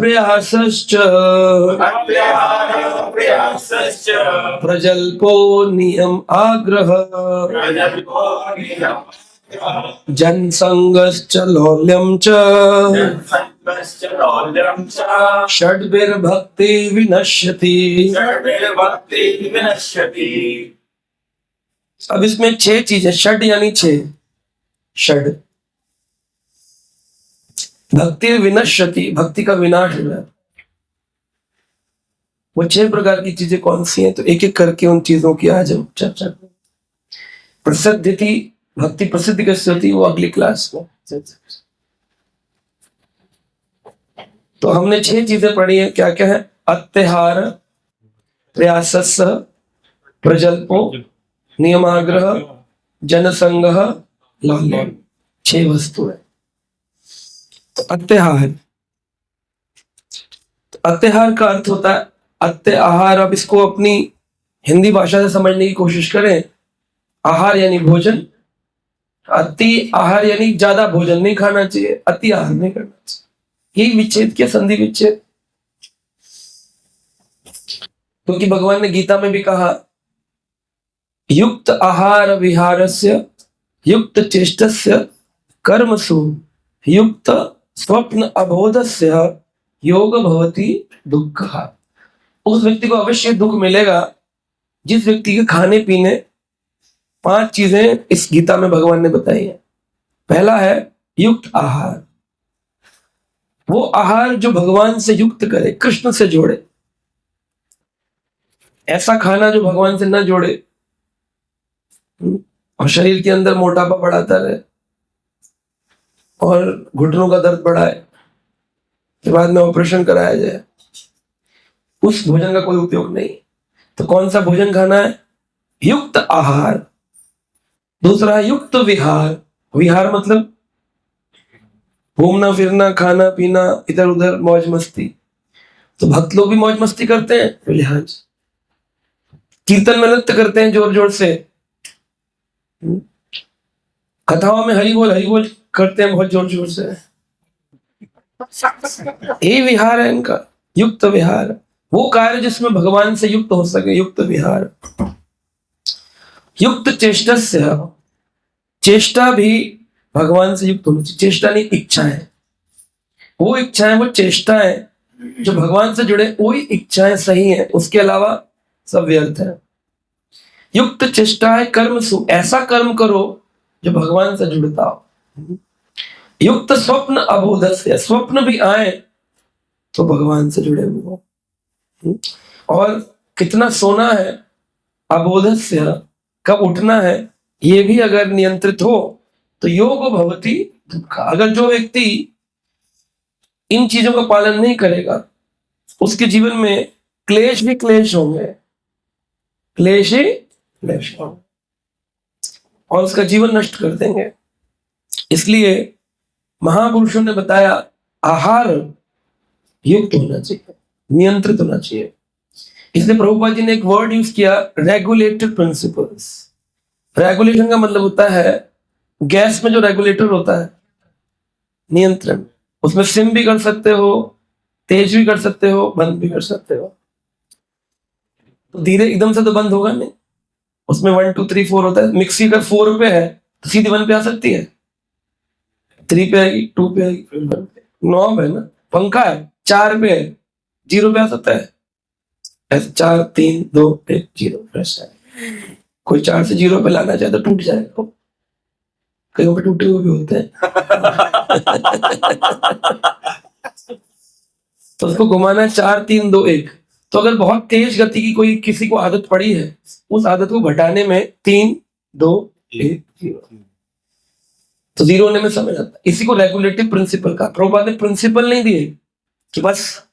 प्रयासश्च प्रजल्पो नियम आग्रह जनसंगश्च लौल्यं च षड्भिर्भक्ति विनश्यति। अब इसमें 6 चीजें, षड यानी 6, षड। भक्ति विनश्यति, भक्ति का विनाश हो जाता। वो 6 प्रकार की चीजें कौन सी हैं, तो एक एक करके उन चीजों की आज हम चर्चा करें। प्रसिद्धि, भक्ति प्रसिद्धि कैसे होती है वो अगली क्लास में। तो हमने 6 चीजें पढ़ी है, क्या क्या है? अत्याहार, प्रयासस्स, प्रजल्पो, नियमाग्रह, जनसंगः, लौल्यम। 6 वस्तु है। तो अत्याहार, तो अत्याहार का अर्थ होता है अत्याहार। अब इसको अपनी हिंदी भाषा से समझने की कोशिश करें। आहार यानी भोजन, अति आहार यानी ज्यादा भोजन नहीं खाना चाहिए, अति आहार नहीं करना चाहिए। यही विच्छेद क्या, संधि विच्छेद। क्योंकि भगवान ने गीता में भी कहा युक्त आहार विहारस्य युक्त चेष्टस्य कर्मसु युक्त स्वप्न अबोधस्य योग भवति दुःखः। उस व्यक्ति को अवश्य दुख मिलेगा जिस व्यक्ति के खाने पीने 5 चीजें इस गीता में भगवान ने बताई है। पहला है युक्त आहार, वो आहार जो भगवान से युक्त करे, कृष्ण से जोड़े। ऐसा खाना जो भगवान से न जोड़े और शरीर के अंदर मोटापा बढ़ाता रहे और घुटनों का दर्द बढ़ाए, फिर बाद में ऑपरेशन कराया जाए, उस भोजन का कोई उपयोग नहीं। तो कौन सा भोजन खाना है? युक्त आहार। दूसरा युक्त विहार, विहार मतलब घूमना फिरना, खाना पीना, इधर उधर मौज मस्ती। तो भक्त लोग भी मौज मस्ती करते हैं, तो लिहाज कीर्तन में नृत्य करते हैं जोर जोर से, कथाओं में हरि बोल करते हैं बहुत जोर जोर से। यही विहार है इनका, युक्त विहार। वो कार्य जिसमें भगवान से युक्त हो सके, युक्त विहार। युक्त चेष्टस्य, चेष्टा भी भगवान से युक्त होनी चाहिए। चेष्टा नहीं, इच्छाएं। वो इच्छाएं, वो चेष्टाएं जो भगवान से जुड़े, वही इच्छाएं सही है, उसके अलावा सब व्यर्थ है। युक्त चेष्टा है कर्म सु, ऐसा कर्म करो जो भगवान से जुड़ता हो। युक्त स्वप्न अबोधस्य, स्वप्न भी आए तो भगवान से जुड़े हुए हो। और कितना सोना है, अबोधस्य, कब उठना है, ये भी अगर नियंत्रित हो तो योग भवति दुःख। अगर जो व्यक्ति इन चीजों का पालन नहीं करेगा उसके जीवन में क्लेश भी क्लेश होंगे, क्लेश ही क्लेश होंगे और उसका जीवन नष्ट कर देंगे। इसलिए महापुरुषों ने बताया आहार युक्त होना चाहिए, नियंत्रित होना चाहिए। इसलिए प्रभुपाद जी ने एक वर्ड यूज किया, रेगुलेटेड प्रिंसिपल्स। रेगुलेशन का मतलब होता है गैस में जो रेगुलेटर होता है, नियंत्रण। उसमें सिम भी कर सकते हो, तेज भी कर सकते हो, बंद भी कर सकते हो। तो धीरे एकदम से तो बंद होगा नहीं, उसमें 1 2 3 4 होता है। मिक्सी अगर 4 पे है तो सीधी 1 पे आ सकती है, 3 पे आएगी, 2 पे आएगी, फिर 1 पे। नॉब है ना, पंखा है 4 पे है, 0 पे आ सकता है। ऐसे 4 3 2 1 0 फ्रेश है। कोई 4 से 0 पे लाना चाहे तो टूट जाएगा, कहीं पे टूटे हुए भी होते हैं। तो उसको घुमाना है 4 3 2 1। तो अगर बहुत तेज गति की कोई किसी को आदत पड़ी है, उस आदत को घटाने में 3 2 1 0, तो 0 होने में समय लगता है। इसी को रेगुलेटिव प्रिंसिपल का। प्रभुपाद ने प्रिंसिपल नहीं दिए कि बस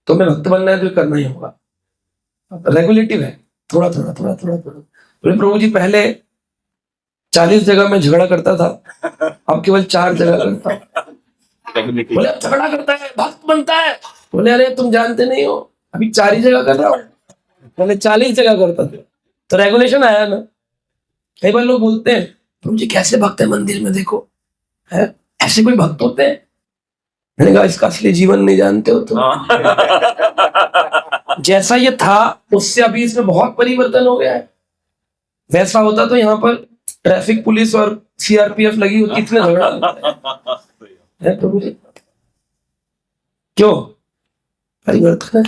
तुम्हें भक्त बनना है तो करना ही होगा, रेगुलेटिव है, थोड़ा थोड़ा थोड़ा थोड़ा थोड़ा। बोले प्रभु जी पहले 40 जगह में झगड़ा करता था, अब केवल 4 जगह करता हूं। बोले झगड़ा करता है भक्त बनता है। बोले अरे तुम जानते नहीं हो, अभी 4 ही जगह कर रहा हूं, पहले 40 जगह करता था। तो रेगुलेशन आया ना। कई बार लोग बोलते हैं प्रभु जी कैसे भक्त है मंदिर में, देखो है ऐसे कोई भक्त होते हैं? मैंने कहा इसका असली जीवन नहीं जानते हो तुम। जैसा ये था उससे अभी इसमें बहुत परिवर्तन हो गया है। वैसा होता तो यहाँ पर ट्रैफिक पुलिस और सीआरपीएफ लगी होती, इतने झगड़ा होता है प्रभु जी। क्यों? परिवर्तन है।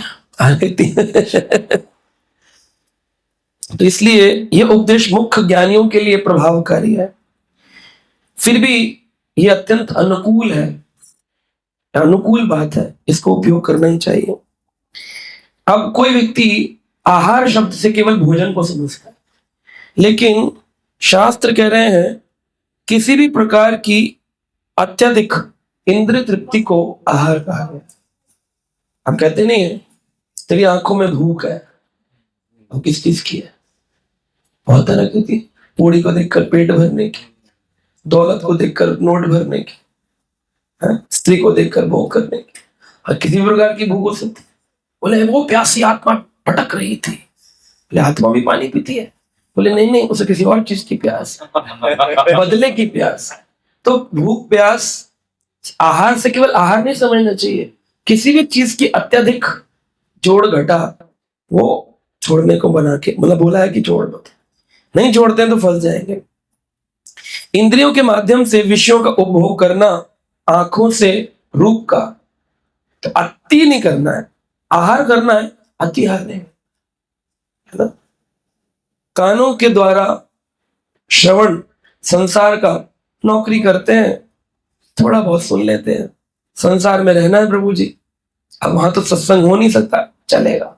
तो इसलिए ये उपदेश मुख्य ज्ञानियों के लिए प्रभावकारी है, फिर भी ये अत्यंत अनुकूल है, अनुकूल बात है, इसको उपयोग करना ही चाहिए। अब कोई व्यक्ति आहार शब्द से केवल भोजन को समझता है, लेकिन शास्त्र कह रहे हैं किसी भी प्रकार की अत्यधिक इंद्रिय तृप्ति को आहार कहा गया। आप कहते नहीं है तेरी आंखों में भूख है, और किस चीज की है? बहुत तरह की थी, पूड़ी को देखकर पेट भरने की, दौलत को देखकर नोट भरने की, स्त्री को देखकर भोग करने की, और किसी भी प्रकार की भूख हो सकती। बोले वो प्यासी आत्मा भटक रही थी। बोले आत्मा भी पानी पीती है? बोले नहीं नहीं, उसे किसी और चीज की प्यास, बदले की प्यास। तो भूख प्यास आहार से केवल आहार नहीं समझना चाहिए, किसी भी चीज की अत्यधिक जोड़ घटा वो छोड़ने को बना के, मतलब बोला है कि छोड़ दो, नहीं छोड़ते हैं तो फंस जाएंगे। इंद्रियों के माध्यम से विषयों का उपभोग करना, आंखों से रूप का, तो अति नहीं करना है, आहार करना है, अति आहार नहीं, है ना। कानों के द्वारा श्रवण संसार का, नौकरी करते हैं थोड़ा बहुत सुन लेते हैं, संसार में रहना है प्रभु जी, अब वहां तो सत्संग हो नहीं सकता, चलेगा,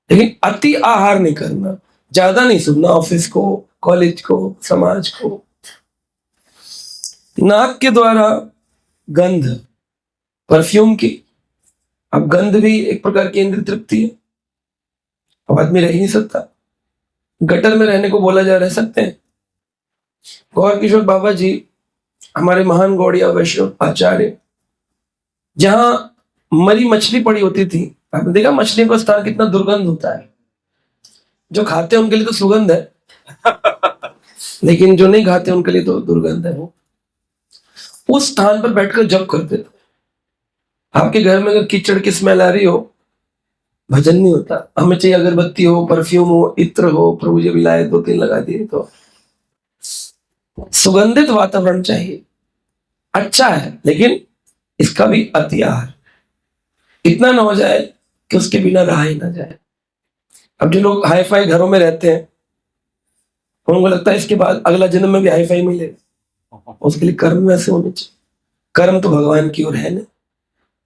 लेकिन अति आहार नहीं करना, ज्यादा नहीं सुनना, ऑफिस को, कॉलेज को, समाज को। नाक के द्वारा गंध, परफ्यूम की, अब गंध भी एक प्रकार की इंद्रिय तृप्ति है, अब आदमी रह ही नहीं सकता, गटर में रहने को बोला जा, रह सकते हैं। गौर किशोर बाबा जी हमारे महान गौड़िया वैष्णव आचार्य, जहां मरी मछली पड़ी होती थी, आपने देखा मछली का स्थान कितना दुर्गंध होता है, जो खाते हैं उनके लिए तो सुगंध है, लेकिन जो नहीं खाते उनके लिए तो दुर्गंध है। वो उस स्थान पर बैठकर जप करते थे। आपके घर में अगर कीचड़ की स्मेल आ रही हो, भजन नहीं होता, हमें चाहिए अगरबत्ती हो, परफ्यूम हो, इत्र हो, प्रभु जी भी लाए 2-3 लगा दिए, तो सुगंधित वातावरण चाहिए, अच्छा है, लेकिन इसका भी अति आहार इतना ना हो जाए कि उसके बिना रहा ही ना जाए। अब जो लोग हाई फाई घरों में रहते हैं, उनको लगता है इसके बाद अगला जन्म में भी हाई फाई मिलेगा, उसके लिए कर्म वैसे होने चाहिए। कर्म तो भगवान की ओर है ना,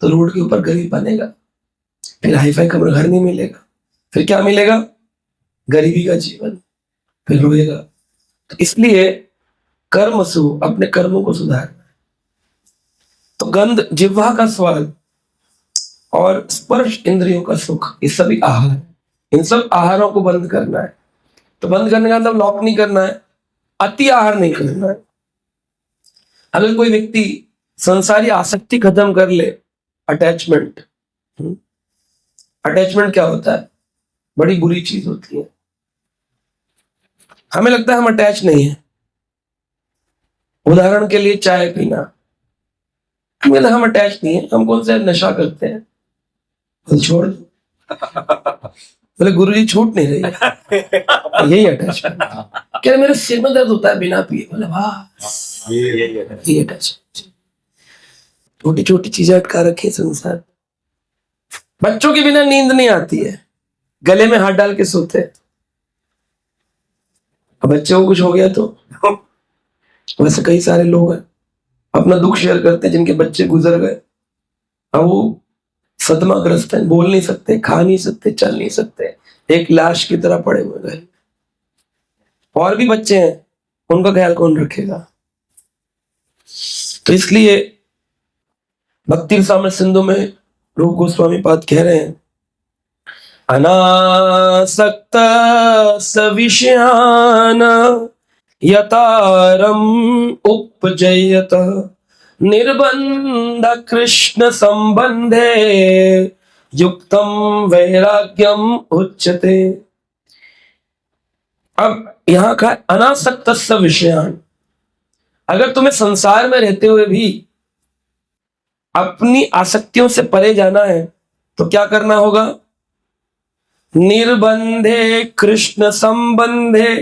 तो रोड के ऊपर गरीब बनेगा, फिर हाई फाई कमरा घर नहीं मिलेगा, फिर क्या मिलेगा? गरीबी का जीवन, फिर रोएगा। तो इसलिए कर्म सु, अपने कर्मों को सुधारना है। तो गंध, जिह्वा का स्वाद और स्पर्श इंद्रियों का सुख, ये सभी आहार, इन सब आहारों को बंद करना है। तो बंद करने का मतलब लॉक नहीं करना है, अति आहार नहीं करना है। अगर कोई व्यक्ति संसारी आसक्ति खत्म कर ले, अटैचमेंट, अटैचमेंट क्या होता है? बड़ी बुरी चीज होती है। हमें लगता है हम अटैच नहीं है, उदाहरण के लिए चाय पीना, हमें हम अटैच नहीं है, हम कौन सा नशा करते हैं, तो छोड़ दो। बोले गुरुजी छूट नहीं रही है, यही अटैचमेंट। क्या मेरे सिर में दर्द होता है बिना पिए? बोले वाह, ये अटैचमेंट। छोटी छोटी चीजें अटका रखी संसार। बच्चों के बिना नींद नहीं आती है, गले में हाथ डाल के सोते। अब बच्चों को कुछ हो गया तो वैसे कई सारे लोग हैं अपना दुख शेयर करते हैं जिनके बच्चे गुजर गए, अब वो सदमाग्रस्त हैं, बोल नहीं सकते, खा नहीं सकते, चल नहीं सकते, एक लाश की तरह पड़े हुए गए। और भी बच्चे हैं, उनका ख्याल कौन रखेगा? तो इसलिए भक्ति रसामृत सिंधु में रूप गोस्वामी पाद कह रहे हैं, अनासक्त सविषयान यतारम उपजयत निर्बंध कृष्ण संबंधे युक्तम वैराग्यम उच्यते। अब यहां का अनासक्त विषयान, अगर तुम्हें संसार में रहते हुए भी अपनी आसक्तियों से परे जाना है तो क्या करना होगा? निर्बंधे कृष्ण संबंधे।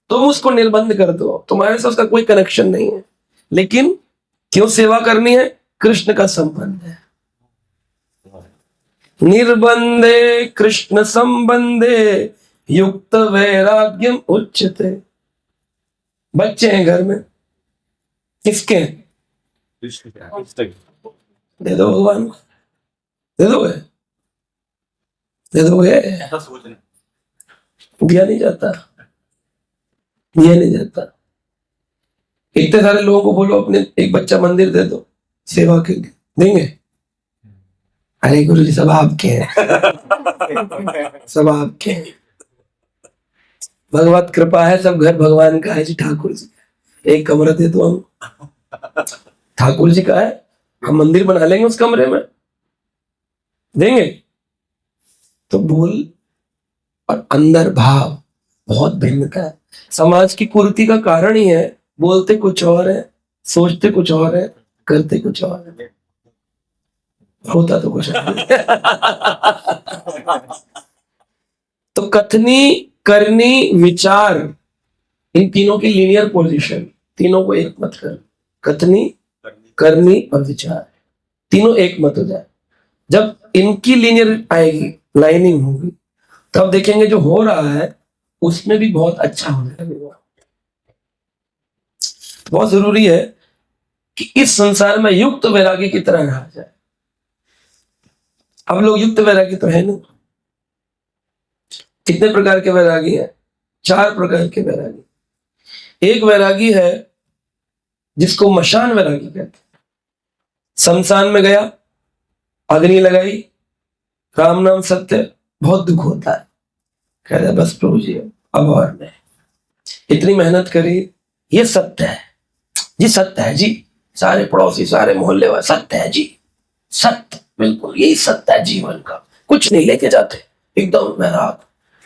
तुम उसको निर्बंध कर दो, तुम्हारे से उसका कोई कनेक्शन नहीं है, लेकिन क्यों सेवा करनी है? कृष्ण का संबंध है। निर्बंधे कृष्ण संबंधे युक्त वैराग्यम उच्यते। बच्चे हैं घर में, किसके? दे दो भगवान को, दे दोगे? दे दोगे? दिया नहीं जाता, दिया नहीं जाता। इतने सारे लोगों को बोलो अपने एक बच्चा मंदिर दे दो सेवा के लिए, देंगे? अरे गुरु जी सब आपके हैं, सब आपके हैं, भगवत कृपा है, सब घर भगवान का है जी, ठाकुर जी। एक कमरा दे दो, हम ठाकुर जी का है, हम मंदिर बना लेंगे उस कमरे में, देंगे? तो बोल और अंदर भाव बहुत भिन्नता है। समाज की कुरीति का कारण ही है, बोलते कुछ और है, सोचते कुछ और है, करते कुछ और है, होता तो कुछ और है। तो कथनी, करनी, विचार, इन तीनों की लीनियर पोजीशन, तीनों को एक मत कर। कथनी, करनी और विचार तीनों एक मत हो जाए। जब इनकी लीनियर आएगी, लाइनिंग होगी, तब देखेंगे जो हो रहा है उसमें भी बहुत अच्छा होने लगेगा। बहुत जरूरी है कि इस संसार में युक्त वैरागी की तरह रहा जाए। अब लोग युक्त वैरागी तो है ना। कितने प्रकार के वैरागी हैं? 4 प्रकार के वैरागी। एक वैरागी है जिसको मशान वैरागी कहते हैं। शमशान में गया, अग्नि लगाई, राम नाम सत्य, बहुत दुख होता है, कह रहे बस प्रभु जी अब और नहीं, इतनी मेहनत करी, ये सत्य है जी, सत्य है जी, सारे पड़ोसी सारे मोहल्ले वाले सत्य है जी, सत्य, बिल्कुल यही सत्य है जीवन का, कुछ नहीं लेके जाते, एकदम वैराग,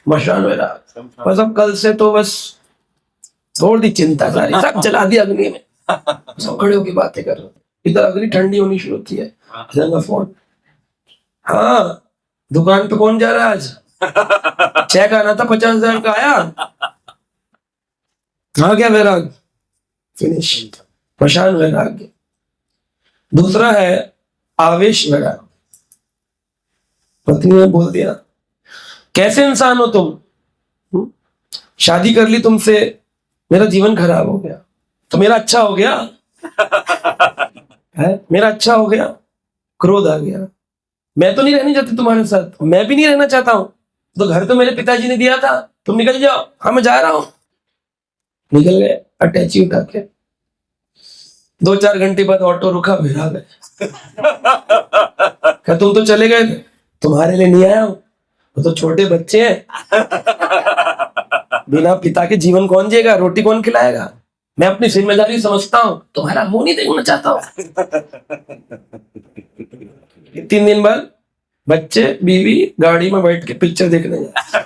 मशान वैराग। बस अब कल से तो बस छोड़ दी चिंता सारी, सब जला दी अग्नि में, सब खड़े होकर बातें कर रहे। इधर अग्नि ठंडी होनी शुरू होती है, इधर का फोन, हाँ दुकान पे कौन जा रहा है आज? चेक आना था 50,000 का, आया? कहाँ गया वैराग? फिनिश, मशान वैराग्य। दूसरा है आवेश वैराग्य। पत्नी ने बोल दिया, कैसे इंसान हो तुम? शादी कर ली तुमसे, मेरा जीवन खराब हो गया, तो मेरा अच्छा हो गया है? मेरा अच्छा हो गया, क्रोध आ गया, मैं तो नहीं रहनी चाहती तुम्हारे साथ, मैं भी नहीं रहना चाहता हूं, तो घर तो मेरे पिताजी ने दिया था, तुम निकल जाओ, हाँ मैं जा रहा हूं। निकल गए अटैची उठा के, 2-4 घंटे बाद ऑटो रुका, फिर आ गए। क्या तुम तो चले गए? तुम्हारे लिए नहीं आया हूं, वो तो छोटे बच्चे हैं, बिना पिता के जीवन कौन जिएगा, रोटी कौन खिलाएगा, मैं अपनी जिम्मेदारी समझता हूं, तुम्हारा मुंह नहीं देखना चाहता हूं। 3 दिन बाद बच्चे बीवी गाड़ी में बैठ के पिक्चर देखने जाए,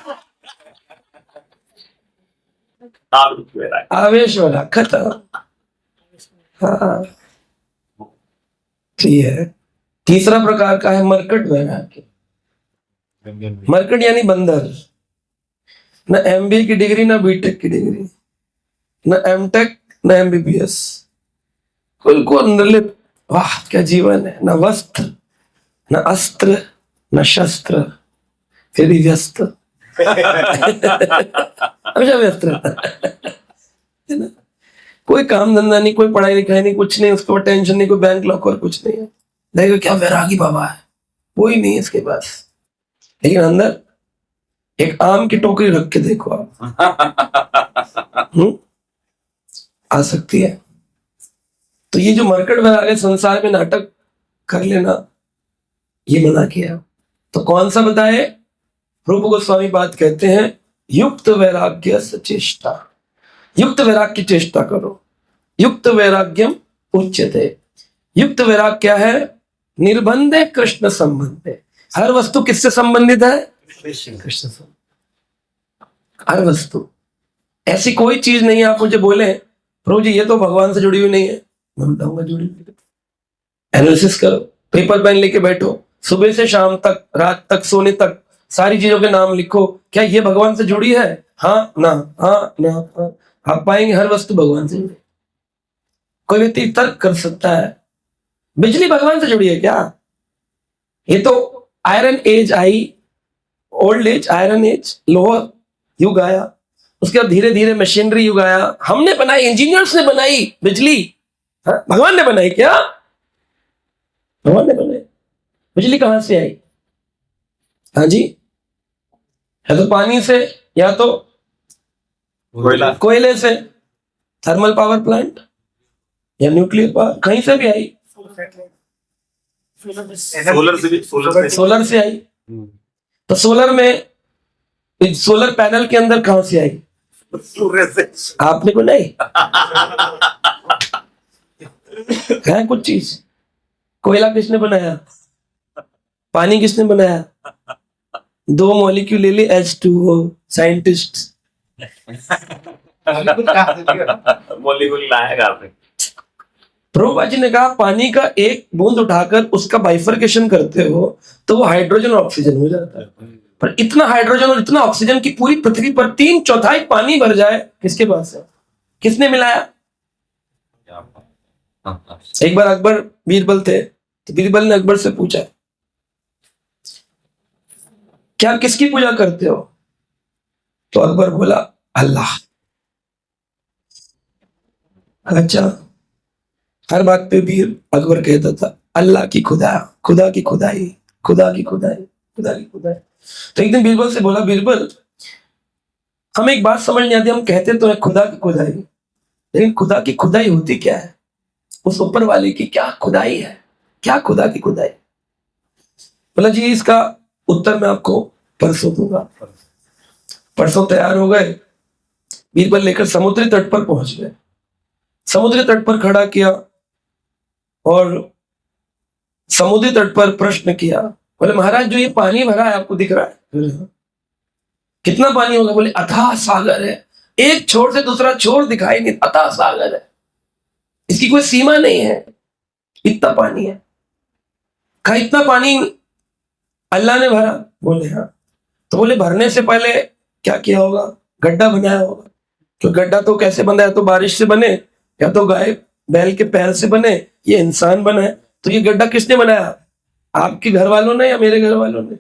आवेश वाला खत्म। हाँ, है। तीसरा प्रकार का है मरकट वैराग्य। मरकट यानी बंदर, न एमबीए की डिग्री, न बीटेक की डिग्री, न एमटेक, न एमबीबीएस, बिल्कुल निर्लिप्त, वाह क्या जीवन है, न वस्त्र, न अस्त्र, न शस्त्र, फिर भी व्यस्त, हमेशा व्यस्त रहता है ना। कोई काम धंधा नहीं, कोई पढ़ाई लिखाई नहीं, कुछ नहीं, उसको टेंशन नहीं, कोई बैंक लॉकर कुछ नहीं है, देखो क्या वैरागी बाबा है, कोई नहीं है इसके पास, लेकिन अंदर एक आम की टोकरी रख के देखो आप, आ सकती है। तो ये जो मरकट वैराग्य संसार में नाटक कर लेना, ये मना किया। तो कौन सा बताए? रूप गोस्वामी बात कहते हैं, युक्त वैराग्य सचेष्टा, युक्त वैराग्य की चेष्टा करो, युक्त वैराग्यम उच्यते। युक्त वैराग्य क्या है? निर्बंधे कृष्ण संबंधे। हर वस्तु किससे संबंधित है? कृष्ण से। हर वस्तु, ऐसी कोई चीज नहीं है आप मुझे बोले प्रभु जी ये तो भगवान से जुड़ी हुई नहीं है, मैं बताऊंगा जुड़ी हुई। एनालिसिस करो, पेपर पेन लेके बैठो, सुबह से शाम तक, रात तक, सोने तक सारी चीजों के नाम लिखो, क्या ये भगवान से जुड़ी है? हाँ ना, हाँ ना, हाँ। आप पाएंगे हर वस्तु भगवान से जुड़ी। कोई व्यक्ति तर्क कर सकता है बिजली भगवान से जुड़ी है क्या? ये तो आयरन एज आई, ओल्ड एज, आयरन एज, लोहा युग आया, उसके बाद धीरे धीरे मशीनरी युग आया, हमने बनाई, इंजीनियर्स ने बनाई बिजली। हाँ? भगवान ने बनाई क्या? भगवान ने बनाई। बिजली कहां से आई? हाँ जी, है तो पानी से, या तो कोयले से, थर्मल पावर प्लांट या न्यूक्लियर पावर, कहीं से भी आई। सोलर से आई। तो सोलर में, सोलर पैनल के अंदर कहां से आई? सूर्य से। आपने को नहीं है कुछ चीज? कोयला किसने बनाया? पानी किसने बनाया? 2 मॉलिक्यूल ले ली, H2O, साइंटिस्ट। मॉलिक्यूल लाया कहां से? प्रभुपाद जी ने कहा पानी का एक बूंद उठाकर उसका बाइफर्केशन करते हो तो वो हाइड्रोजन और ऑक्सीजन हो जाता है। पर इतना हाइड्रोजन और इतना ऑक्सीजन की पूरी पृथ्वी पर 3/4 पानी भर जाए, किसके पास है? किसने मिलाया? एक बार अकबर बीरबल थे, तो बीरबल ने अकबर से पूछा, क्या किसकी पूजा करते हो? तो अकबर बोला, अल्लाह। अच्छा, हर बात पे भी अकबर कहता था अल्लाह की खुदा, खुदा की खुदाई, खुदा की खुदाई, खुदा की खुदाई। तो एक दिन बीरबल से बोला, बीरबल हमें एक बात समझ नहीं आती, हम कहते तो है खुदा की खुदाई, लेकिन खुदा की खुदाई होती क्या है? उस ऊपर वाले की क्या खुदाई है? क्या खुदा की खुदाई? बोला जी इसका उत्तर मैं आपको परसों दूंगा। परसों तैयार हो गए, बीरबल लेकर समुद्री तट पर पहुंच गए, समुद्री तट पर खड़ा किया और समुद्री तट पर प्रश्न किया, बोले महाराज जो ये पानी भरा है आपको दिख रहा है, कितना पानी होगा? बोले अथाह सागर है, एक छोर से दूसरा छोर दिखाई नहीं, अथाह सागर है, इसकी कोई सीमा नहीं है, इतना पानी है। कहा इतना पानी अल्लाह ने भरा? बोले हाँ। तो बोले भरने से पहले क्या किया होगा? गड्ढा बनाया होगा। तो गड्ढा तो कैसे बना है? तो बारिश से बने, या तो गाय बैल के पैर से बने, ये इंसान बना है। तो ये गड्ढा किसने बनाया? आपके घर वालों ने या मेरे घर वालों ने?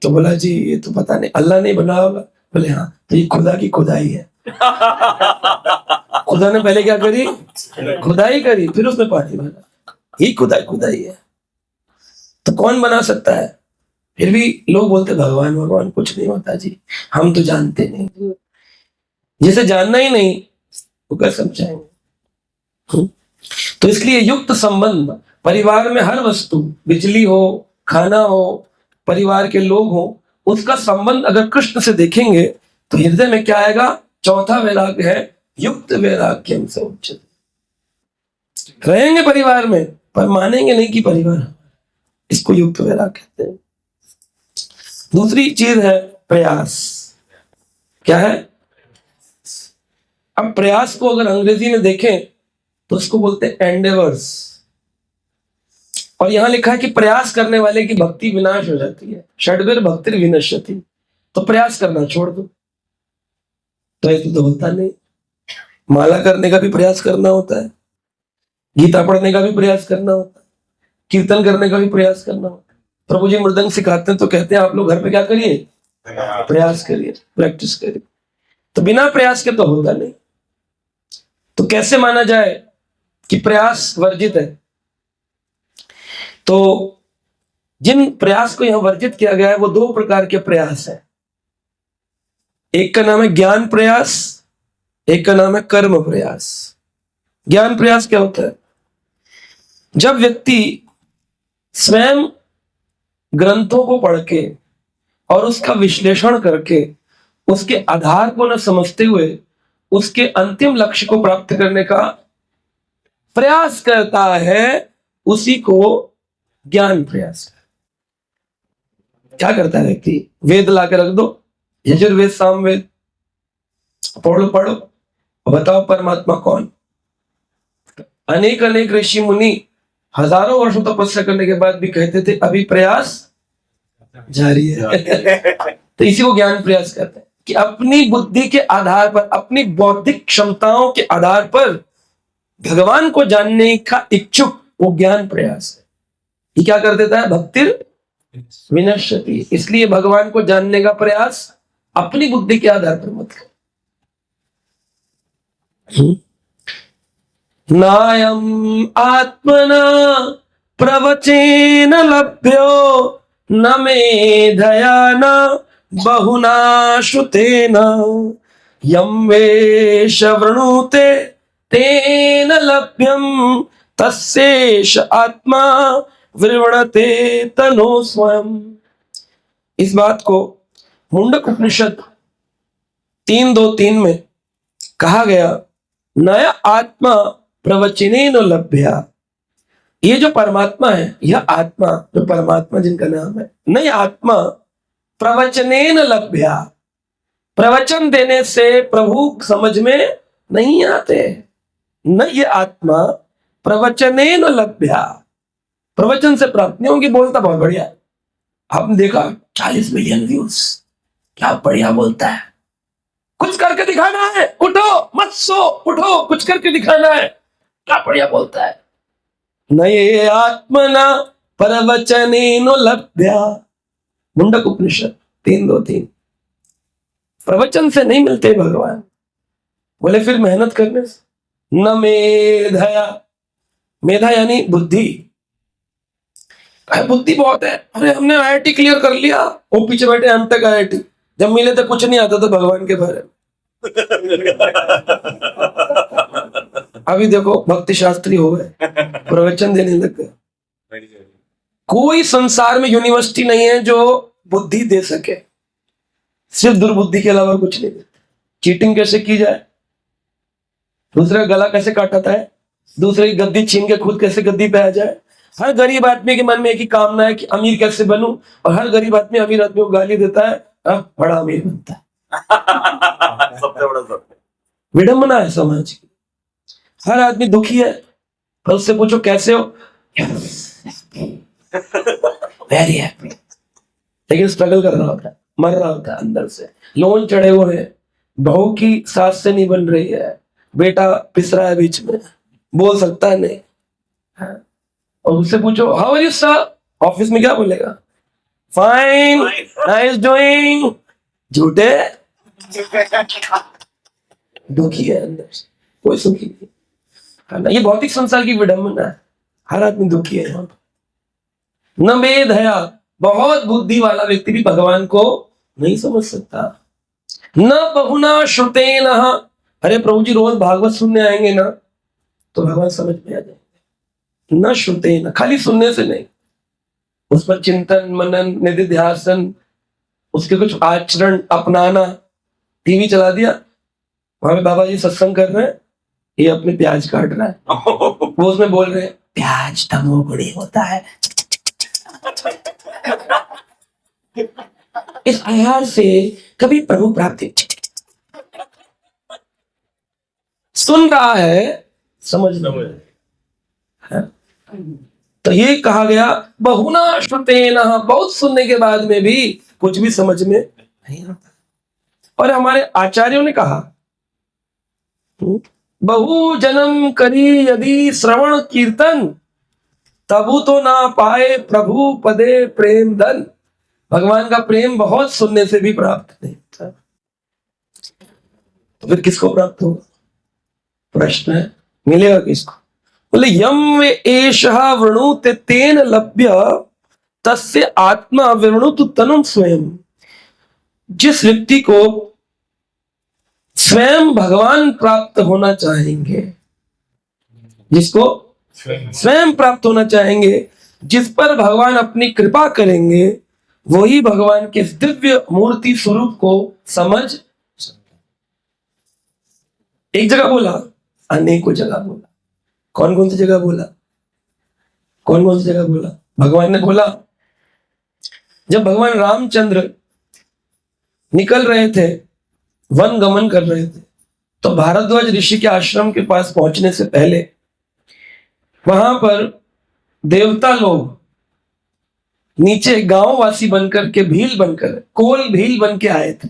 तो बोला जी ये तो पता नहीं, अल्लाह ने बनाया होगा। बोले हाँ, तो ये खुदा की खुदाई है। खुदा ने पहले क्या करी? खुदाई करी, फिर उसमें पानी भरा, ये खुदाई खुदाई है। तो कौन बना सकता है? फिर भी लोग बोलते भगवान भगवान, कुछ नहीं होता जी, हम तो जानते नहीं। जिसे जानना ही नहीं वो कैसे समझाएंगे? तो इसलिए युक्त संबंध, परिवार में हर वस्तु, बिजली हो, खाना हो, परिवार के लोग हो, उसका संबंध अगर कृष्ण से देखेंगे तो हृदय में क्या आएगा? चौथा वैराग्य है, युक्त वैराग्य से उच्चते। रहेंगे परिवार में पर मानेंगे नहीं कि परिवार, इसको युक्त वैराग्य कहते हैं। दूसरी चीज है प्रयास। क्या है? अब प्रयास को अगर अंग्रेजी में देखें तो उसको बोलते हैं एंडेवर्स, और यहां लिखा है कि प्रयास करने वाले की भक्ति विनाश हो जाती है, षड्वीर भक्ति विनश्यति। तो प्रयास करना छोड़ दो। तो ऐसे तो होता नहीं, माला करने का भी प्रयास करना होता है, गीता पढ़ने का भी प्रयास करना होता है, कीर्तन करने का भी प्रयास करना होता है। प्रभु जी मृदंग सिखाते हैं तो कहते हैं आप लोग घर पे क्या करिए? प्रयास करिए, प्रैक्टिस करिए। तो बिना प्रयास के तो होता नहीं। तो कैसे माना जाए कि प्रयास वर्जित है? तो जिन प्रयास को यहां वर्जित किया गया है वो 2 प्रकार के प्रयास है। एक का नाम है ज्ञान प्रयास, एक का नाम है कर्म प्रयास। ज्ञान प्रयास क्या होता है? जब व्यक्ति स्वयं ग्रंथों को पढ़ के और उसका विश्लेषण करके उसके आधार को न समझते हुए उसके अंतिम लक्ष्य को प्राप्त करने का प्रयास करता है, उसी को ज्ञान प्रयास है। क्या करता है व्यक्ति? वेद ला के रख दो, यजुर्वेद सामवेद पढ़ो पढ़ो, बताओ परमात्मा कौन? अनेक अनेक ऋषि मुनि हजारों वर्षों तपस्या करने के बाद भी कहते थे अभी प्रयास जारी है। तो इसी को ज्ञान प्रयास कहते हैं कि अपनी बुद्धि के आधार पर, अपनी बौद्धिक क्षमताओं के आधार पर भगवान को जानने का इच्छुक वो ज्ञान प्रयास है। ये क्या कर देता है? भक्तिर विनश्यति। इसलिए भगवान को जानने का प्रयास अपनी बुद्धि के आधार पर मत करो। नायम आत्मना प्रवचेन लभ्यो न मेधया न बहुना श्रुतेन यं वेश वृणुते तेन लभ्यम तस्येष आत्मा विवृणते तनो स्वयं। इस बात को मुंडक उपनिषद 3:2-3 में कहा गया, नया आत्मा प्रवचनेन लभ्या। ये जो परमात्मा है, यह आत्मा जो परमात्मा जिनका नाम है, नई आत्मा प्रवचनेन लभ्या। प्रवचन देने से प्रभु समझ में नहीं आते। न ये आत्मा प्रवचनेन लभ्या, प्रवचन से प्राप्त नहीं होगी। बोलता बहुत बढ़िया है, आपने देखा 40 मिलियन व्यूज, क्या बढ़िया बोलता है। कुछ करके दिखाना है, उठो मत सो, उठो कुछ करके दिखाना है, क्या बढ़िया बोलता है। नये आत्मना प्रवचनेन लभ्या। मुंडक उपनिषद 3:2-3। प्रवचन से नहीं मिलते भगवान। बोले फिर मेहनत करने से। न मेधया, मेधा यानी बुद्धि। बुद्धि बहुत है, अरे हमने IIT क्लियर कर लिया, वो पीछे बैठे M.Tech IIT, जब मिले तो कुछ नहीं आता था भगवान के बारे में। अभी देखो भक्ति शास्त्री हो गए, प्रवचन देने लग गए। कोई संसार में यूनिवर्सिटी नहीं है जो बुद्धि दे सके, सिर्फ दुर्बुद्धि के अलावा कुछ नहीं देते। चीटिंग कैसे की जाए, दूसरे का गला कैसे काटा है, दूसरे की गद्दी छीन के खुद कैसे गद्दी पे आ जाए। हर गरीब आदमी के मन में एक ही कामना है कि अमीर कैसे बनूं, और हर गरीब आदमी अमीर आदमी को गाली देता है, बड़ा अमीर बनता है। सबसे बड़ा सत्य विडंबना है समाज की। हर आदमी दुखी है, पर उससे पूछो कैसे हो, वेरी हैप्पी, लेकिन स्ट्रगल कर रहा होता है, मर रहा होता है अंदर से। लोन चढ़े हुए हैं, बहू की सास से नहीं बन रही है, बेटा पिस रहा है बीच में, बोल सकता है नहीं। और उससे पूछो how are you sir, office में क्या बोलेगा? Fine, nice doing. झूठे, दुखी है अंदर से, कोई सुखी नहीं है ना। ये भौतिक संसार की विडंबना है, हर आदमी दुखी है यहाँ पर। न मेधया, बहुत बुद्धि वाला व्यक्ति भी भगवान को नहीं समझ सकता। न बहुना श्रुतेन, अरे प्रभु जी रोज भागवत सुनने आएंगे ना तो भगवान समझ में आ जाएंगे। न श्रुतेन, खाली सुनने से नहीं, उस पर चिंतन मनन निधिध्यासन, उसके कुछ आचरण अपनाना। टीवी चला दिया, वहां पे बाबा जी सत्संग कर रहे हैं, ये अपने प्याज काट रहा है, वो उसमें बोल रहे हैं प्याज तमोगुणी होता है। इस आहार से कभी प्रभु प्राप्ति। सुन रहा है, समझ नहीं है। तो ये कहा गया बहुना श्रुतेन, बहुत सुनने के बाद में भी कुछ भी समझ में नहीं आता। और हमारे आचार्यों ने कहा बहु जन्म करी यदि श्रवण कीर्तन, तबु तो ना पाए प्रभु पदे प्रेम धन। भगवान का प्रेम बहुत सुनने से भी प्राप्त नहीं था, तो फिर किसको प्राप्त होगा? प्रश्न है, मिलेगा किसको? बोले यम एषः वृणुते तेन लभ्य तस्य आत्मा विवृणुतु तनुं स्वयं। जिस व्यक्ति को स्वयं भगवान प्राप्त होना चाहेंगे, जिसको स्वयं प्राप्त होना चाहेंगे, जिस पर भगवान अपनी कृपा करेंगे, वही भगवान के दिव्य मूर्ति स्वरूप को समझ। एक जगह बोला, अनेकों जगह बोला। कौन कौन सी जगह बोला? कौन कौन सी जगह बोला? भगवान ने बोला जब भगवान रामचंद्र निकल रहे थे, वन गमन कर रहे थे, तो भारद्वाज ऋषि के आश्रम के पास पहुंचने से पहले वहां पर देवता लोग नीचे गांववासी बनकर के भील बनकर कोल भील बन के आए थे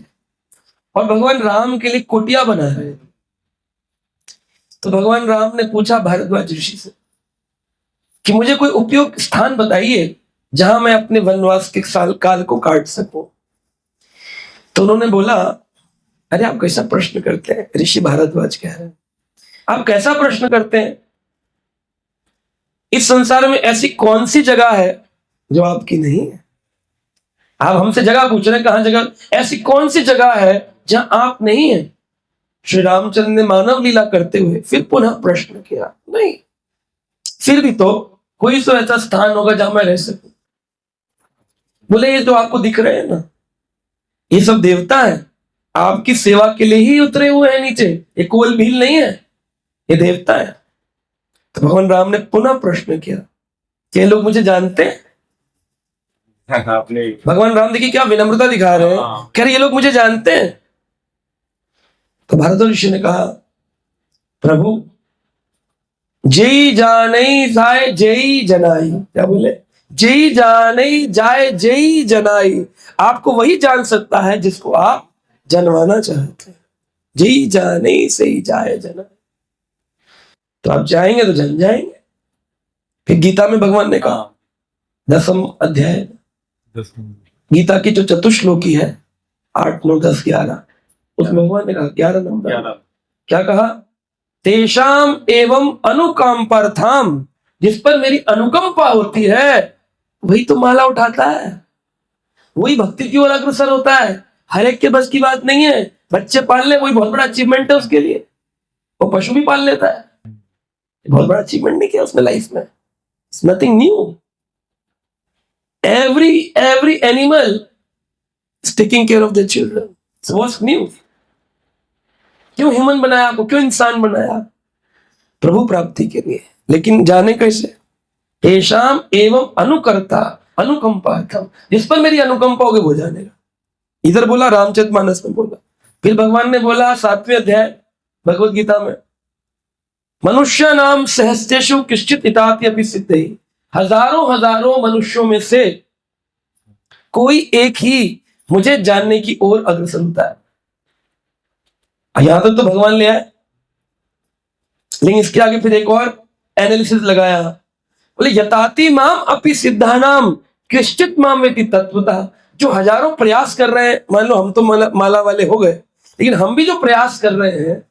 और भगवान राम के लिए कुटिया बना रहे थे। तो भगवान राम ने पूछा भारद्वाज ऋषि से कि मुझे कोई उपयुक्त स्थान बताइए जहां मैं अपने वनवास के साल काल को काट सकूं। तो उन्होंने बोला, अरे आप कैसा प्रश्न करते हैं? ऋषि भारद्वाज कह रहे हैं, आप कैसा प्रश्न करते हैं? इस संसार में ऐसी कौन सी जगह है जो आपकी नहीं है? आप हमसे जगह पूछ रहे हैं, कहां जगह? ऐसी कौन सी जगह है जहां आप नहीं है? श्री रामचंद्र ने मानव लीला करते हुए फिर पुनः प्रश्न किया, नहीं, फिर भी तो कोई तो ऐसा स्थान होगा जहां मैं रह सकूं। बोले, ये तो आपको दिख रहे हैं ना, ये सब देवता है, आपकी सेवा के लिए ही उतरे हुए हैं नीचे, ये कोल भील नहीं है, ये देवता है। तो भगवान राम ने पुनः प्रश्न किया, क्या लोग मुझे जानते हैं? आपने भगवान राम देखिए क्या विनम्रता दिखा रहे हैं, कह रहे ये लोग मुझे जानते हैं। तो भारद्वाज ऋषि ने कहा, प्रभु जय जाने जाए जय जनाई, क्या बोले? जय जाने जाए जय जनाई, आपको वही जान सकता है जिसको आप जनवाना चाहते हैं। जय जाने से ही जाए जनाई, तो आप जाएंगे तो जन जाएंगे। फिर गीता में भगवान ने कहा, 10वें अध्याय गीता की जो चतुश्लोकी है 8, 9, 10, 11, उसमें भगवान ने कहा 11 नंबर क्या कहा? तेषाम एवं अनुकंपार्थाम, जिस पर मेरी अनुकंपा होती है वही तो माला उठाता है, वही भक्ति की ओर अग्रसर होता है। हर एक के बस की बात नहीं है, बच्चे पाल ले वही बहुत बड़ा अचीवमेंट है उसके लिए, वो पशु भी पाल लेता है, बहुत बड़ा अचीवमेंट नहीं किया उसने लाइफ में, it's nothing new. every animal is taking care of their children, so what's new? क्यों ह्यूमन बनाया आपको, क्यों इंसान बनाया? प्रभु प्राप्ति के लिए। लेकिन जाने कैसे? एशाम एवं अनुकर्ता अनुकंपार्थम, जिस पर मेरी अनुकंपा होगी वो जानेगा। इधर बोला, रामचरितमानस में बोला, फिर भगवान ने बोला 7वें अध्याय भगवत गीता में, मनुष्य नाम सहस्तेषु किश्चित इताति अपि सिद्धि, हजारों हजारों मनुष्यों में से कोई एक ही मुझे जानने की ओर अग्रसर होता है। यहां तक तो भगवान ले आए, लेकिन इसके आगे फिर एक और एनालिसिस लगाया, बोले यताति माम अपि सिद्धानाम किश्चित माम वेति तत्वतः, जो हजारों प्रयास कर रहे हैं, मान लो हम तो माला वाले हो गए, लेकिन हम भी जो प्रयास कर रहे हैं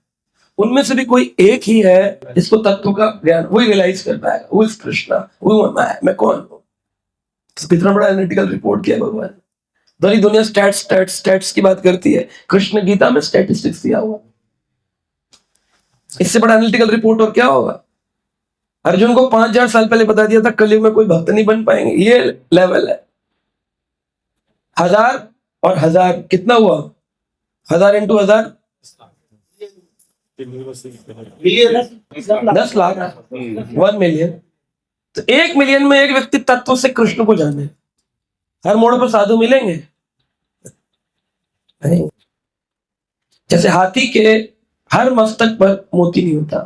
उनमें से भी कोई एक ही है जिसको तत्व का ज्ञान, वही रियलाइज कर पाएगा, वो इस कृष्णा, वो मैं कौन हूं। कितना बड़ा एनालिटिकल रिपोर्ट किया भगवान। सारी दुनिया स्टैट्स की बात करती है, कृष्ण गीता में स्टैटिस्टिक्स दिया हुआ, इससे बड़ा एनालिटिकल रिपोर्ट और क्या होगा? अर्जुन को 5000 साल पहले बता दिया था कलयुग में कोई भक्त नहीं बन पाएंगे, ये लेवल है। 1000 और 1000 कितना हुआ? 1000 इंटू 1000 10 लाख, 1 मिलियन। तो 1 मिलियन में एक व्यक्ति तत्व से कृष्ण को जाने। हर मोड़ पर साधु मिलेंगे नहीं। जैसे हाथी के हर मस्तक पर मोती नहीं होता,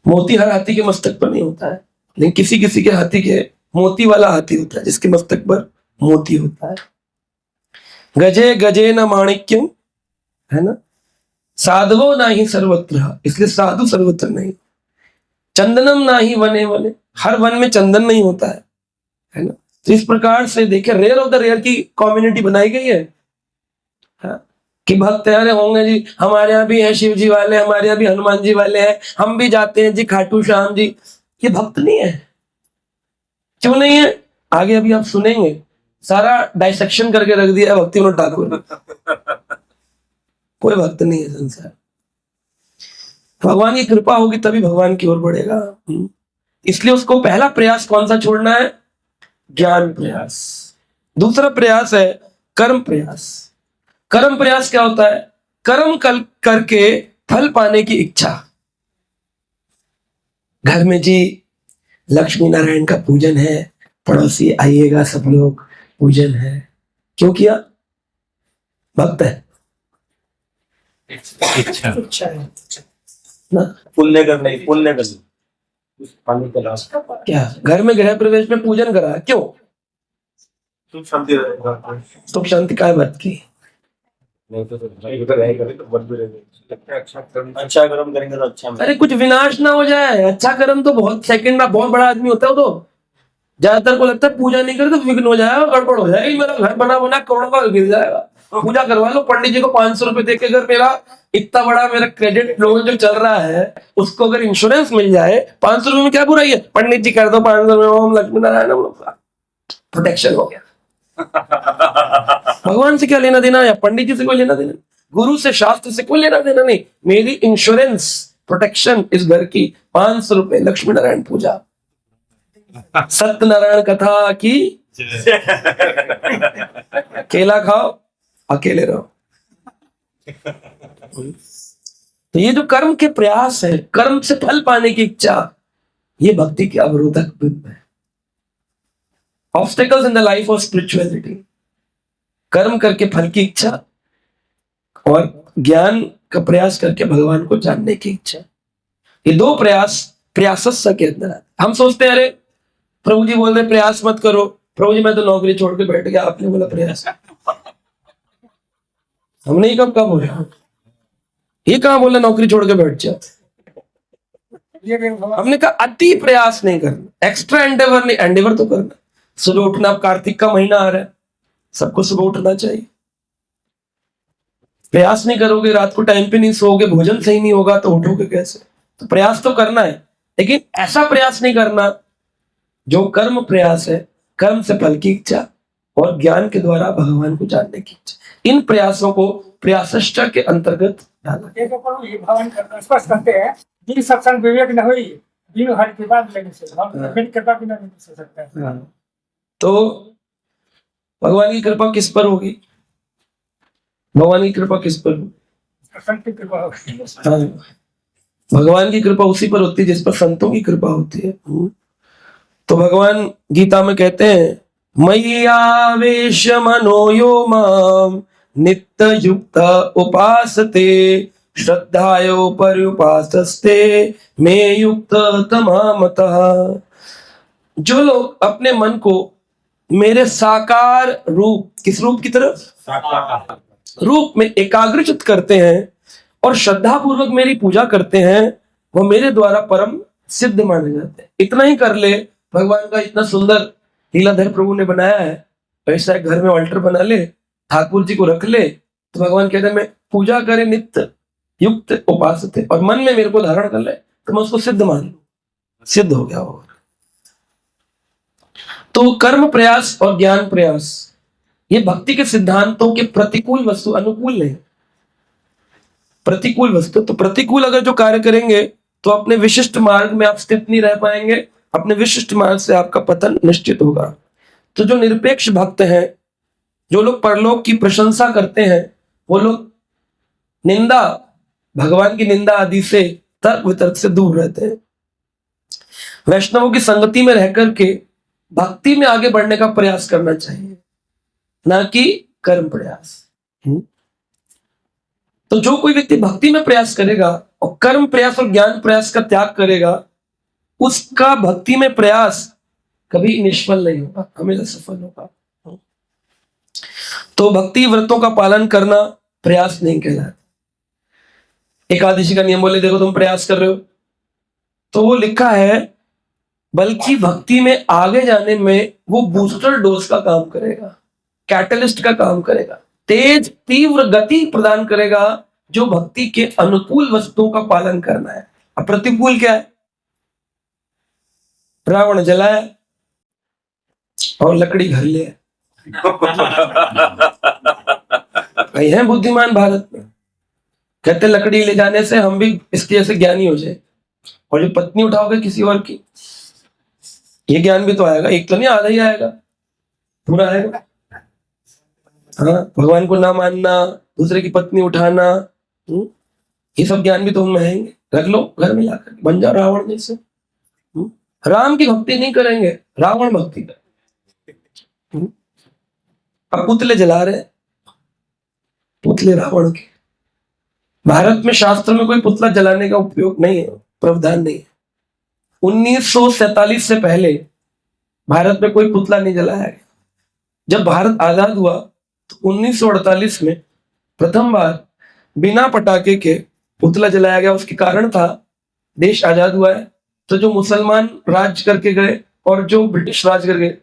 मोती हर हाथी के मस्तक पर नहीं होता है, लेकिन किसी किसी के हाथी के मोती वाला हाथी होता है जिसके मस्तक पर मोती होता है। गजे गजे न माणिक्यम, है ना, साधवो ना ही सर्वत्र, इसलिए साधु सर्वत्र नहीं। चंदनम ना ही वने वने, हर वन में चंदन नहीं होता है ना। तो इस प्रकार से देखिए रेयर ऑफ द रेयर की कम्युनिटी बनाई गई है, हाँ? कि भक्त यारे होंगे जी, हमारे यहाँ भी हैं शिव जी वाले, हमारे यहाँ भी हनुमान जी वाले हैं, हम भी जाते हैं जी खाटू श्याम जी, ये भक्त नहीं है। क्यों नहीं है? आगे अभी आप सुनेंगे, सारा डाइसेक्शन करके रख दिया भक्ति विनोद ठाकुर ने। कोई भक्त नहीं है संसार, भगवान की कृपा होगी तभी भगवान की ओर बढ़ेगा। इसलिए उसको पहला प्रयास कौन सा छोड़ना है? ज्ञान प्रयास। दूसरा प्रयास है कर्म प्रयास। कर्म प्रयास क्या होता है? कर्म करके फल पाने की इच्छा। घर में जी लक्ष्मी नारायण का पूजन है, पड़ोसी आइएगा सब लोग, पूजन है, क्यों किया? भक्त है, इच्छा है ना, पुण्य करने उस पानी का लास्ट क्या घर में गृह प्रवेश में पूजन करा, क्यों? तुम शांति रहेगा तो शांति काय बात की? नहीं तो भाई उधर रहेगा नहीं तो बंद भी रहेगा अच्छा कर्म करेंगे तो अच्छा अरे कुछ विनाश ना हो जाए। अच्छा कर्म तो बहुत सेकंड में बहुत बड़ा आदमी होता है वो तो। ज्यादातर को लगता है पूजा नहीं करे तो विघ्न हो जाएगा, गड़बड़ हो जाएगी, मेरा घर बना बना करोड़ों का गिर जाएगा। पूजा करवा लो, पंडित जी को 500 रुपए दे के अगर मेरा इतना बड़ा मेरा क्रेडिट लोन जो चल रहा है उसको अगर इंश्योरेंस मिल जाए, 500 रुपए में क्या बुराई है? पंडित जी कर दो 500 रुपए, ओम लक्ष्मी नारायण प्रोटेक्शन हो गया। भगवान से क्या लेना देना, या पंडित जी से कोई लेना देना, गुरु से शास्त्र से कोई लेना देना नहीं। मेरी इंश्योरेंस प्रोटेक्शन इस घर की 500 रुपए, लक्ष्मी नारायण पूजा, सत्यनारायण कथा की, केला खाओ अकेले रहो। तो ये जो कर्म के प्रयास है, कर्म से फल पाने की इच्छा, ये भक्ति के अवरोधक बिंब है। Obstacles in the life of spirituality, कर्म करके फल की इच्छा और ज्ञान का प्रयास करके भगवान को जानने की इच्छा। ये दो प्रयास के अंदर है। हम सोचते हैं अरे प्रभु जी बोल रहे प्रयास मत करो, प्रभु जी मैं तो नौकरी छोड़ के बैठ गया, आपने बोला प्रयास। हमने कब कब बोला, ये कहां बोला नौकरी छोड़ के बैठ जा। हमने कहा अति प्रयास नहीं करना, एक्स्ट्रा एंडेवर नहीं, एंडेवर तो करना। सुबह उठना, अब कार्तिक का महीना आ रहा है, सबको सुबह उठना चाहिए। प्रयास नहीं करोगे, रात को टाइम पे नहीं सोओगे, भोजन सही नहीं होगा तो उठोगे कैसे? तो प्रयास तो करना है, लेकिन ऐसा प्रयास नहीं करना जो कर्म प्रयास है, कर्म से फल की इच्छा और ज्ञान के द्वारा भगवान को जानने की इच्छा। इन प्रयासों को प्रयासश्च के अंतर्गत डाला। एक अपन ये भवन करना स्पष्ट करते हैं, जिन सत्संग विवेक न हुई, बिनु हरि कृपा लेने से हम बिन कृपा बिना नहीं हो सकता है। तो भगवान की कृपा किस पर होगी? भगवान की कृपा किस पर होगी? सत्संग की कृपा होगी। हाँ, भगवान की कृपा उसी पर होती है जिस पर संतों की कृपा होती है। तो भगवान गीता में कहते हैं, मय्यावेश मनो यो माम नित्य युक्त उपासते श्रद्धायो पर्युपासस्ते मे युक्त तमामतः। जो लोग अपने मन को मेरे साकार रूप, किस रूप की तरफ? रूप में एकाग्रचित करते हैं और श्रद्धा पूर्वक मेरी पूजा करते हैं, वो मेरे द्वारा परम सिद्ध माने जाते हैं। इतना ही कर ले, भगवान का इतना सुंदर लीलाधर प्रभु ने बनाया है, ऐसा घर में ऑल्टर बना ले, ठाकुर जी को रख ले, तो भगवान कहते हैं मैं पूजा करे नित्य युक्त उपास थे और मन में मेरे को धारण कर ले तो मैं उसको सिद्ध मान लू, सिद्ध हो गया होगा। तो कर्म प्रयास और ज्ञान प्रयास ये भक्ति के सिद्धांतों के प्रतिकूल वस्तु, अनुकूल नहीं। प्रतिकूल वस्तु, तो प्रतिकूल अगर जो कार्य करेंगे तो अपने विशिष्ट मार्ग में आप स्थित नहीं रह पाएंगे, अपने विशिष्ट मार्ग से आपका पतन निश्चित होगा। तो जो निरपेक्ष भक्त हैं, जो लोग परलोक की प्रशंसा करते हैं, वो लोग निंदा, भगवान की निंदा आदि से, तर्क वितर्क से दूर रहते हैं। वैष्णवों की संगति में रह करके भक्ति में आगे बढ़ने का प्रयास करना चाहिए, ना कि कर्म प्रयास। तो जो कोई व्यक्ति भक्ति में प्रयास करेगा और कर्म प्रयास और ज्ञान प्रयास का त्याग करेगा, उसका भक्ति में प्रयास कभी निष्फल नहीं होगा, हमेशा सफल होगा। तो भक्ति व्रतों का पालन करना प्रयास नहीं कहलाता। एकादशी का नियम बोले देखो तुम प्रयास कर रहे हो, तो वो लिखा है बल्कि भक्ति में आगे जाने में वो बूस्टर डोज का काम करेगा, कैटलिस्ट का काम करेगा, तेज तीव्र गति प्रदान करेगा, जो भक्ति के अनुकूल वस्तुओं का पालन करना है। अब प्रतिकूल क्या है? रावण जलाया और लकड़ी घर ले। कहीं है बुद्धिमान भारत में, कहते लकड़ी ले जाने से हम भी इसके जैसे ज्ञानी हो जाए, और जो पत्नी उठाओगे किसी और की, ये ज्ञान भी तो आएगा, एक तो नहीं आधा ही आएगा, पूरा आएगा। हाँ, भगवान को ना मानना, दूसरे की पत्नी उठाना, ये सब ज्ञान भी तो उनमें आएंगे। रख लो घर में लाकर, बन जाओ रावण जैसे। राम की भक्ति नहीं करेंगे, रावण भक्ति करेंगे। अब पुतले जला रहे, पुतले रावण के। भारत में शास्त्र में कोई पुतला जलाने का उपयोग नहीं है, प्रावधान नहीं है। 1947 से पहले भारत में कोई पुतला नहीं जलाया गया। जब भारत आजाद हुआ तो 1948 में प्रथम बार बिना पटाखे के पुतला जलाया गया। उसके कारण था देश आजाद हुआ है तो जो मुसलमान राज करके गए और जो ब्रिटिश राज कर गए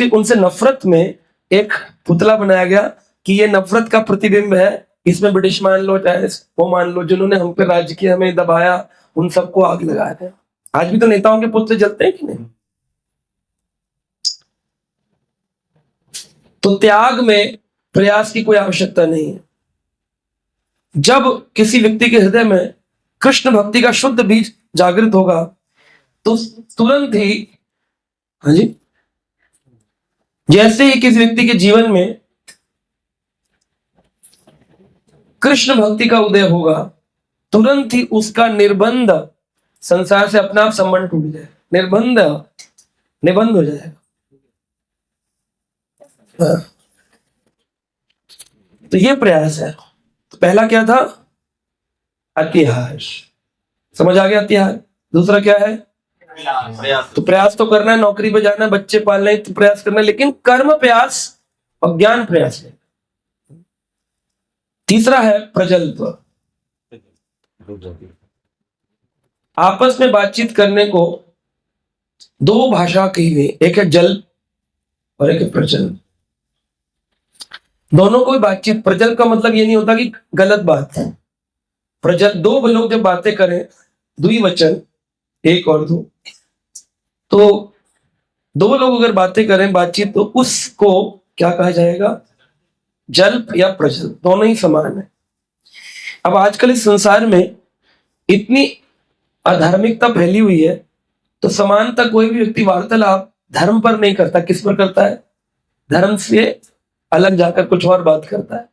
उनसे नफरत में एक पुतला बनाया गया कि ये नफरत का प्रतिबिंब है, इसमें ब्रिटिश मान लो चाहे वो मान लो, जिन्होंने हम पे राज किया, हमें दबाया, उन सबको आग लगाया है। आज भी तो नेताओं के पुतले जलते हैं कि नहीं? तो त्याग में प्रयास की कोई आवश्यकता नहीं है। जब किसी व्यक्ति के हृदय में कृष्ण भक्ति का शुद्ध बीज जागृत होगा तो तुरंत ही, हाँ जी, जैसे ही किसी व्यक्ति के जीवन में कृष्ण भक्ति का उदय होगा तुरंत ही उसका निर्बंध संसार से अपना आप संबंध टूट जाए, निबंध हो जाएगा। तो ये प्रयास है। तो पहला क्या था? अतिहास। समझ आ गया अतिहास। दूसरा क्या है? तो प्रयास तो करना है, नौकरी पे जाना है, बच्चे पालना है, तो प्रयास करना है, लेकिन कर्म प्रयास और ज्ञान प्रयास है। तीसरा है प्रजल्प। आपस में बातचीत करने को दो भाषा कही गई, एक है जल और एक है प्रजल्प। दोनों को बातचीत, प्रजल्प का मतलब ये नहीं होता कि गलत बात है। प्रजल्प दो लोग जब बातें करें, द्विवचन एक और दो, तो दो लोग अगर बातें करें बातचीत तो उसको क्या कहा जाएगा? जल्प या प्रजल्प, दोनों ही समान है। अब आजकल इस संसार में इतनी अधार्मिकता फैली हुई है तो समानता कोई भी व्यक्ति वार्तालाप धर्म पर नहीं करता। किस पर करता है? धर्म से अलग जाकर कुछ और बात करता है।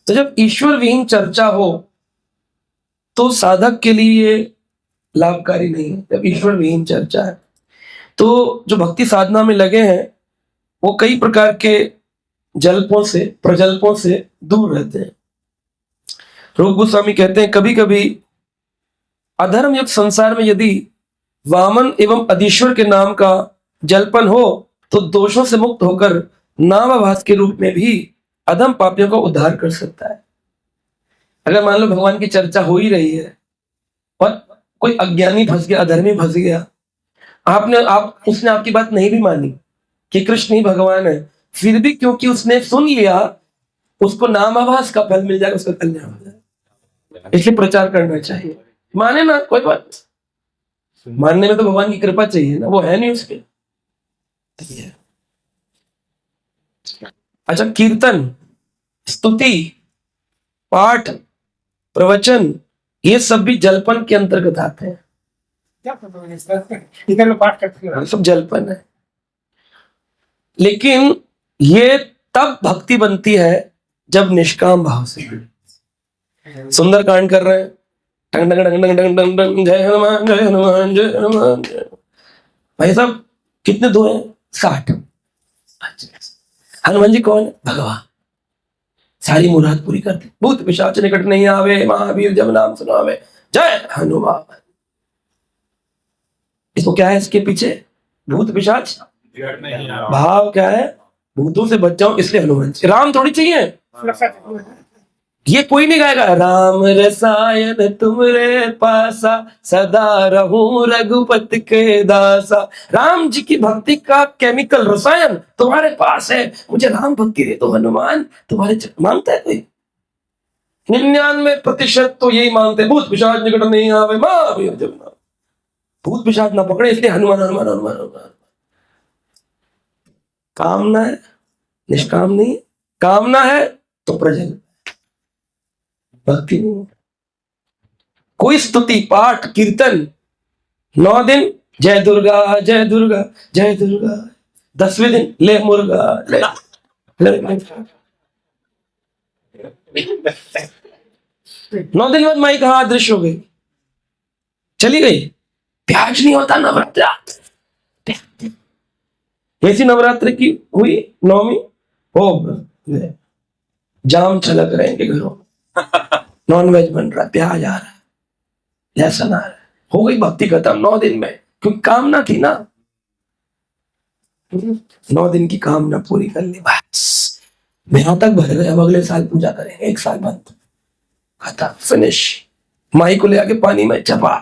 तो जब ईश्वर विहीन चर्चा हो तो साधक के लिए ये लाभकारी नहीं है। जब ईश्वर विहीन चर्चा है तो जो भक्ति साधना में लगे हैं वो कई प्रकार के जल्पों से, प्रजल्पों से दूर रहते हैं। रूप गोस्वामी कहते हैं कभी कभी अधर्म युक्त संसार में यदि वामन एवं अधीश्वर के नाम का जल्पन हो तो दोषों से मुक्त होकर नामाभास के रूप में भी अधम पापियों का उद्धार कर सकता है। अगर मान लो भगवान की चर्चा हो ही रही है और कोई अज्ञानी फंस गया, अधर्मी फंस गया, उसने आपकी बात नहीं भी मानी कि कृष्ण ही भगवान है, फिर भी क्योंकि उसने सुन लिया उसको नामाभास का फल मिल जाएगा, उसका कल्याण हो जाएगा। इसलिए प्रचार करना चाहिए। माने ना कोई बात, मानने में तो भगवान की कृपा चाहिए ना, वो है नहीं उसके। अच्छा, कीर्तन, स्तुति, पाठ, प्रवचन, ये सब भी जलपन के अंतर्गत आते हैं। क्या इधर लोग पाठ करते हैं, सब जलपन है। लेकिन ये तब भक्ति बनती है जब निष्काम भाव से। सुंदर कांड कर रहे हैं, टंग टंग टंग टंग टंग टंग, जय हनुमान जय हनुमान जय हनुमान। भाई साहब कितने दो हैं? 60। हनुमान जी कौन है? भगवान। सारी मुराद पूरी करते, भूत पिशाच निकट नहीं आवे, महावीर जब नाम सुनावे, जय हनुमान। इसको क्या है? इसके पीछे भूत पिशाच भाव क्या है? भूतों से बच जाओ, इसलिए हनुमान जी। राम थोड़ी चाहिए, ये कोई नहीं गाएगा। राम रसायन तुमरे पासा, सदा रहूं रघुपति के दासा। राम जी की भक्ति का केमिकल रसायन तुम्हारे पास है, मुझे राम भक्ति दे दो हनुमान। तुम्हारे मांगता है कोई? 99% तो यही मांगते, भूत पिशाच निकट नहीं आवे, महावीर जब नाम। भूत पिशाच ना पकड़े, इसलिए हनुमान हनुमान हनुमान हनुमान। कामना है, निष्काम नहीं। कामना है तो प्रजल, भक्ति नहीं। कोई स्तुति, पाठ, कीर्तन 9 दिन जय दुर्गा जय दुर्गा जय दुर्गा, 10वें दिन ले मुर्गा ले 9 दिन बाद माई कहाँ अदृश्य हो गई, चली गई। प्याज नहीं होता नवरात्र। ऐसी नवरात्र की हुई नौमी हो, जाम छलक रहे हैं घरों में, नॉन वेज बन रहा है, प्याज आ रहा है, लहसुन आ रहा है, हो गई भक्ति खत्म 9 दिन में, क्योंकि कामना थी ना। 9 दिन की कामना पूरी कर ली, बस यहां तक भर गए। अब अगले साल पूजा करेंगे, 1 साल बंद, खत्म, फिनिश। माई को ले आके पानी में चपा,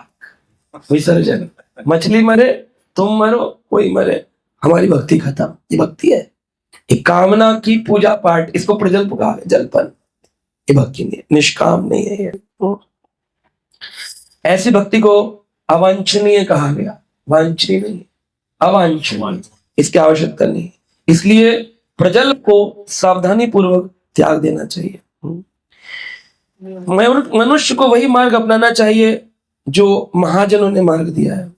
विसर्जन। मछली मरे, तुम मरो, कोई मरे, हमारी भक्ति खत्म। ये भक्ति है? ये कामना की पूजा पाठ, इसको प्रजल्प कहा है, जलपन। ये भक्ति नहीं है, निष्काम नहीं है ये। ऐसी भक्ति को अवांछनीय कहा गया, वांछनीय नहीं, अवांछनीय, इसकी आवश्यकता नहीं। इसलिए प्रजल्प को सावधानी पूर्वक त्याग देना चाहिए। मनुष्य को वही मार्ग अपनाना चाहिए जो महाजनों ने मार्ग दिया है।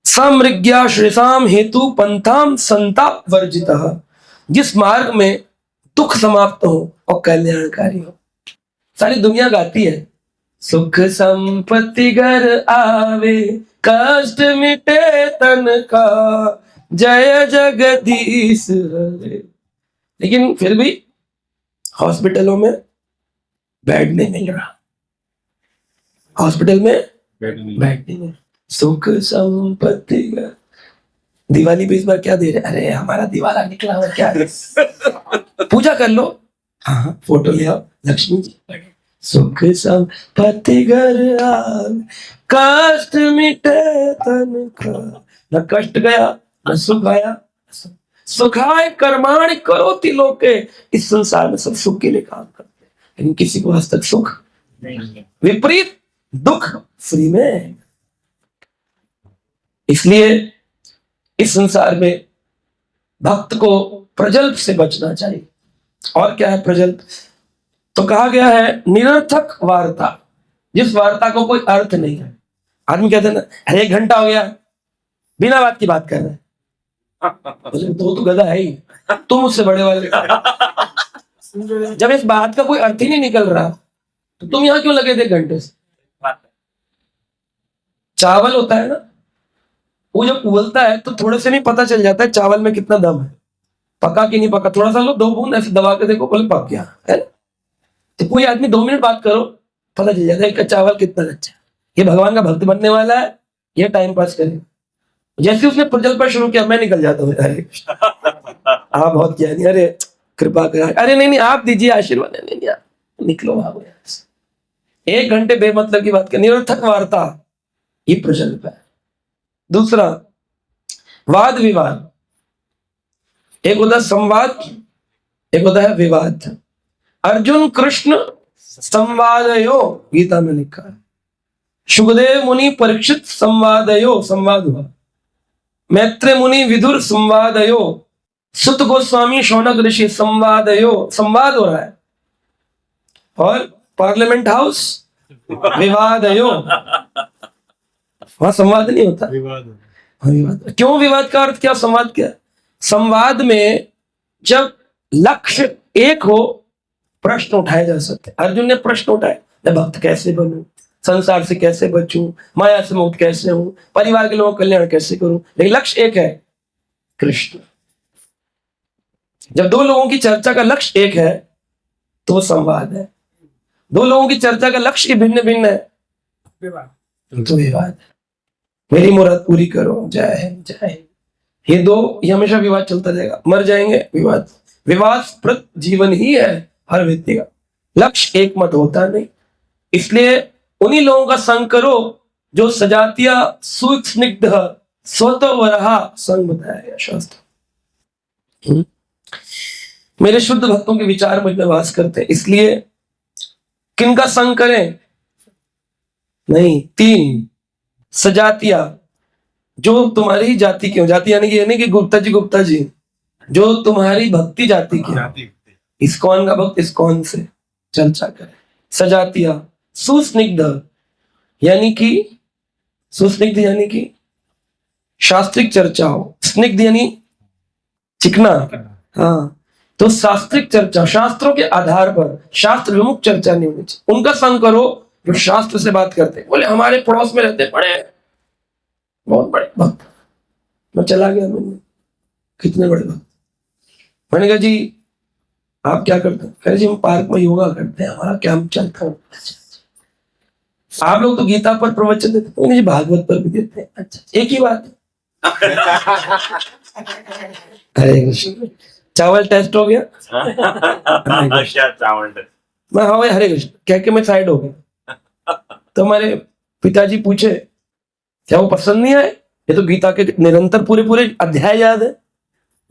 समृज्ञा श्रेषाम हेतु पंथाम संताप वर्जितः, जिस मार्ग में दुख समाप्त हो और कल्याणकारी हो। सारी दुनिया गाती है, सुख संपत्ति घर आवे, कष्ट मिटे तन का, जय जगदीश हरे। लेकिन फिर भी हॉस्पिटलों में बेड नहीं मिल रहा, हॉस्पिटल में बेड नहीं मिल रहा। सुख संपत्ति घर, दिवाली पे इस बार क्या दे रहे? अरे हमारा दिवाला निकला हुआ क्या है? पूजा कर लो, हाँ फोटो ले आओ, लक्ष्मी जी। सुख संपत्ति घर आवे, कष्ट मिटे तन का, न कष्ट गया न सुख आया। सुखाय कर्माणि करोति लोके, इस संसार में सब सुख के लिए काम करते हैं, लेकिन किसी को आज तक सुख नहीं, विपरीत दुख फ्री में। इसलिए इस संसार में भक्त को प्रजल्प से बचना चाहिए। और क्या है प्रजल्प? तो कहा गया है निरर्थक वार्ता, जिस वार्ता को कोई अर्थ नहीं है। आदमी कहते हैं ना, अरे 1 घंटा हो गया बिना बात की बात कर रहे हैं। तो गधा है ही, तुम मुझसे बड़े वाले। जब इस बात का कोई अर्थ ही नहीं निकल रहा तो तुम यहां क्यों लगे थे 1 घंटे से? चावल होता है ना, वो जब उबलता है तो थोड़े से नहीं पता चल जाता है चावल में कितना दम है, पका कि नहीं पका। थोड़ा सा लो, 2 बूंद ऐसे दबा के देखो, बोले पक गया है ना। तो कोई आदमी 2 मिनट बात करो, पता चल जाता है कि चावल कितना अच्छा है। ये भगवान का भक्त बनने वाला है, ये टाइम पास करे। जैसे उसने प्रजल्प शुरू किया, मैं निकल जाता हूँ, अरे आप बहुत ज्ञानी, अरे कृपा करा, अरे नहीं आप दीजिए आशीर्वाद, नहीं यार निकलो भागो यहाँ से। 1 घंटे बेमतलब की बात कर, निरर्थक वार्ता, ये प्रजल्प है। दूसरा वाद विवाद, एक होता है संवाद, एक होता है विवाद। अर्जुन कृष्ण संवादयो, गीता में लिखा है। सुखदेव मुनि परीक्षित संवादयो, संवाद हुआ। मैत्रेय मुनि विदुर संवादयो, सुत गोस्वामी शौनक ऋषि संवादयो, संवाद हो रहा है। और पार्लियामेंट हाउस विवादयो, वहां संवाद नहीं होता, विवाद। क्यों विवाद का अर्थ क्या, संवाद क्या? संवाद में जब लक्ष्य एक हो, प्रश्न उठाए जा सकते। अर्जुन ने प्रश्न उठाए, मैं भक्त कैसे बनूं, संसार से कैसे बचूं, माया से मुक्त कैसे हूं, परिवार के लोगों का कल्याण कैसे करूं, लेकिन लक्ष्य एक है, कृष्ण। जब 2 लोगों की चर्चा का लक्ष्य एक है तो संवाद है। 2 लोगों की चर्चा का लक्ष्य भिन्न भिन्न है तो विवाद। मेरी मुराद पूरी करो, जय हिंद जय हिंद। ये हमेशा विवाद चलता रहेगा, मर जाएंगे विवाद। विवाद जीवन ही है हर व्यक्ति का, लक्ष्य एक मत होता नहीं। इसलिए उन्हीं लोगों का संग करो जो सजातिया सुस्निग्ध स्वतः संग बताया गया शास्त्र। मेरे शुद्ध भक्तों के विचार मुझ में वास करते हैं, इसलिए किनका संग करें? नहीं, 3 सजातिया, जो तुम्हारी जाति की हो। जाति यानी कि ये नहीं कि गुप्ता जी, जो तुम्हारी भक्ति जाति की, इस्कॉन का भक्त इस्कॉन से चर्चा करे। सजातिया, सुस्निग्ध यानी कि, सुस्निग्ध यानी कि शास्त्रिक चर्चा हो, स्निग्ध यानी चिकना। हाँ, तो शास्त्रिक चर्चा, शास्त्रों के आधार पर, शास्त्र विमुख चर्चा नहीं होनी चाहिए। उनका संग करो जो शास्त्र से बात करते हैं। बोले हमारे पड़ोस में रहते बड़े, बहुत बड़े भक्त, मैं चला गया, मैंने कितने बड़े भक्त। मैंने कहा जी आप क्या करते हैं? कह जी हम पार्क में योगा करते हैं, हमारा कैंप चलता है। आप लोग तो गीता पर प्रवचन देते हैं, मुझे भागवत पर भी देते हैं। अच्छा, एक ही बात है। हरे कृष्ण। चावल टेस्ट हो गया? अच्छा चावल मैं हाँ भाई हरे कृष्ण कह के मैं साइड हो गया। तो हमारे पिताजी पूछे क्या वो पसंद नहीं आए? ये तो गीता के निरंतर पूरे पूरे अध्याय याद है,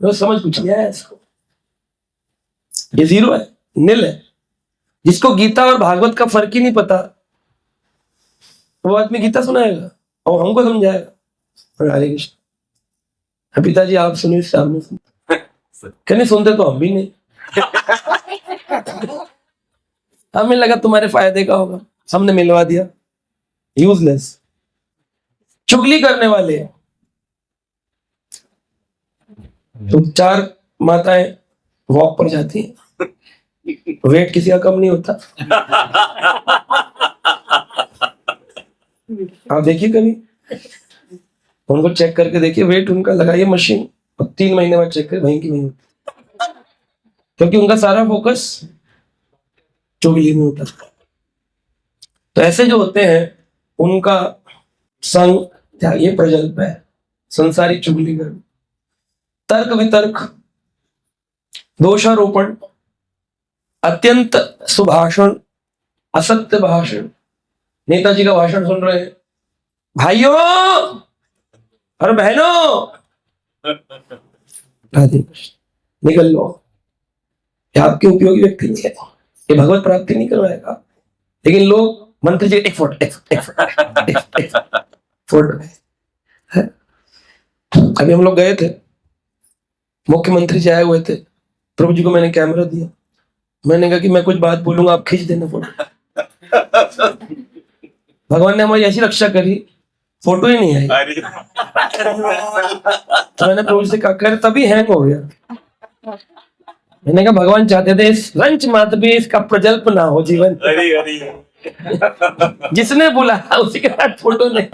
वो समझ कुछ नहीं आया इसको। ये जीरो है, नील है। जिसको गीता और भागवत का फर्क ही नहीं पता वो आदमी गीता सुनाएगा और हमको समझाएगा। हरे कृष्ण। पिताजी आप सुनिए, सामने सुनते कहने सुनते तो हम भी नहीं। हमें लगा तुम्हारे फायदे का होगा, हमने मिलवा दिया। यूजलेस, चुगली करने वाले। तो 4 माताएं वॉक पर जाती हैं, वेट किसी का कम नहीं होता। आप देखिए कभी उनको चेक करके देखिए, वेट उनका लगाइए मशीन और 3 महीने बाद चेक करें वहीं की वहीं होती। क्योंकि उनका सारा फोकस चुगली में होता। तो ऐसे जो होते हैं उनका संग क्या ये प्रजल्प है, संसारी चुगली कर, तर्क वितर्क, दोषारोपण, अत्यंत सुभाषण, असत्य भाषण। नेताजी का भाषण सुन रहे हैं, भाइयों और बहनों निकल लो, ये आपके उपयोगी व्यक्ति नहीं है, ये भगवत प्राप्ति नहीं करवाएगा। लेकिन लोग मंत्री जी एक फोटो अभी हम लोग गए थे, मुख्यमंत्री जी आए हुए थे, प्रभु जी को मैंने कैमरा दिया, मैंने कहा कि मैं कुछ बात बोलूंगा आप खींच देना फोटो। भगवान ने हमारी ऐसी रक्षा करी, फोटो ही नहीं आई। तो मैंने प्रभु जी से कहा कर तभी हैंग हो गया। मैंने कहा भगवान चाहते थे इस रंच मात्र भी इसका प्रजल्प ना हो जीवन। जिसने बुलाया उसी के साथ फोटो नहीं।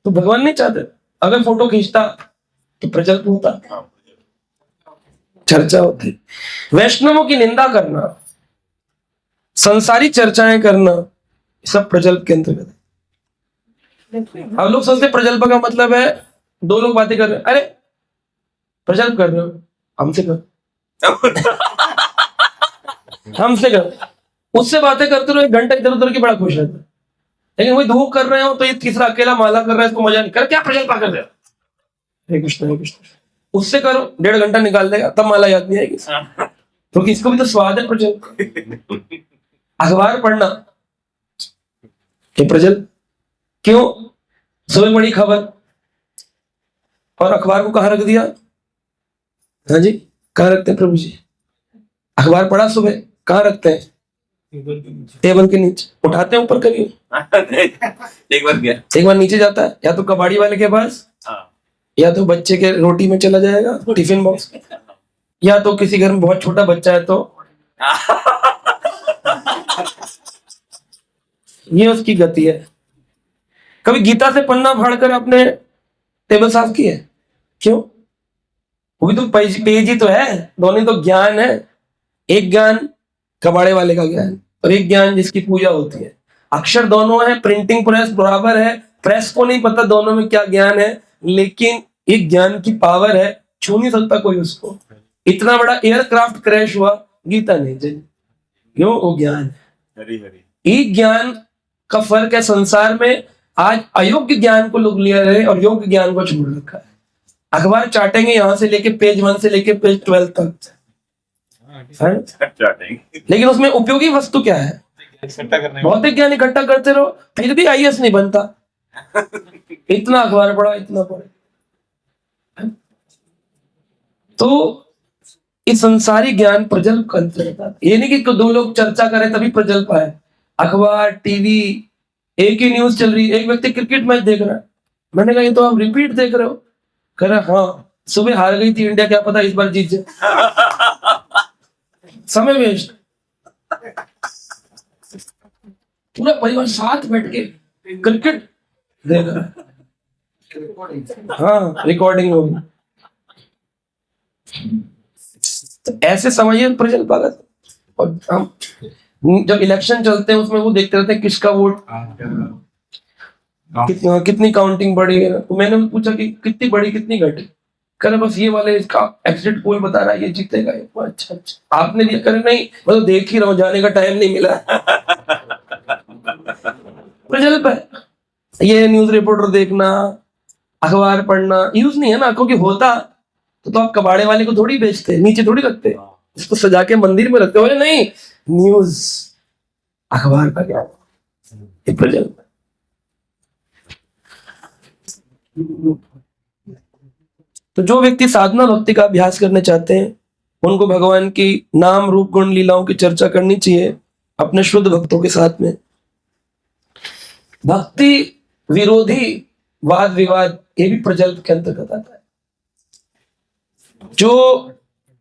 तो भगवान नहीं चाहते, अगर फोटो खींचता तो प्रजल्प होता, चर्चा होती। वैष्णवों की निंदा करना, संसारी चर्चाएं करना, सब प्रजल्प के अंतर्गत है। अब लोग सोचते प्रजल्प का मतलब है 2 लोग बातें कर रहे हैं, अरे प्रजल्प कर रहे हो हमसे कर, हमसे कर, उससे बातें करते रहो 1 घंटा इधर उधर की बड़ा खुश रहता है। लेकिन वही 2 कर रहे हो तो ये तीसरा अकेला माला कर रहा है, इसको मजा नहीं कर, क्या प्रजल्प कर रहे हो? हरे कृष्ण हरे कृष्ण। उससे करो 1.5 घंटा निकाल देगा, तब माला याद नहीं आएगी, क्योंकि इसको भी तो स्वाद है प्रजल्प। अखबार पढ़ना ये प्रजल्प। क्यों? सुबह बड़ी खबर और अखबार को कहाँ रख दिया? हाँ जी, कहाँ रखते हैं प्रभु जी? अखबार पढ़ा सुबह, कहाँ रखते हैं? टेबल के नीचे। उठाते हैं ऊपर कभी? एक बार नीचे जाता है, या तो कबाड़ी वाले के पास, या तो बच्चे के रोटी में चला जाएगा टिफिन बॉक्स, या तो किसी घर में बहुत छोटा बच्चा है तो ये उसकी गति है। कभी गीता से पन्ना फाड़कर आपने टेबल साफ की है? क्यों? वो भी तो पेज ही तो है, दोनों तो ज्ञान है। एक ज्ञान कबाड़े वाले का ज्ञान और एक ज्ञान जिसकी पूजा होती है। अक्षर दोनों है, प्रिंटिंग प्रेस बराबर है, प्रेस को नहीं पता दोनों में क्या ज्ञान है, लेकिन एक ज्ञान की पावर है, छू नहीं सकता कोई उसको। इतना बड़ा एयरक्राफ्ट क्रैश हुआ, गीता नहीं चली, क्यों? वो ज्ञान है। एक ज्ञान का फर्क है संसार में। आज अयोग्य ज्ञान को लोग ले रहे हैं और योग्य ज्ञान को छोड़ रखा है। अखबार चाटेंगे यहां से लेके पेज 1 से लेके पेज 12 तक, लेकिन उसमें उपयोगी वस्तु क्या है? भौतिक ज्ञान इकट्ठा करते रहो, फिर भी आईएएस नहीं बनता। इतना अखबार पढ़ा, इतना पढ़ा। तो इस संसारी ज्ञान प्रजल्प का अंतर्गत आता। ये नहीं कि 2 लोग चर्चा करें तभी प्रजल्प आए। अखबार, टीवी, एक ही न्यूज चल रही है, एक व्यक्ति क्रिकेट मैच देख रहा है, मैंने कहा ये तो आप रिपीट देख रहे हो। कह रहा हाँ, सुबह हार गई थी इंडिया, क्या पता इस बार जीत जाए। समय वेस्ट। पूरा परिवार साथ बैठ के क्रिकेट देख रहा है। हाँ, रिकॉर्डिंग होगी। तो ऐसे समझिए प्रजल्प आगत। और हम जब इलेक्शन चलते हैं उसमें वो देखते रहते हैं किसका वोट कितनी काउंटिंग बढ़ी है। तो मैंने पूछा कि कितनी बढ़ी कितनी घटी, कह रहे बस ये वाले इसका एग्जिट पोल बता रहा है ये जीतेगा ये। अच्छा अच्छा आपने दिया, करे नहीं मैं तो देख ही रहा हूँ, जाने का टाइम नहीं मिला। प्रजल्प है ये, न्यूज रिपोर्टर देखना अखबार पढ़ना यूज नहीं है ना, क्योंकि होता तो आप कबाड़े वाले को थोड़ी बेचते, नीचे थोड़ी रखते, इसको सजा के मंदिर में रखते हो। नहीं, न्यूज अखबार का क्या ये प्रजल्प। तो जो व्यक्ति साधना भक्ति का अभ्यास करने चाहते हैं उनको भगवान की नाम रूप गुण लीलाओं की चर्चा करनी चाहिए अपने शुद्ध भक्तों के साथ में। भक्ति विरोधी वाद विवाद ये भी प्रजल्प के अंतर्गत आता है। जो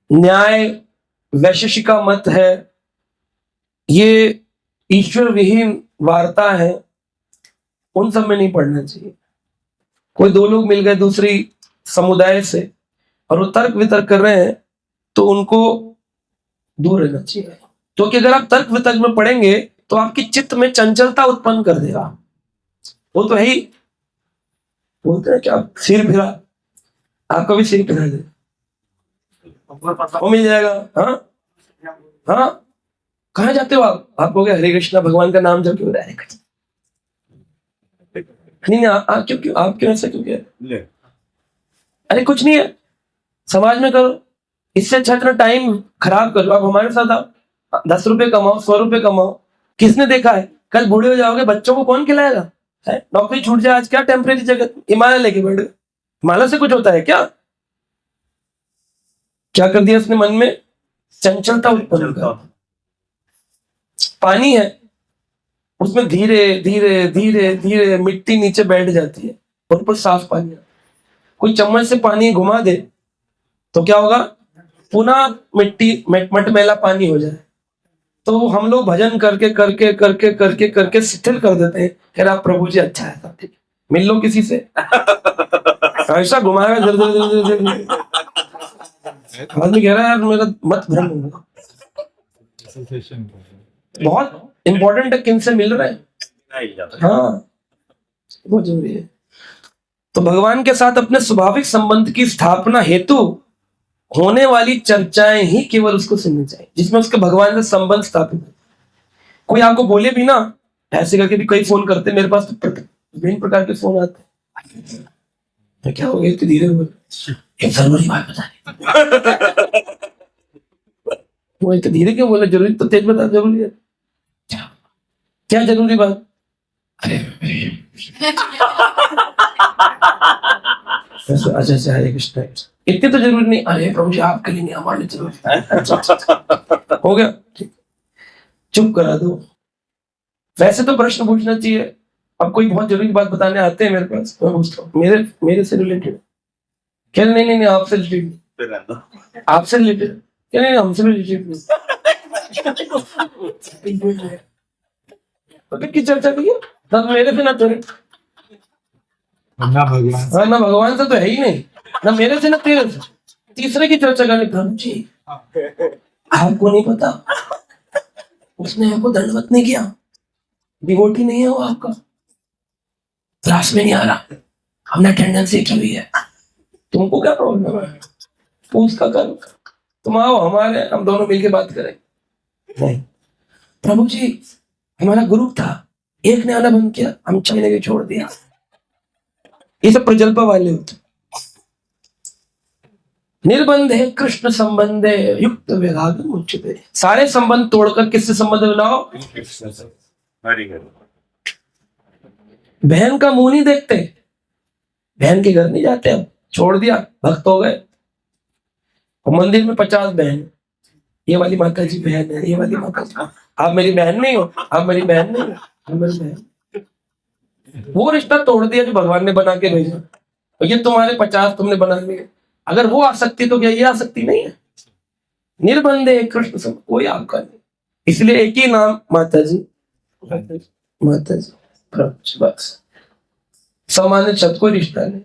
न्याय वैशेषिका मत है, ये ईश्वर विहीन वार्ता है, उन सब में नहीं पढ़ना चाहिए। कोई दो लोग मिल गए दूसरी समुदाय से और वो तर्क वितर्क कर रहे हैं तो उनको दूर रहना चाहिए, क्योंकि अगर आप तर्क वितर्क में पढ़ेंगे तो आपकी चित्त में चंचलता उत्पन्न कर देगा। वो तो है ही, बोलते हैं कि आप सिर फिरा, आपका भी सिर फिरा दे वो मिल जाएगा। हाँ हाँ, कहाँ जाते हो आप कहोगे हरे कृष्णा भगवान का नाम जब क्यों रहा है। नहीं आप क्यों ऐसा क्यों किया? अरे कुछ नहीं है, समाज में करो, इससे अच्छा इतना टाइम खराब करो। आप हमारे साथ आओ, 10 रुपए कमाओ 100 रुपए कमाओ। किसने देखा है कल बूढ़े हो जाओगे बच्चों को कौन खिलाएगा? है नौकरी छूट जाए, आज क्या टेम्परेरी जगत हिमालय लेके बैठ गए। हिमालय से कुछ होता है क्या? क्या कर दिया उसने मन में? चंचलता उत्पन्न कर। पानी है उसमें धीरे धीरे धीरे धीरे मिट्टी नीचे बैठ जाती है और ऊपर साफ पानी है। कोई चम्मच से पानी घुमा दे तो क्या होगा? पुनः मिट्टी मटमैला पानी हो जाए। तो हम लोग भजन करके करके करके करके करके शिथिल कर देते हैं। कह आप प्रभु जी अच्छा है, सब ठीक, मिल लो किसी से। ऐसा घुमाएगा जल्दी आदमी कह रहा है यार मेरा मत भ्रम होगा। बहुत इंपॉर्टेंट है किन से मिल रहे हैं। हाँ बहुत जरूरी है। तो भगवान के साथ अपने स्वाभाविक संबंध की स्थापना हेतु होने वाली चर्चाएं ही केवल उसको सुननी चाहिए जिसमें उसके भगवान से संबंध स्थापित है। कोई आपको बोले भी ना, ऐसे करके भी कई फोन करते मेरे पास, तो विभिन्न प्रकार के फोन आते हैं। तो क्या हो गया इतनी धीरे बोल, एक जरूरी बात बता रही। वो इतनी धीरे क्यों बोले? जरूरी तो तेज बता, जरूरी है क्या जरूरी बात? अरे अच्छा हरे कृष्ण, इतने तो जरूरी नहीं। अरे प्रभु जी आपके लिए नहीं, हमारे लिए जरूरी है। अच्छा हो गया, ठीक, चुप करा दो। वैसे तो प्रश्न पूछना चाहिए। अब कोई बहुत जरूरी बात बताने आते हैं मेरे पास, मैं पूछता हूँ मेरे से रिलेटेड। क्या? नहीं आपसे रिलेटेड, आपसे रिलेटेड क्या? नहीं हमसे रिलेटेड नहीं। तो किसकी चर्चा की है? ना मेरे से ना तेरे, ना भगवान से तो है ही नहीं, ना मेरे से ना तेरे से, तीसरे की चर्चा करनी। प्रभु जी आपको नहीं पता उसने आपको दंडवत नहीं किया, डिवोटी नहीं है वो आपका, क्लास में नहीं आ रहा, हमने अटेंडेंस की हुई है, तुमको क्या प्रॉब्लम है? उसका कर, तुम आओ हमारे, हम दोनों मिलके बात करें। नहीं प्रभु जी हमारा ग्रुप था, एक ने आना बंद किया, हम 6 ने भी छोड़ दिया। ये सब प्रजल्प वाले होते। निर्बंधे कृष्ण संबंधे युक्त विराग मुच्यते। सारे संबंध तोड़कर किससे संबंध बनाओ? बहन का मुंह नहीं देखते, बहन के घर नहीं जाते, अब छोड़ दिया, भक्त हो गए। और मंदिर में 50 बहन, ये वाली माता जी बहन है, ये वाली माता जी, आप मेरी बहन नहीं हो, आप मेरी बहन नहीं हो, आप मेरी बहन। वो रिश्ता तोड़ दिया जो भगवान ने बना के भेजा। और ये तुम्हारे 50 तुमने बना लिए। अगर वो आसक्ति तो क्या ये आसक्ति नहीं है? निर्बंधे कृष्ण संबंध, कोई आपका नहीं। इसलिए एक ही नाम माता जी, माता जी प्रभु, बस सामान्य शब्द कोई रिश्ता नहीं।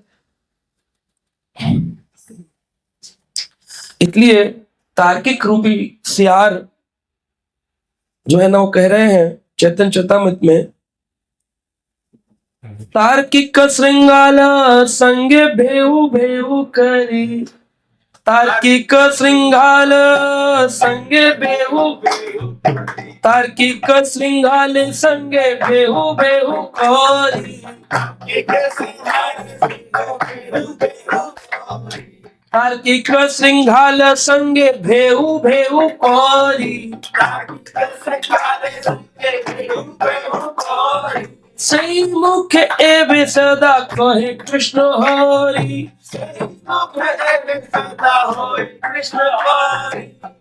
इसलिए तार्किक रूपी सियार जो है ना वो कह रहे हैं चैतन्य चेतामृत में, तार्किक श्रृंगाल संगे भेऊ भेऊ करी, तार्किक श्रृंगाल संगे भेऊ, तार्किक श्रृंगाल संगे भेऊ भेऊ करी, तार्किक श्रृंगाल संगे भेऊ भेऊ करी, सही मुख एवं सदा कहे कृष्ण हरि,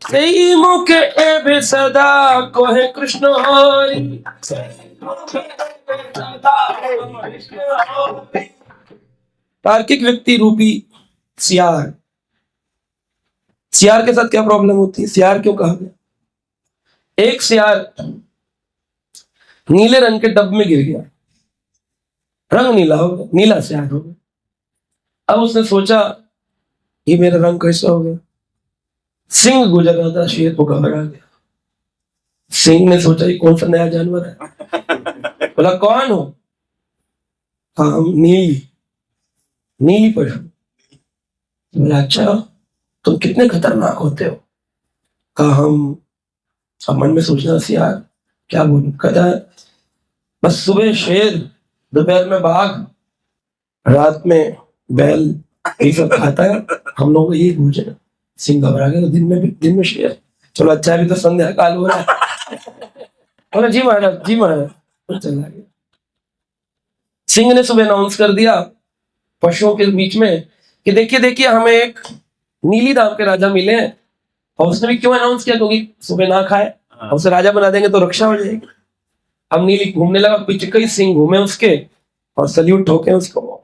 सही मुख एवं सदा कहे कृष्ण हरि। तार्किक व्यक्ति रूपी सियार, सियार के साथ क्या प्रॉब्लम होती है? सियार क्यों कहा गया? एक सियार नीले रंग के डब में गिर गया, रंग नीला हो गया, नीला सियार हो गया। अब उसने सोचा ये मेरा रंग कैसा हो गया? सिंह गुजर रहा था, शेर को घबरा गया। सिंह ने सोचा ये कौन सा नया जानवर है? बोला कौन हो? हाँ हम नीली, नीली पशु। बोला अच्छा तुम कितने खतरनाक होते हो? कहा हम। अब मन में सोचना सियार क्या बोलूं? कहता है बस सुबह शेर, दोपहर में बाघ, रात में बैल, ये सब खाता है, हम लोग को यही भोजन। सिंह घबरा गया, दिन में शेर, चलो अच्छा अभी तो संध्या काल हो रहा है। बोला जी महाराज, जी महाराज। चला गया। सिंह ने सुबह अनाउंस कर दिया पशुओं के बीच में कि देखिए देखिए हमें एक नीली नाम के राजा मिले हैं। और उसने भी क्यों अनाउंस किया? क्योंकि सुबह ना खाए और उसे राजा बना देंगे तो रक्षा हो जाएगी। अब नीली घूमने लगा, पीछे कई सिंह घूमे उसके और सल्यूट ठोके उसको।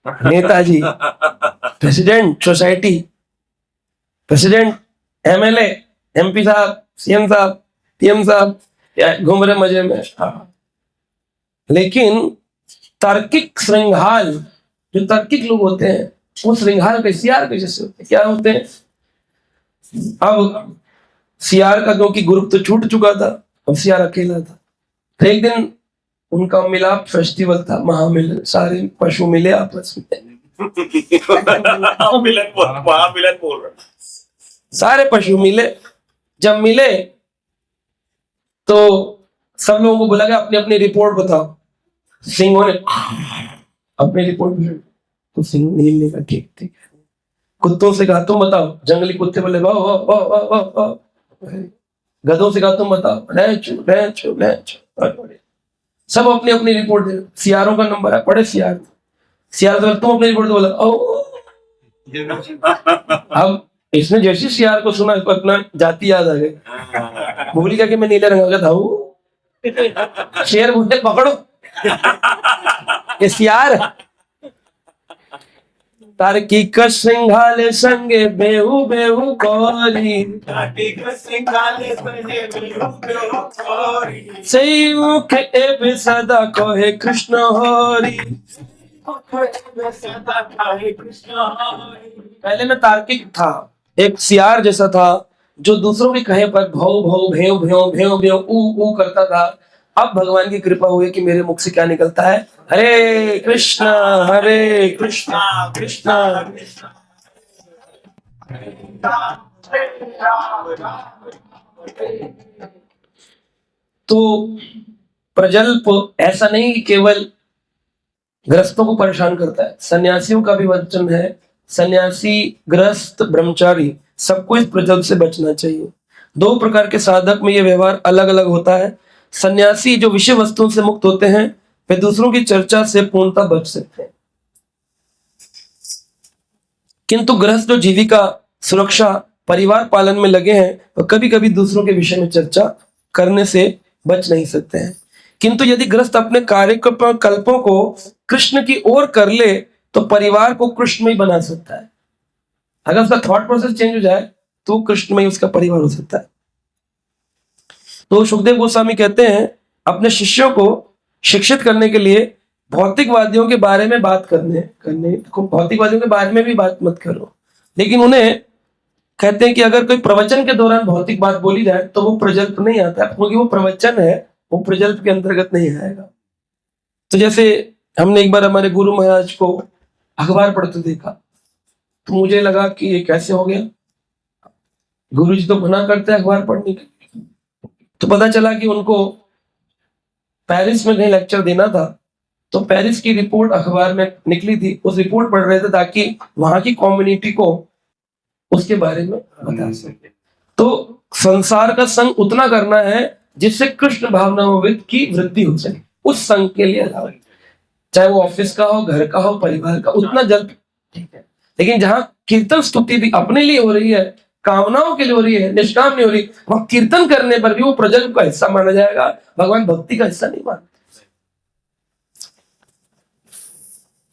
Netaji, president society, president, MLA, MP साहब, सीएम साहब, पीएम साहब घूम रहे मजे में। लेकिन तार्किक श्रृंगाल, जो तार्किक लोग होते हैं वो श्रृंगाल के सियार के जैसे होते हैं। क्या होते हैं? अब सियार का क्योंकि ग्रुप तो छूट चुका था, अब सियार अकेला था। तो एक दिन उनका मिलाप फेस्टिवल था, महामिलन, सारे पशु मिले आपस में। महामिलन बोल रहा, सारे पशु मिले। जब मिले तो सब लोगों को बोला गया अपनी अपनी रिपोर्ट बताओ। सिंहों ने अपनी रिपोर्ट दी तो सिंह नील ने कहा ठीक ठीक। कुत्तों से कहा तुम बताओ। जंगली कुत्ते बोले वाह वाह वाह वाह वाह वाह। गधों से कहा तुम बताओ। रैंचो रैंचो रैंचो। सब अपनी अपनी रिपोर्ट दे। सियारों का नंबर है, पड़े सियार, सियार तो तुम अपनी रिपोर्ट दे। बोला ओ। अब इसने जैसे सियार को सुना इसको अपना जाति याद आ गई। भूल गया कि मैं नीले रंग का था। शेर बोले पकड़ो ये सियार। तार्किक श्रृंगाल संगे बेहू बेहू कोरी, सही मुख एवं सदा कहे कृष्ण हरि। पहले मैं तार्किक था, एक सियार जैसा था जो दूसरों के कहे पर भौ भौ भेव भेव भेव भेव ऊ करता था। अब भगवान की कृपा हुई कि मेरे मुख से क्या निकलता है? हरे कृष्णा कृष्णा कृष्णा। तो प्रजल्प ऐसा नहीं कि केवल गृहस्थों को परेशान करता है, सन्यासियों का भी वचन है। सन्यासी, गृहस्थ, ब्रह्मचारी सबको इस प्रजल्प से बचना चाहिए। दो प्रकार के साधक में यह व्यवहार अलग अलग होता है। सन्यासी जो विषय वस्तुओं से मुक्त होते हैं वे दूसरों की चर्चा से पूर्णतः बच सकते हैं, किंतु गृहस्थ जो जीविका, सुरक्षा, परिवार पालन में लगे हैं वो कभी कभी दूसरों के विषय में चर्चा करने से बच नहीं सकते हैं। किंतु यदि गृहस्थ अपने कार्यकल्पों को कृष्ण की ओर कर ले तो परिवार को कृष्णमय बना सकता है। अगर उसका थॉट प्रोसेस चेंज हो जाए तो कृष्णमय उसका परिवार हो सकता है। तो सुखदेव गोस्वामी कहते हैं अपने शिष्यों को शिक्षित करने के लिए भौतिकवादियों के बारे में बात करने भौतिकवादियों के बारे में भी बात मत करो, लेकिन उन्हें कहते हैं कि अगर कोई प्रवचन के दौरान भौतिक बात बोली जाए तो वो प्रजल्प नहीं आता, क्योंकि वो प्रवचन है, वो प्रजल्प के अंतर्गत नहीं आएगा। तो जैसे हमने एक बार हमारे गुरु महाराज को अखबार पढ़ते देखा, तो मुझे लगा कि ये कैसे हो गया, गुरु जी तो मना करते हैं अखबार पढ़ने के। तो पता चला कि उनको पेरिस में कहीं लेक्चर देना था, तो पेरिस की रिपोर्ट अखबार में निकली थी, उस रिपोर्ट पढ़ रहे थे ताकि वहां की कम्युनिटी को उसके बारे में बता सके। तो संसार का संग उतना करना है जिससे कृष्ण भावनामृत की वृद्धि हो सके, उस संग के लिए अलावा, चाहे वो ऑफिस का हो, घर का हो, परिवार का, उतना जल्द ठीक है। लेकिन जहां कीर्तन स्तुति भी अपने लिए हो रही है, कामनाओं के लिए हो रही है, निष्काम नहीं हो रही, वहां कीर्तन करने पर भी वो प्रजल्प का हिस्सा माना जाएगा, भगवान भक्ति का हिस्सा नहीं मानते।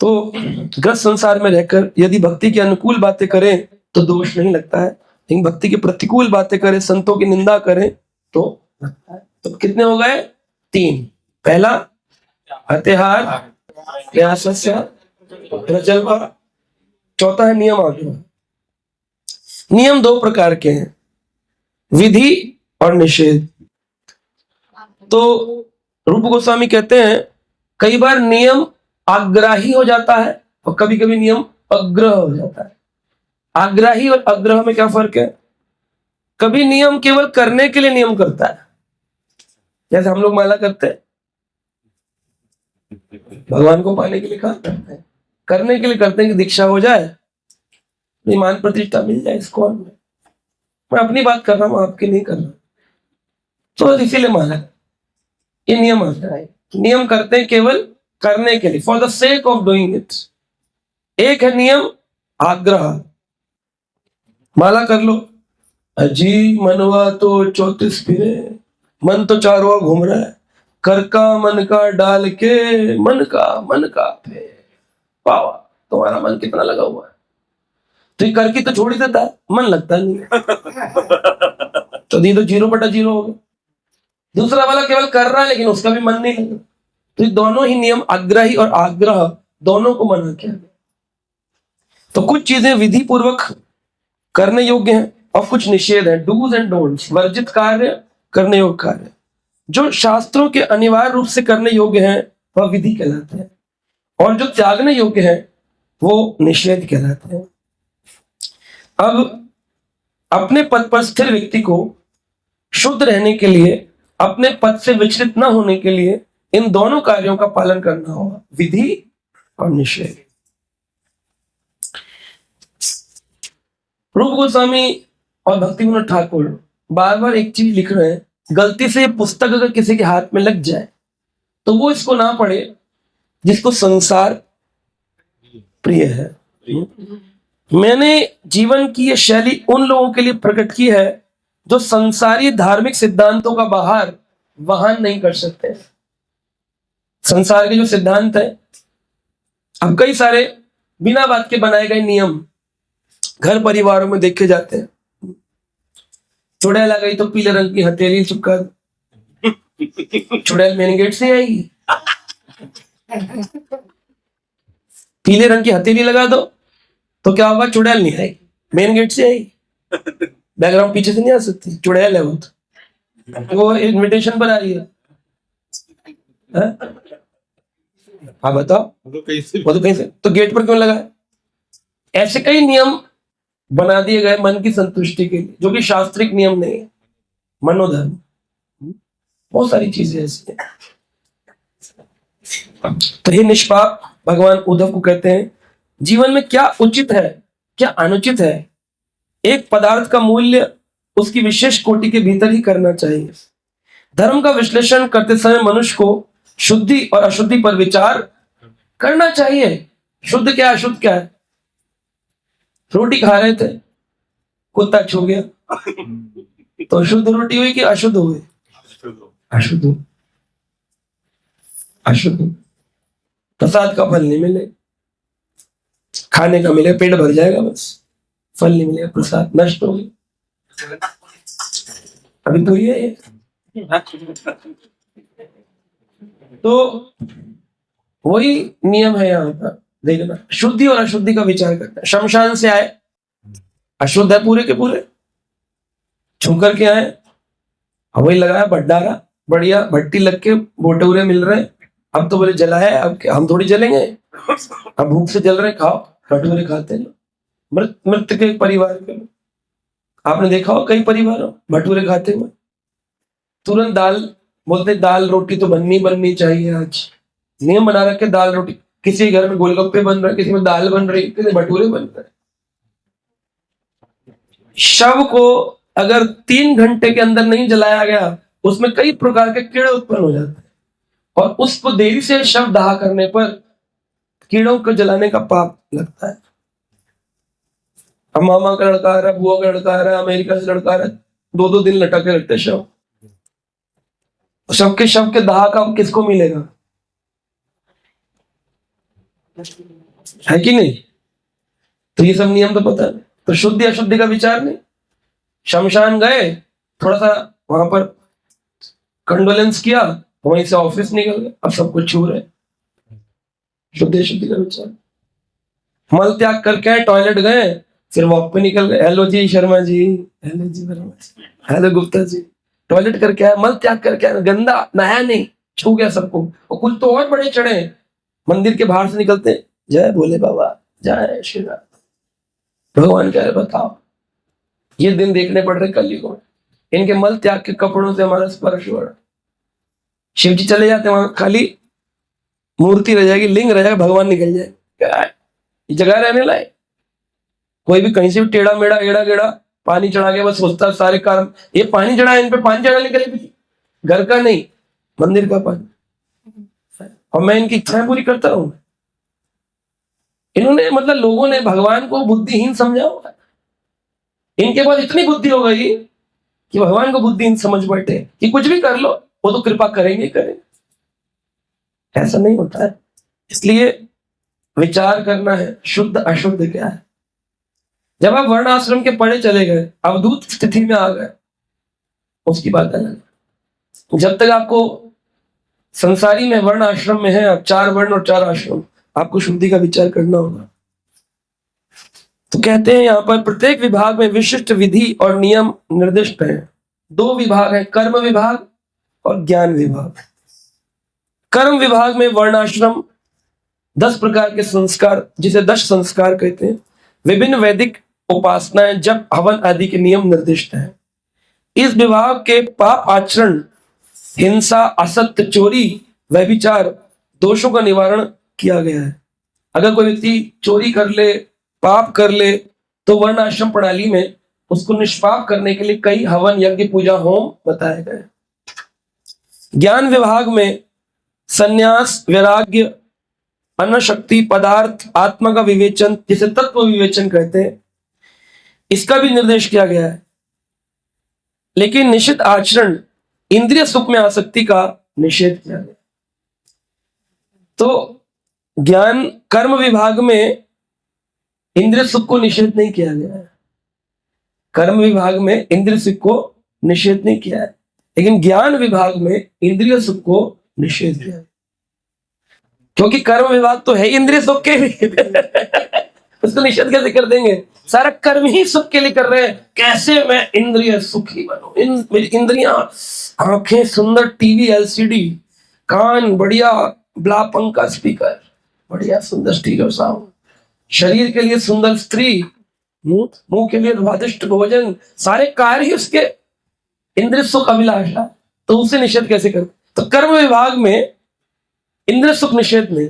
तो ग्रस्त संसार में रहकर यदि भक्ति की अनुकूल बातें करें तो दोष नहीं लगता है, लेकिन भक्ति की प्रतिकूल बातें करें, संतों की निंदा करें तो लगता है। तो कितने हो गए? 3। पहला अतिहार, प्रयासस्य, प्रजल्प, चौथा है नियम आज्ञा। नियम 2 प्रकार के हैं, विधि और निषेध। तो रूप गोस्वामी कहते हैं कई बार नियम आग्राही हो जाता है और कभी कभी नियम अग्रह हो जाता है। आग्राही और अग्रह में क्या फर्क है? कभी नियम केवल करने के लिए नियम करता है, जैसे हम लोग माला करते हैं, भगवान को पाने के लिए कहा करते हैं, करने के लिए करते हैं कि दीक्षा हो जाए, ईमान प्रतिष्ठा मिल जाए इसको। मैं अपनी बात कर रहा हूं, आपकी नहीं कर रहा, तो इसीलिए माला ये नियम आता है। नियम करते हैं केवल करने के लिए, for the sake of doing it. एक है नियम आग्रह, माला कर लो, अजी मनवा तो 34 फिरे, मन तो चारों ओर घूम रहा है, कर का मन का डाल के मन का फिर पावा, तुम्हारा मन कितना लगा हुआ है, तो ये कर की तो छोड़ ही देता है, मन लगता नहीं है। तो ये तो 0/0 हो गया। दूसरा वाला केवल कर रहा है लेकिन उसका भी मन नहीं लगा। तो ये दोनों ही नियम, आग्रही और आग्रह, दोनों को मना किया गया। तो कुछ चीजें विधि पूर्वक करने योग्य हैं और कुछ निषेध है, डूज एंड डोंट्स, वर्जित कार्य, करने योग्य कार्य। जो शास्त्रों के अनिवार्य रूप से करने योग्य हैं वह विधि कहलाते हैं, और जो त्यागने योग्य हैं वो निषेध कहलाते हैं। अब अपने पद पर स्थिर व्यक्ति को शुद्ध रहने के लिए, अपने पद से विचलित न होने के लिए इन दोनों कार्यों का पालन करना होगा, विधि और निषेध। रूप गोस्वामी और भक्ति विनोद ठाकुर बार बार एक चीज लिख रहे हैं, गलती से ये पुस्तक अगर किसी के हाथ में लग जाए तो वो इसको ना पढ़े जिसको संसार प्रिय है। मैंने जीवन की ये शैली उन लोगों के लिए प्रकट की है जो संसारी धार्मिक सिद्धांतों का बाहर वहन नहीं कर सकते। संसार के जो सिद्धांत है, अब कई सारे बिना बात के बनाए गए नियम घर परिवारों में देखे जाते हैं। चुड़ैल आ गई तो पीले रंग की हथेली चिपका दो, चुड़ैल मेन गेट से आएगी। पीले रंग की हथेली लगा दो तो क्या होगा? चुड़ैल नहीं आएगी, मेन गेट से आएगी, बैकग्राउंड पीछे से नहीं आ सकती, चुड़ैल है वो। तो वो इनविटेशन पर आ रही है। हाँ बताओ, वो तो कहीं से, तो गेट पर क्यों लगा है? ऐसे कई नियम बना दिए गए मन की संतुष्टि के लिए, जो कि शास्त्रिक नियम नहीं है, मनोधर्म। बहुत सारी चीजें ऐसी हैं। तो ये निष्पाप भगवान उद्धव को कहते हैं जीवन में क्या उचित है, क्या अनुचित है, एक पदार्थ का मूल्य उसकी विशेष कोटि के भीतर ही करना चाहिए। धर्म का विश्लेषण करते समय मनुष्य को शुद्धि और अशुद्धि पर विचार करना चाहिए। शुद्ध क्या, अशुद्ध क्या है? रोटी खा रहे थे, कुत्ता छू गया तो शुद्ध रोटी हुई कि अशुद्ध हुई? अशुद्ध। अशुद्ध। प्रसाद का फल नहीं मिले, खाने का मिले, पेट भर जाएगा बस, फल नहीं मिलेगा, प्रसाद नष्ट हो गया। अभी तो ये तो वही नियम है यहाँ पर, देखना शुद्धि और अशुद्धि का विचार करना। शमशान से आए, अशुद्ध है पूरे के पूरे, छू करके आए, वही लगाया भट्टारा, बढ़िया भट्टी लग के भटूरे मिल रहे हैं। अब तो बोले जला है, अब हम थोड़ी जलेंगे, अब भूख से जल रहे, खाओ भटूरे खाते हैं। मृत के परिवार के लोग, आपने देखा हो कई परिवारों भटूरे खाते हुए, तुरंत दाल बोलते दाल रोटी तो बननी चाहिए, आज नियम बना रखे दाल रोटी। किसी घर में गोलगप्पे बन रहे, किसी में दाल बन रही, किसी में भटूरे बन रहे। शव को अगर 3 घंटे के अंदर नहीं जलाया गया, उसमें कई प्रकार के कीड़े उत्पन्न हो जाते हैं, और उसको देरी से शव दाह करने पर कीड़ों को जलाने का पाप लगता है। अब मामा का लड़का आ रहा है, बुआ का लड़का आ रहा है, अमेरिका से लड़का आ रहा है, 2-2 दिन लटके रखते शव। शव के दाह का किसको मिलेगा? है कि नहीं? तो ये सब नियम तो पता है। तो शुद्धि अशुद्धि का विचार नहीं। शमशान गए, थोड़ा सा वहां पर कंडोलेंस किया, वहीं से ऑफिस निकल गए, अब सब कुछ छू रहे। शुद्धि अशुद्धि का विचार। मल त्याग करके आए, टॉयलेट गए, फिर वॉक पे निकल गए। हेलो जी शर्मा जी, हेलो जी वर्मा जी, हेलो गुप्ता जी। टॉयलेट करके आए, मल त्याग करके आए, गंदा, नहाया नहीं, छू गया सबको। और कुछ तो और बड़े चढ़े, मंदिर के बाहर से निकलते, जय भोले बाबा, जय श्री राम। भगवान कह रहे बताओ, ये दिन देखने पड़ रहे कलयुग में, इनके मल त्याग के कपड़ों से हमारा स्पर्श हो रहा। शिव जी चले जाते, वहां खाली मूर्ति रह जाएगी, लिंग रह जाएगा, भगवान निकल जाए। ये जगह रहने लायक? कोई भी कहीं से भी टेढ़ा मेढ़ा एड़ा गेड़ा पानी चढ़ा के बस सोचता सारे काम, ये पानी चढ़ा, इन पे पानी चढ़ाने के लिए, घर का नहीं, मंदिर का पानी, और मैं इनकी इच्छाएं पूरी करता हूं। इन्होंने मतलब लोगों ने भगवान को बुद्धिहीन समझा हुआ है। इनके पास इतनी बुद्धि हो गई कि भगवान को बुद्धिहीन समझ बैठे कि कुछ भी कर लो, वो तो कृपा करेंगे करेंगे। ऐसा नहीं होता है। इसलिए विचार करना है शुद्ध अशुद्ध क्या है। जब आप वर्ण आश्रम के पढ़े चले गए, अवधूत स्थिति में आ गए, उसकी बात अलग। जब तक आपको संसारी में वर्ण आश्रम में है, आप 4 वर्ण और 4 आश्रम, आपको शुद्धि का विचार करना होगा। तो कहते हैं यहां पर प्रत्येक विभाग में विशिष्ट विधि और नियम निर्दिष्ट हैं। 2 विभाग हैं, कर्म विभाग और ज्ञान विभाग। कर्म विभाग में वर्णाश्रम 10 प्रकार के संस्कार, जिसे 10 संस्कार कहते हैं, विभिन्न वैदिक उपासनाएं, जप, हवन आदि के नियम निर्दिष्ट हैं। इस विभाग के पाप आचरण, हिंसा, असत्य, चोरी, व्यभिचार, दोषों का निवारण किया गया है। अगर कोई व्यक्ति चोरी कर ले, पाप कर ले, तो वर्णाश्रम प्रणाली में उसको निष्पाप करने के लिए कई हवन, यज्ञ, पूजा, होम बताए गए। ज्ञान विभाग में संन्यास, वैराग्य, अनशक्ति, पदार्थ, आत्मा का विवेचन, जिसे तत्व विवेचन कहते हैं, इसका भी निर्देश किया गया है। लेकिन निषिद्ध आचरण, इंद्रिय सुख में आसक्ति का निषेध किया गया। तो ज्ञान कर्म विभाग में इंद्रिय सुख को निषेध नहीं किया गया है। कर्म विभाग में इंद्रिय सुख को निषेध नहीं किया है, लेकिन ज्ञान विभाग में इंद्रिय सुख को निषेध किया है। क्योंकि कर्म विभाग तो है इंद्रिय सुख के लिए उसको निषेध कैसे कर देंगे? सारा कर्म ही सुख के लिए कर रहे हैं। कैसे मैं इंद्रिय सुखी बनूं, मेरी इंद्रियां, आंखें सुंदर टीवी एलसीडी, कान बढ़िया ब्ला पंखा स्पीकर, बढ़िया सुंदर स्टीरियो साउंड, शरीर के लिए सुंदर स्त्री, मुंह के लिए स्वादिष्ट भोजन, सारे कार्य ही उसके इंद्रिय सुख अभिलाषा, तो उसे निषेध कैसे कर? तो कर्म विभाग में इंद्रिय सुख निषेध नहीं,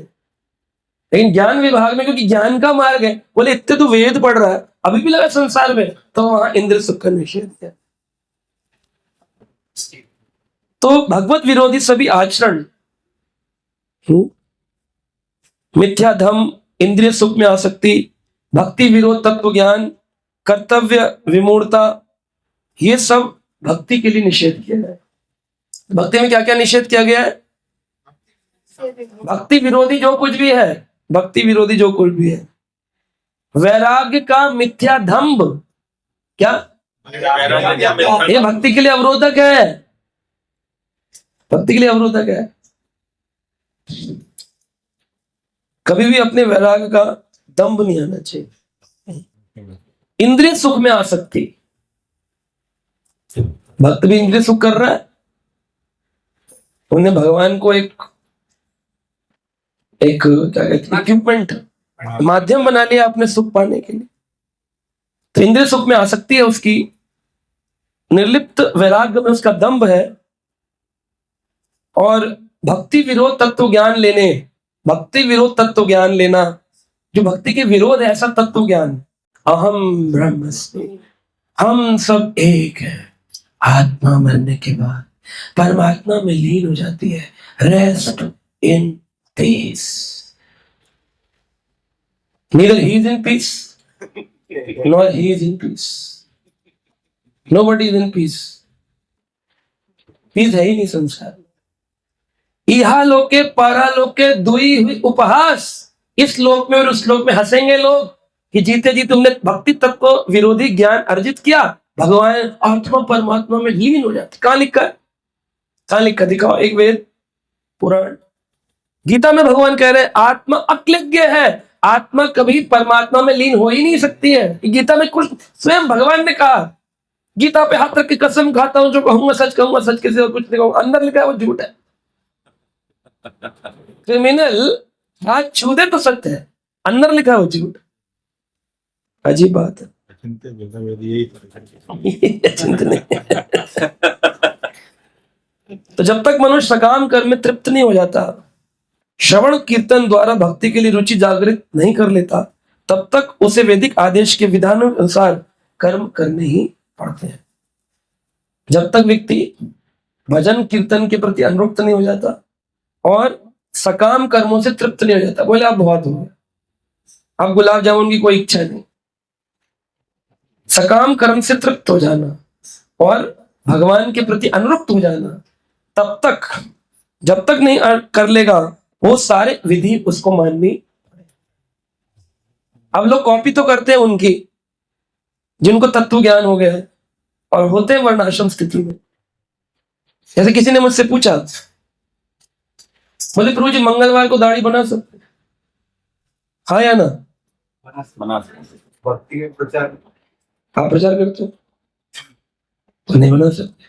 लेकिन ज्ञान विभाग में, क्योंकि ज्ञान का मार्ग है, बोले इतने तो वेद पढ़ रहा है, अभी भी लगा संसार में, तो वहां इंद्रिय सुख का निषेध है। तो भगवत विरोधी सभी आचरण, मिथ्या धम, इंद्रिय सुख में आसक्ति, भक्ति विरोध तत्व ज्ञान, कर्तव्य विमूढ़ता, ये सब भक्ति के लिए निषेध किया गया है। भक्ति में क्या क्या निषेध किया गया है? भक्ति विरोधी जो कुछ भी है, भक्ति विरोधी जो कुछ भी है। वैराग्य का मिथ्या धम्ब, क्या ये भक्ति के लिए अवरोधक है? भक्ति के लिए अवरोधक है। कभी भी अपने वैराग्य का दंभ नहीं आना चाहिए। इंद्रिय सुख में आसक्ति, भक्त भी इंद्रिय सुख कर रहा है, उन्हें भगवान को एक क्या कहते हैं, इक्विपमेंट, माध्यम बना लिया अपने सुख पाने के लिए। तो इंद्रिय सुख में आसक्ति है उसकी, निर्लिप्त वैराग्य में उसका दंभ है, और भक्ति विरोध तत्व ज्ञान लेने, भक्ति विरोध तत्व ज्ञान लेना, जो भक्ति के विरोध है ऐसा तत्व ज्ञान, अहम ब्रह्मास्मि, हम सब एक है। आत्मा मरने के बाद परमात्मा में लीन हो जाती है, rest in peace. Neither he is in peace, nor he is in peace. Nobody is in peace. Peace है ही नहीं संसार में। इहा लोके परालोके दुई हुई उपहास, इस लोक में और उस लोक में हंसेंगे लोग कि जीते जी तुमने भक्ति तत्व को विरोधी ज्ञान अर्जित किया, भगवान आत्मा परमात्मा में लीन हो जाते। कहां लिखा है? कहां लिखा? दिखाओ एक वेद पुराण। गीता में भगवान कह रहे हैं आत्मा अक्लिज्ञ है, आत्मा कभी परमात्मा में लीन हो ही नहीं सकती है। गीता में कुछ स्वयं भगवान ने कहा, गीता पे हाथ रख के कसम खाता हूं, जो कहूंगा सच कहूंगा, सच किसी और कुछ नहीं कहूंगा। अंदर लिखा है वो झूठ है। क्रिमिनल हाथ छू दे तो सत्य है, अंदर लिखा है वो झूठ। अजीब बात है। तो जब तक मनुष्य सकाम कर्म में तृप्त नहीं हो जाता, श्रवण कीर्तन द्वारा भक्ति के लिए रुचि जागृत नहीं कर लेता, तब तक उसे वैदिक आदेश के विधानों के अनुसार कर्म करने ही पड़ते हैं। जब तक व्यक्ति भजन कीर्तन के प्रति अनुरक्त नहीं हो जाता और सकाम कर्मों से तृप्त नहीं हो जाता, बोले आप बहुत हो गया, अब गुलाब जामुन की कोई इच्छा नहीं। सकाम कर्म से तृप्त हो जाना और भगवान के प्रति अनुरक्त हो जाना, तब तक जब तक नहीं कर लेगा वो सारे विधि उसको माननी। अब लोग कॉपी तो करते हैं उनकी जिनको तत्व ज्ञान हो गया है और होते हैं वर्णाश्रम स्थिति में। जैसे किसी ने मुझसे पूछा, बोले प्रभु जी मंगलवार को दाढ़ी बना सकते? हाँ या ना? बना भक्ति के प्रचार आप प्रचार करते हो तो नहीं बना सकते।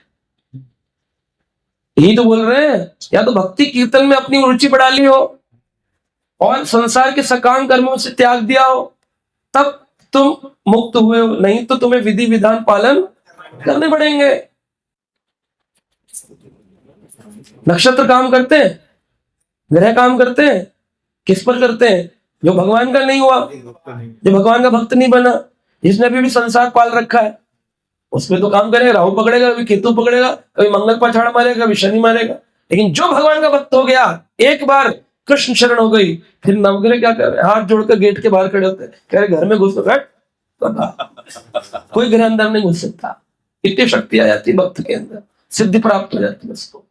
यही तो बोल रहे हैं, या तो भक्ति कीर्तन में अपनी रुचि बढ़ा ली हो और संसार के सकाम कर्मों से त्याग दिया हो, तब तुम मुक्त हुए हो, नहीं तो तुम्हें विधि विधान पालन करने पड़ेंगे। नक्षत्र काम करते हैं, ग्रह काम करते हैं, किस पर करते हैं? जो भगवान का नहीं हुआ, जो भगवान का भक्त नहीं बना, जिसने अभी भी संसार पाल रखा है, उसमें तो काम करेगा। राहु पकड़ेगा, कभी केतु पकड़ेगा, कभी मंगल पछाड़ मारेगा, कभी शनि मारेगा। लेकिन जो भगवान का भक्त हो गया, एक बार कृष्ण शरण हो गई, फिर नवग्रह क्या कर रहे, हाथ जोड़कर गेट के बाहर खड़े होते हैं, कह रहे घर में घुस बैठ, कोई ग्रह अंदर नहीं घुस सकता। इतनी शक्ति आ जाती है भक्त के अंदर, सिद्धि प्राप्त हो जाती है उसको।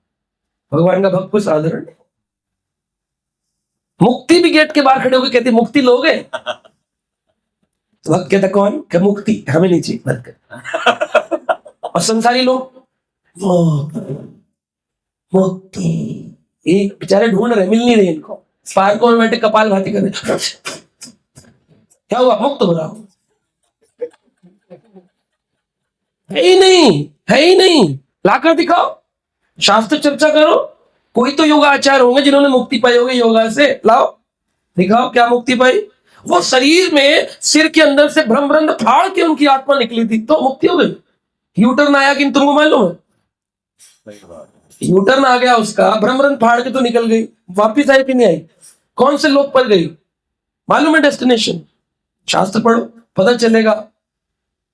भगवान का भक्त कोई साधारण नहीं। मुक्ति भी गेट के बाहर खड़े होकर कहती मुक्ति लोगे? भक्त कहता कौन? क्या मुक्ति हमें नहीं चाहिए, मत कर। और संसारी लोग मुक्ति एक बेचारे ढूंढ रहे, मिल नहीं रहे इनको, पार्कों में बैठे कपाल भाती कर रहे। क्या हुआ? मुक्त हो रहा हूं। है ही नहीं, है ही नहीं। लाकर दिखाओ, शास्त्र चर्चा करो, कोई तो योगा आचार्य होंगे जिन्होंने मुक्ति पाई होगी योगा से। लाओ दिखाओ क्या मुक्ति पाई। वो शरीर में सिर के अंदर से ब्रह्मरंध्र फाड़ के उनकी आत्मा निकली थी तो मुक्ति हो गई। यूटर्न आया कि तुमको मालूम है? यूटर्न आ गया उसका, ब्रह्मरंध्र फाड़ के तो निकल गई, वापिस आई कि नहीं आई? कौन से लोक पर गई मालूम है? डेस्टिनेशन शास्त्र पढ़ो, पता चलेगा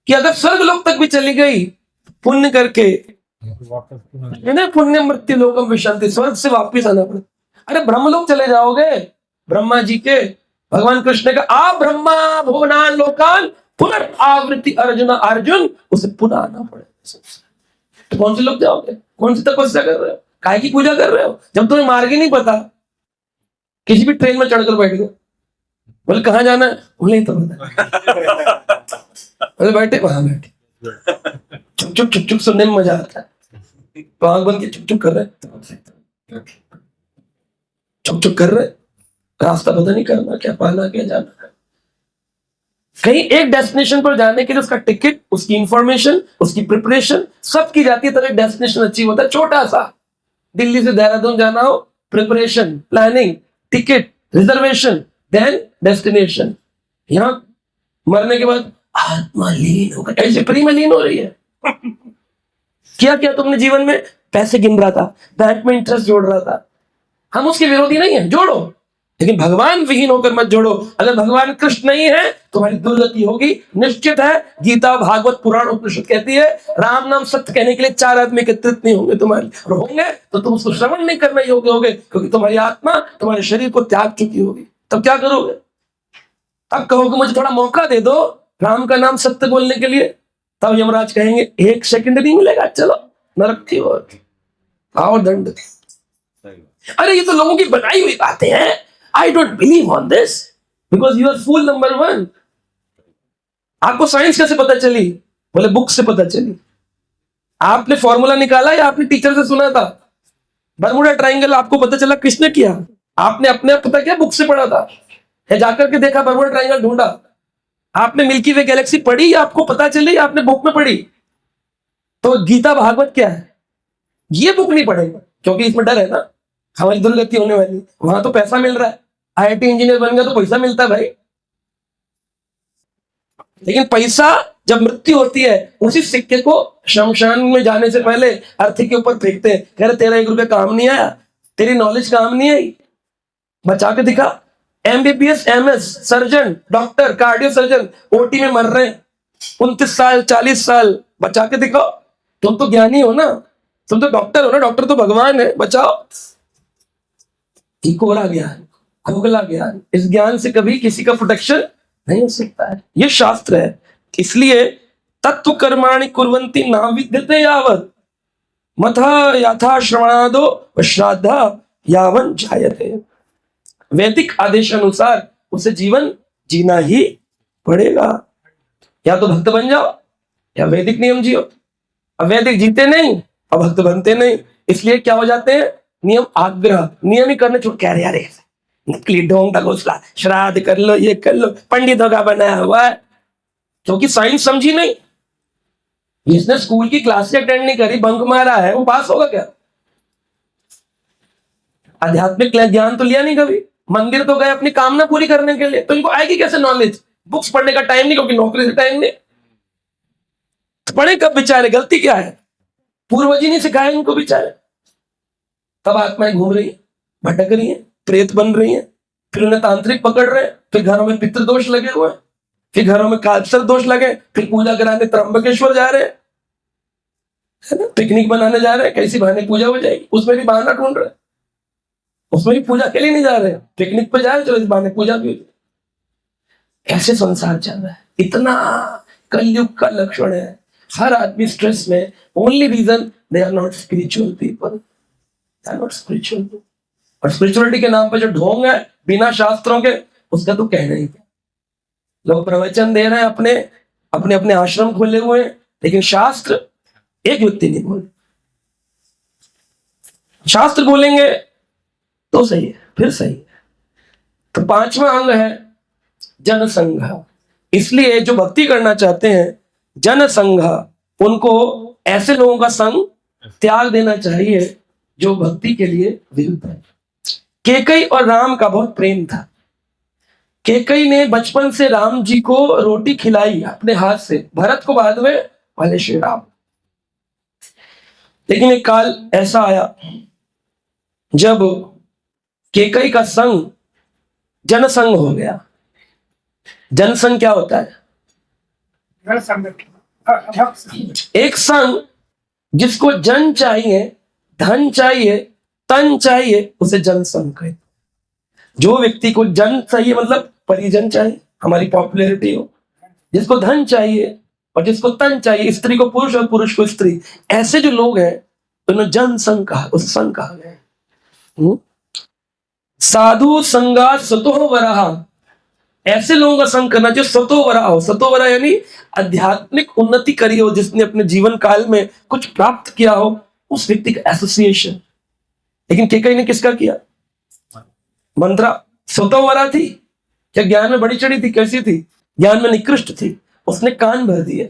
कि अगर स्वर्ग लोक तक भी चली गई पुण्य करके, पुण्य मृत्यु लोकम विशांति, स्वर्ग से वापिस आना पड़ता। अरे ब्रह्मलोक चले जाओगे, ब्रह्मा जी के भगवान कृष्ण का आ ब्रह्मा भुवनान लोकान पुनर्आवृत्ति अर्जुन, अर्जुन उसे पुनः आना पड़ेगा। तो कौन से लोग जाओगे? कौन सी तपस्या कर रहे हो? काय की पूजा कर रहे हो जब तुम्हें मार्ग ही नहीं पता? किसी भी ट्रेन में चढ़कर बैठ गए, बोले कहां जाना है? बोले तो पता। बोले बैठे वहां बैठे, चुप चुप चुप चुप सुनने में मजा आता है। तो आंख बंद के चुप चुप कर रहे, चुप चुप कर रहे, रास्ता पता नहीं करना क्या, पाना क्या जाना। कहीं एक डेस्टिनेशन पर जाने के लिए उसका टिकट, उसकी इंफॉर्मेशन, उसकी प्रिपरेशन सब की जाती है, तब एक डेस्टिनेशन अचीव होता है। छोटा सा दिल्ली से देहरादून जाना हो, preparation, planning, ticket, reservation, then destination. यहां मरने के बाद आत्मा लीन होकर ऐसे फ्री में लीन हो रही है। क्या क्या तुमने जीवन में? पैसे गिन रहा था, बैंक में इंटरेस्ट जोड़ रहा था। हम उसके विरोधी नहीं है, जोड़ो, लेकिन भगवान विहीन होकर मत जोड़ो। अगर भगवान कृष्ण नहीं है तुम्हारी दुर्गति होगी, निश्चित है। गीता, भागवत, पुराण, उपनिषद कहती है राम नाम सत्य कहने के लिए 4 आदमी एकत्रित नहीं होंगे तुम्हारे, और होंगे तो तुम उसको श्रवण नहीं करने योग्य होगे, क्योंकि तुम्हारी आत्मा तुम्हारे शरीर को त्याग चुकी होगी। तब क्या करोगे? तब कहोगे मुझे थोड़ा मौका दे दो राम का नाम सत्य बोलने के लिए। तब यमराज कहेंगे 1 सेकंड नहीं मिलेगा, चलो नरक की ओर, आओ दंड। अरे ये तो लोगों की बनाई हुई बातें हैं। I don't believe on this because you are fool number 1। आपको साइंस कैसे पता चली? बोले बुक से पता चली। आपने फॉर्मूला निकाला या आपने टीचर से सुना था? बरमुडा ट्रायंगल आपको पता चला किसने किया? आपने अपने आप पता क्या बुक से पढ़ा था, या जाकर के देखा, बरमुडा ट्रायंगल ढूंढा? आपने मिल्की वे गैलेक्सी पढ़ी या आपको पता चली या आपने बुक में पढ़ी? तो गीता भागवत क्या है? ये बुक नहीं पढ़ेगा क्योंकि इसमें डर है ना हमारी दुर्गति होने वाली। वहां तो पैसा मिल रहा है, IIT इंजीनियर बन गया तो पैसा मिलता है भाई। लेकिन पैसा जब मृत्यु होती है, उसी सिक्के को शमशान में जाने से पहले अर्थी के ऊपर फेंकते हैं। कह रहे तेरा 1 रुपया काम नहीं आया, तेरी नॉलेज काम नहीं आई, बचा के दिखा। MBBS, MS, surgeon, doctor, cardio surgeon OT में मर रहे हैं 29 साल 40 साल, बचा के दिखाओ। तुम तो ज्ञानी हो ना, तुम तो डॉक्टर हो ना, डॉक्टर तो भगवान है, बचाओ। कोरा ज्ञान, खोखला ज्ञान, इस ज्ञान से कभी किसी का प्रोटेक्शन नहीं हो सकता है। ये शास्त्र है। इसलिए तत्व कर्माणि कुर्वन्ति ना विद्यते यावत् मथा यथा श्रवणादो श्राद्धा यावन् जायते। वैदिक आदेश अनुसार उसे जीवन जीना ही पड़ेगा। या तो भक्त बन जाओ या वैदिक नियम जियो। अब वैदिक जीते नहीं और भक्त बनते नहीं, इसलिए क्या हो जाते हैं? नियम आग्रह, नियम ही करने छोड़, कह रहे यार नकली ढोंग का घोसला, श्राद्ध कर लो, ये कर लो, पंडितों का बनाया हुआ है। क्योंकि साइंस समझी नहीं। जिसने स्कूल की क्लासेस अटेंड नहीं करी, बंक मारा है, वो पास होगा क्या? आध्यात्मिक ज्ञान तो लिया नहीं कभी, मंदिर तो गए अपनी कामना पूरी करने के लिए, तो इनको आएगी कैसे नॉलेज? बुक्स पढ़ने का टाइम नहीं, क्योंकि नौकरी से टाइम नहीं। तो पढ़े कब बेचारे? गलती क्या है? पूर्वज ही नहीं सिखाया इनको बेचारे। तब आत्माएं घूम रही है, भटक रही है, प्रेत बन रही है, फिर उन्हें तांत्रिक पकड़ रहे हैं, फिर घरों में पितृदोष लगे हुए हैं, फिर घरों में कालसर दोष लगे, फिर पूजा कराने त्र्यंबकेश्वर जा रहे हैं, है ना, पिकनिक बनाने जा रहे हैं, कैसी बहाने पूजा हो जाएगी, उसमें भी बहाना ढूंढ रहे हैं। उसमें भी पूजा के लिए नहीं जा रहे, पिकनिक पे जा रहे, चलो इस बहाने पूजा भी हो जाए। ऐसे संसार चल रहा है। इतना कलयुग का लक्षण है। हर आदमी स्ट्रेस में। Only reason they are not spiritual people, they are not spiritual. और स्पिरिचुअलिटी के नाम पे जो ढोंग है बिना शास्त्रों के, उसका तो कहना ही क्या। लोग प्रवचन दे रहे हैं, अपने अपने अपने आश्रम खोले हुए हैं, लेकिन शास्त्र एक व्यक्ति नहीं बोल। शास्त्र बोलेंगे तो सही है, फिर सही है। तो 5वां अंग है जनसंघ। इसलिए जो भक्ति करना चाहते हैं जनसंघ, उनको ऐसे लोगों का संग त्याग देना चाहिए जो भक्ति के लिए विरुद्ध है। केकई और राम का बहुत प्रेम था। केकई ने बचपन से राम जी को रोटी खिलाई अपने हाथ से, भरत को बाद में वाले श्री राम। लेकिन एक काल ऐसा आया जब केकई का संग जनसंग हो गया। जनसंग क्या होता है? एक संग जिसको जन चाहिए, धन चाहिए, तन चाहिए, उसे जनसंग कहते। जो व्यक्ति को जन चाहिए मतलब परिजन चाहिए, हमारी पॉपुलैरिटी हो, जिसको धन चाहिए और जिसको तन चाहिए, स्त्री को पुरुष और पुरुष को स्त्री, ऐसे जो लोग हैं उन्हें जनसंग कहा, उस संग कहा गया। साधु संगा सतो वराह, ऐसे लोगों का संग करना जो सतो वराह हो। सतो वराह यानी आध्यात्मिक उन्नति करी हो, जिसने अपने जीवन काल में कुछ प्राप्त किया हो, उस व्यक्ति का एसोसिएशन। लेकिन केकई ने किसका किया? मंत्रा सतो वराह थी क्या? ज्ञान में बड़ी चढ़ी थी? कैसी थी? ज्ञान में निकृष्ट थी, उसने कान भर दिए।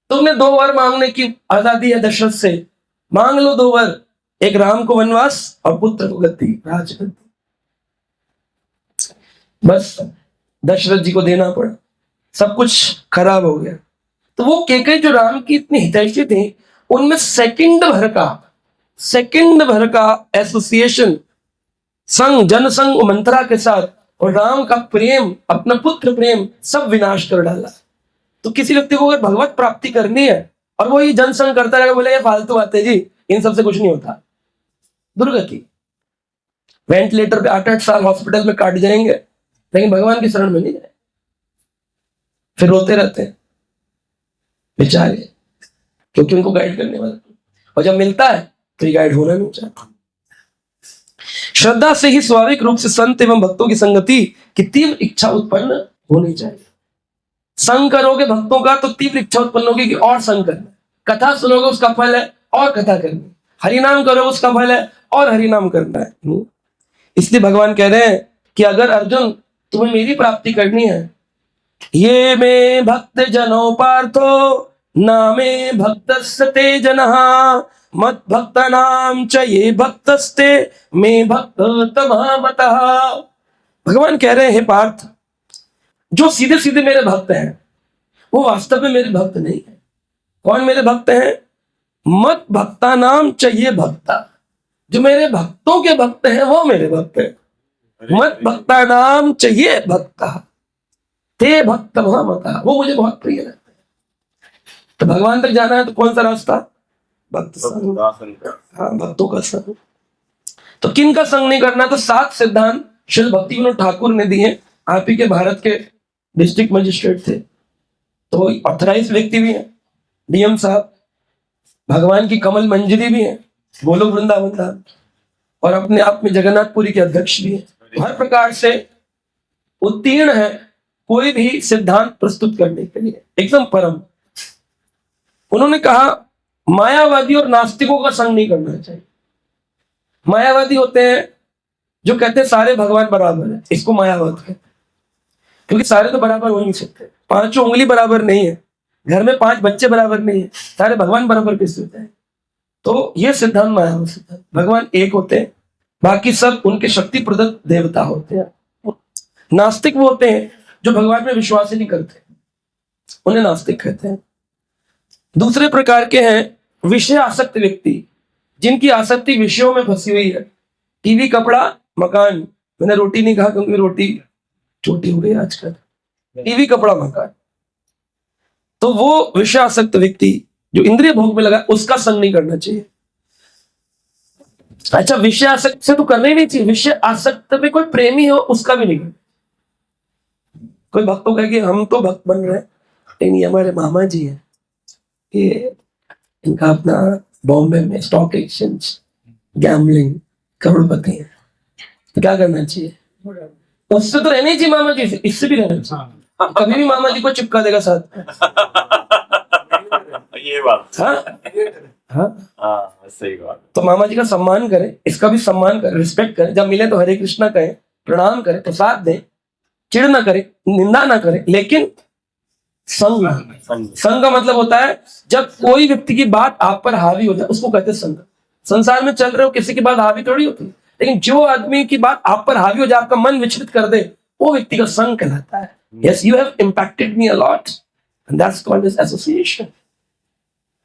तुमने 2 वर मांगने की आजादी है दशरथ से, मांग लो 2 वर, एक राम को वनवास और पुत्र को गद्दी, राजगद्दी। बस दशरथ जी को देना पड़ा, सब कुछ खराब हो गया। तो वो केकई जो राम की इतनी हितैषी थी, उनमें सेकंड भर का एसोसिएशन, संग जनसंग मंत्रा के साथ, और राम का प्रेम, अपना पुत्र प्रेम, सब विनाश कर डाला। तो किसी व्यक्ति को अगर भगवत प्राप्ति करनी है और वो ये जनसंग करता रहेगा, बोले ये फालतू बातें जी, इन सबसे कुछ नहीं होता, दुर्गति। वेंटिलेटर पे 8-8 साल हॉस्पिटल में काट जाएंगे, लेकिन भगवान की शरण में नहीं जाए, फिर रोते रहते हैं बेचारे, क्योंकि उनको गाइड करने वाला, और जब मिलता है तो ये गाइड होना नहीं चाहता। श्रद्धा से ही स्वाभाविक रूप से संत एवं भक्तों की संगति की तीव्र इच्छा उत्पन्न होनी चाहिए। संग करोगे भक्तों का तो तीव्र इच्छा उत्पन्न होगी कि और संग करना, कथा सुनोगे उसका फल है और कथा करनी, हरिनाम करोगे उसका फल है और हरिनाम करना है। इसलिए भगवान कह रहे हैं कि अगर अर्जुन तुम्हें मेरी प्राप्ति करनी है, ये में भक्त जनो पार्थो नामे भक्तस्य ते जनः मत भक्तानाम च ये भक्तस्ते मे भक्त तमः। भगवान कह रहे हैं, हे पार्थ, जो सीधे सीधे मेरे भक्त हैं वो वास्तव में मेरे भक्त नहीं है। कौन मेरे भक्त हैं? मत भक्तानाम च ये भक्ता, जो मेरे भक्तों के भक्त हैं वो मेरे भक्त हैं। मत भक्तानाम च ये भक्ता ते भक्त मता, वो मुझे बहुत प्रिय लगते हैं। तो भगवान तक जाना है तो कौन सा रास्ता? भक्त संग। हाँ, भक्तों का संग। तो किन का संग नहीं करना? तो 7 सिद्धांत श्री भक्ति विनोद ठाकुर ने दिए। आप ही के भारत के डिस्ट्रिक्ट मजिस्ट्रेट थे, तो ऑथराइज व्यक्ति भी है, डीएम साहब, भगवान की कमल मंजरी भी है, गोलोक वृंदावन धाम, और अपने आप में जगन्नाथपुरी के अध्यक्ष भी है। हर प्रकार से उत्तीर्ण है कोई भी सिद्धांत प्रस्तुत करने के लिए, एकदम परम। उन्होंने कहा मायावादी और नास्तिकों का संग नहीं करना चाहिए। मायावादी होते हैं जो कहते हैं सारे भगवान बराबर है, इसको मायावाद है, क्योंकि सारे तो बराबर हो नहीं सकते, 5 उंगली बराबर नहीं है, घर में 5 बच्चे बराबर नहीं है, सारे भगवान बराबर कैसे होते हैं? तो ये सिद्धांत मायावाद सिद्धांत। भगवान एक होते हैं, बाकी सब उनके शक्ति प्रदत्त देवता होते हैं। नास्तिक वो होते हैं जो भगवान में विश्वास ही नहीं करते, उन्हें नास्तिक कहते हैं। दूसरे प्रकार के हैं विषय आसक्त व्यक्ति, जिनकी आसक्ति विषयों में फंसी हुई है। टीवी, कपड़ा, मकान, मैंने रोटी नहीं कहा क्योंकि रोटी छोटी हो गई आजकल, टीवी, कपड़ा, मकान। तो वो विषय आसक्त व्यक्ति जो इंद्रिय भोग में लगा, उसका संग नहीं करना चाहिए। अच्छा, विषय आसक्त से तो करना ही नहीं चाहिए, विषय आसक्त में कोई प्रेमी हो उसका भी नहीं करना। कोई भक्तों कहे कि हम तो भक्त बन रहे हैं, लेकिन ये हमारे मामा जी हैं, ये इनका अपना बॉम्बे में स्टॉक एक्सचेंज, गैम्बलिंग, करोड़पति है, तो क्या करना चाहिए? उससे तो रहना ही चाहिए मामा जी से, इससे भी रहना चाहिए। कभी भी मामा जी को चिपका देगा साथ में। ये बात। हाँ, सही बात। तो मामा जी का सम्मान करें, इसका भी सम्मान करें, रिस्पेक्ट करें। जब मिले तो हरे कृष्णा कहें, प्रणाम करें, प्रसाद दें, चिढ़ ना करें, निंदा ना करें, लेकिन संग। संग का मतलब होता है जब कोई व्यक्ति की बात आप पर हावी हो जाए, उसको कहते हैं संग। संसार में चल रहे हो, किसी की बात हावी थोड़ी होती, लेकिन जो आदमी की बात आप पर हावी हो जाए, आपका मन विचलित कर दे, वो व्यक्ति का संग कहलाता है। Yes, you have impacted me a lot, and that's called as association.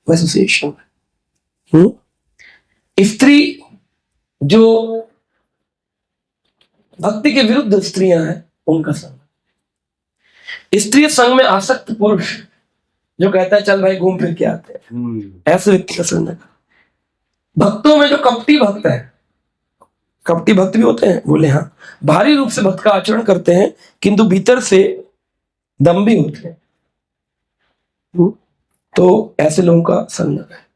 Association. स्त्री जो भक्ति के विरुद्ध स्त्रियां हैं, उनका संग। स्त्री संग में आसक्त पुरुष जो कहता है चल भाई घूम फिर के आते हैं, ऐसे व्यक्ति का संग। भक्तों में जो कपटी भक्त है, कपटी भक्त भी होते हैं, बोले हाँ, भारी रूप से भक्त का आचरण करते हैं किंतु भीतर से दम्भी होते हैं, तो ऐसे लोगों का संग है।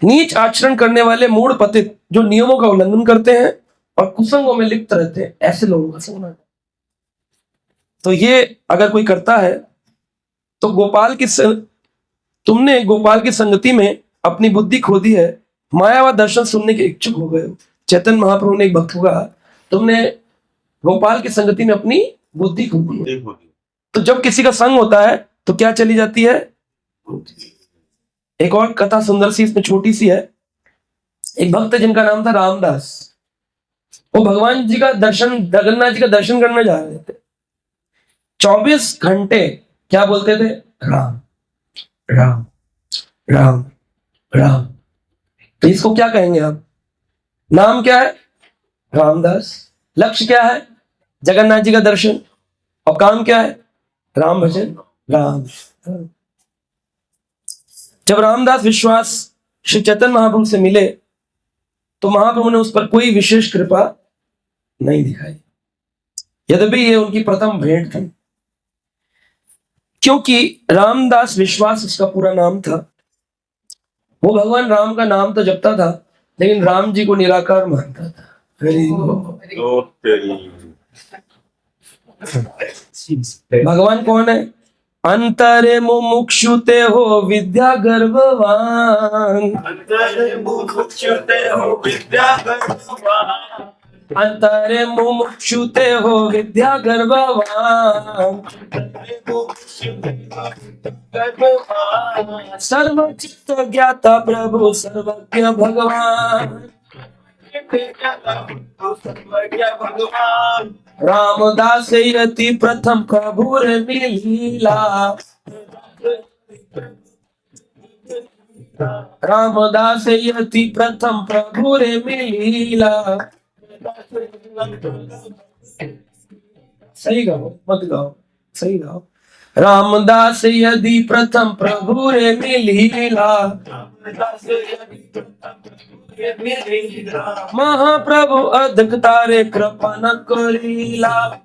नीच आचरण करने वाले मूढ़ पतित जो नियमों का उल्लंघन करते हैं और कुसंगों में लिप्त रहते हैं, ऐसे लोगों का संग है। तो ये अगर कोई करता है तो तुमने गोपाल की संगति में अपनी बुद्धि खो दी है, माया व दर्शन सुनने के इच्छुक हो गए हो। चैतन्य महाप्रभु ने एक भक्त को कहा, तुमने गोपाल की संगति में अपनी बुद्धि खो दी है। तो जब किसी का संग होता है तो क्या चली जाती है? एक और कथा सुंदर सी इसमें छोटी सी है। एक भक्त है जिनका नाम था रामदास। वो भगवान जी का दर्शन, जगन्नाथ जी का दर्शन करने जा रहे थे। 24 घंटे क्या बोलते थे? राम राम राम राम। तो इसको क्या कहेंगे आप? नाम क्या है? रामदास। लक्ष्य क्या है? जगन्नाथ जी का दर्शन। और काम क्या है? राम भजन, राम। जब रामदास विश्वास श्री चैतन्य महाप्रभु से मिले तो महाप्रभु ने उस पर कोई विशेष कृपा नहीं दिखाई, यद्यपि ये उनकी प्रथम भेंट थी। क्योंकि रामदास विश्वास उसका पूरा नाम था। वो भगवान राम का नाम तो जपता था, लेकिन राम जी को निराकार मानता था। भगवान कौन है? अंतरे मुमुक्षु ते हो विद्या गर्भवान। अंतरे मुमुक्षु ते हो विद्या गर्भवान। सर्वचित्त ज्ञाता प्रभु सर्वज्ञ भगवान। रामदास यति प्रथम प्रभुर मिलीला। रामदास यति प्रथम प्रभुर मिलीला। सही गाओ, मत गाओ, सही गाओ। रामदास यदि प्रथम प्रभुर मिलीला। महाप्रभु अधिक तारे कृपा न करीला।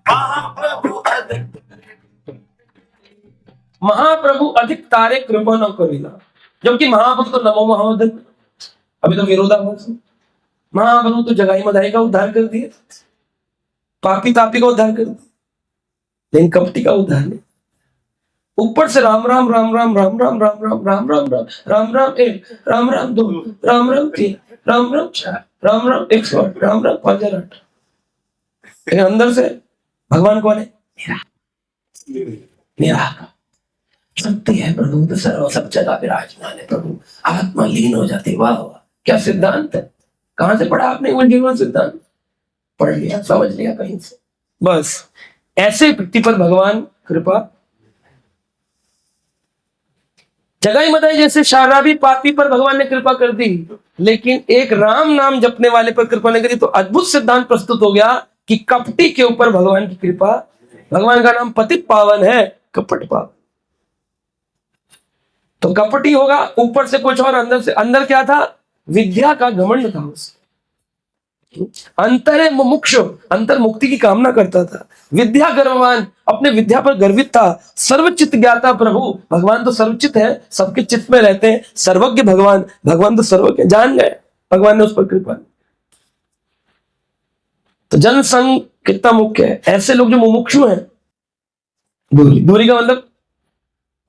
महाप्रभु अधिक तारे कृपा न करीला। जबकि महाप्रभु तो नमो महावदन, अभी तो विरोधाभास। महाप्रभु तो जगाई मदाई का उद्धार कर दिए, पापी तापी का उद्धार कर दिया, लेकिन कपटी का उद्धार नहीं। ऊपर से राम राम राम राम राम राम राम राम राम राम राम राम राम 1, राम राम 2, राम राम 3, राम राम 4, राम राम 108, राम राम 5008। लेकिन अंदर से भगवान कौन है? निराकार शक्ति है प्रभु, तो सर्व सब जगह विराजमान है प्रभु। आत्मा लीन हो जाती। वाह वाह, क्या सिद्धांत है! कहां से पढ़ा आपने वो जीवन सिद्धांत? पढ़ लिया, समझ लिया कहीं से। बस ऐसे व्यक्ति पर भगवान कृपा। जगाई मदाई जैसे शाराबी पापी पर भगवान ने कृपा कर दी, लेकिन एक राम नाम जपने वाले पर कृपा नहीं करी। तो अद्भुत सिद्धांत प्रस्तुत हो गया कि कपटी के ऊपर भगवान की कृपा। भगवान का नाम पतित पावन है, कपट पावन। तो कपटी होगा ऊपर से कुछ और, अंदर से, अंदर क्या था? विद्या का घमंड था उसको। अंतरे मुमुक्षु, अंतर मुक्ति की कामना करता था। विद्या गर्भवान, अपने विद्या पर गर्वित था। सर्वचित्त ज्ञाता प्रभु, भगवान तो सर्वचित्त है, सबके चित्त में रहते हैं। सर्वज्ञ भगवान, भगवान तो सर्वज्ञ, जान गए। भगवान ने उस पर कृपा। तो जनसंग कितना मुख्य है। ऐसे लोग जो मुमुक्षु हैं, दूरी, दूरी का मतलब